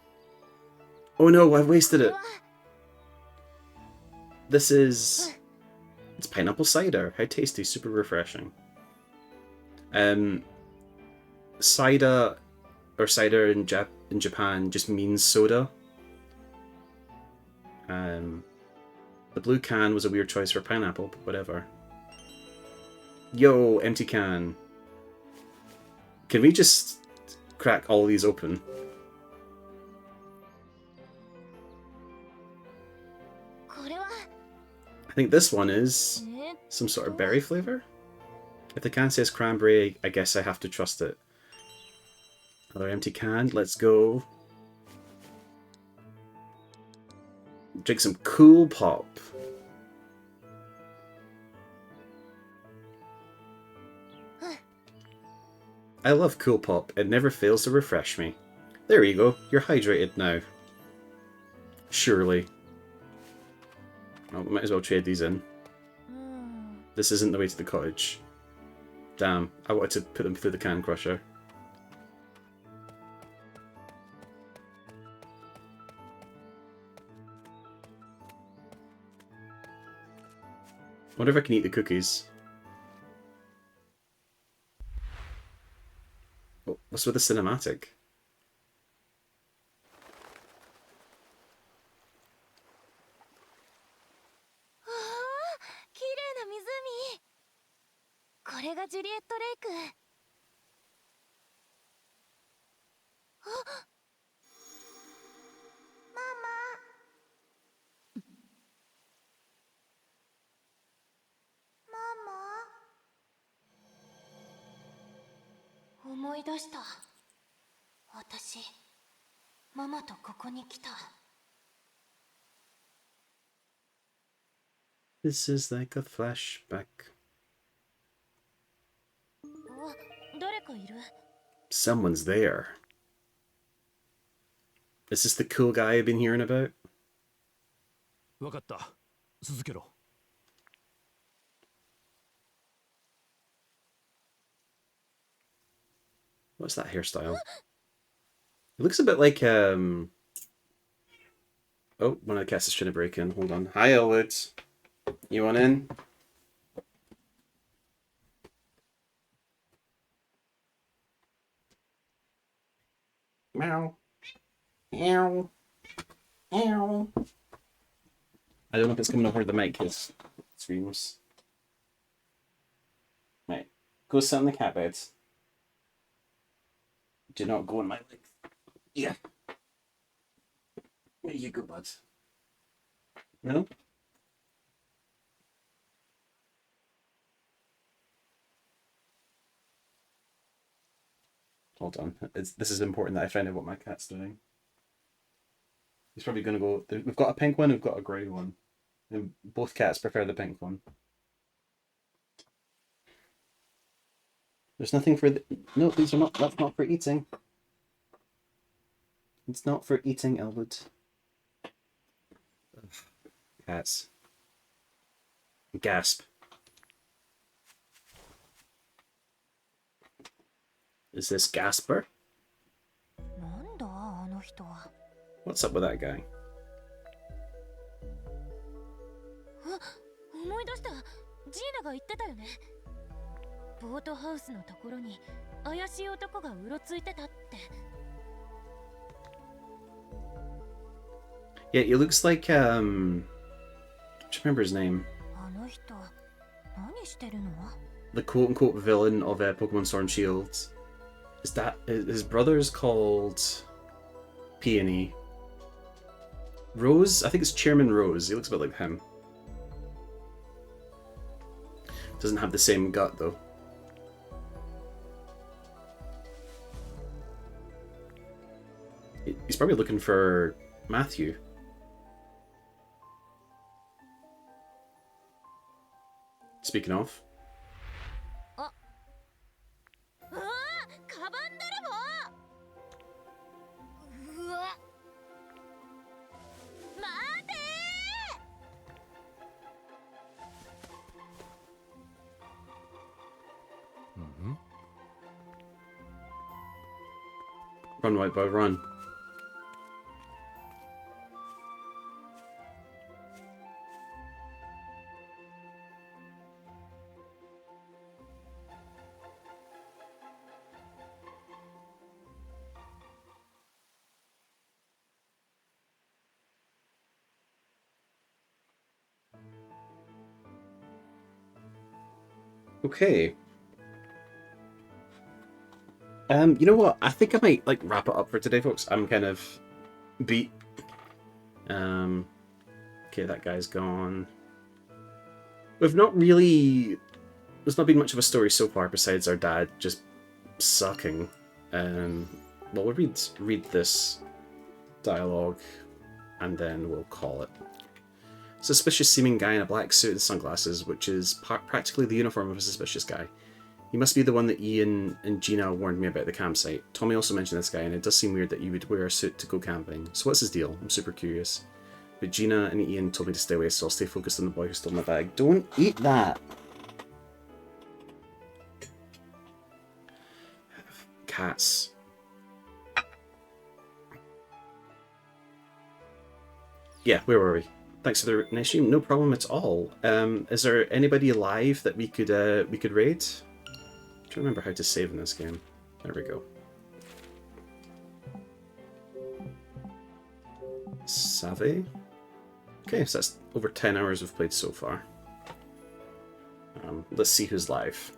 Oh no, I've wasted it. This is... it's pineapple cider. How tasty, super refreshing. Cider, or cider in Japan just means soda. The blue can was a weird choice for pineapple, but whatever. Yo, empty can. Can we just crack all these open? I think this one is some sort of berry flavor. If the can says cranberry, I guess I have to trust it. Another empty can. Let's go. Drink some Cool Pop. I love Cool Pop. It never fails to refresh me. There you go. You're hydrated now. Surely. Oh, we might as well trade these in. This isn't the way to the cottage. Damn, I wanted to put them through the can crusher. Wonder if I can eat the cookies. Oh, what's with the cinematic? This is like a flashback. Someone's there. Is this the cool guy I've been hearing about? わかった。続けろ。What's that hairstyle? It looks a bit like oh, one of the cats is trying to break in. Hold on. Hi, Elwood. You want in? Meow. Meow. Meow. I don't know if it's coming over the mic, his screams. Right. Go sit on the cat bed. Do not go on my leg. Yeah. There you go, bud. No? Hold on. This is important that I find out what my cat's doing. He's probably going to go... We've got a pink one, we've got a grey one. And both cats prefer the pink one. There's nothing for... No, these are not... That's not for eating. It's not for eating, Elwood. Cats. Gasp. Is this Gasper? なんだあの人は。 What's up with that guy? あ、思い出した。ジーナが言ってたよね。ボートハウスのところに怪しい男がうろついてたって。 Yeah, he looks like I don't remember his name. あの人何してるの? The quote-unquote villain of Pokemon Sword and Shield. Is that his brother's called Peony? Rose? I think it's Chairman Rose. He looks a bit like him. Doesn't have the same gut though. He's probably looking for Matthew. Speaking of. あ、うわ、カバン泥棒。うわ。待てー。 Run, white boy, run. Okay. You know what? I think I might like wrap it up for today, folks. I'm kind of beat. Okay, that guy's gone. We've not really... There's not been much of a story so far besides our dad just sucking. Well, we'll read this dialogue and then we'll call it. Suspicious seeming guy in a black suit and sunglasses, which is practically the uniform of a suspicious guy. He must be the one that Ian and Gina warned me about the campsite. Tommy also mentioned this guy, and it does seem weird that you would wear a suit to go camping. So what's his deal? I'm super curious. But Gina and Ian told me to stay away, so I'll stay focused on the boy who stole my bag. Don't eat that! Cats. Yeah, where were we? Thanks for the recognition. No problem at all. Is there anybody alive that we could raid? I'm trying to remember how to save in this game. There we go. Savvy. Okay, so that's over 10 hours we've played so far. Let's see who's live.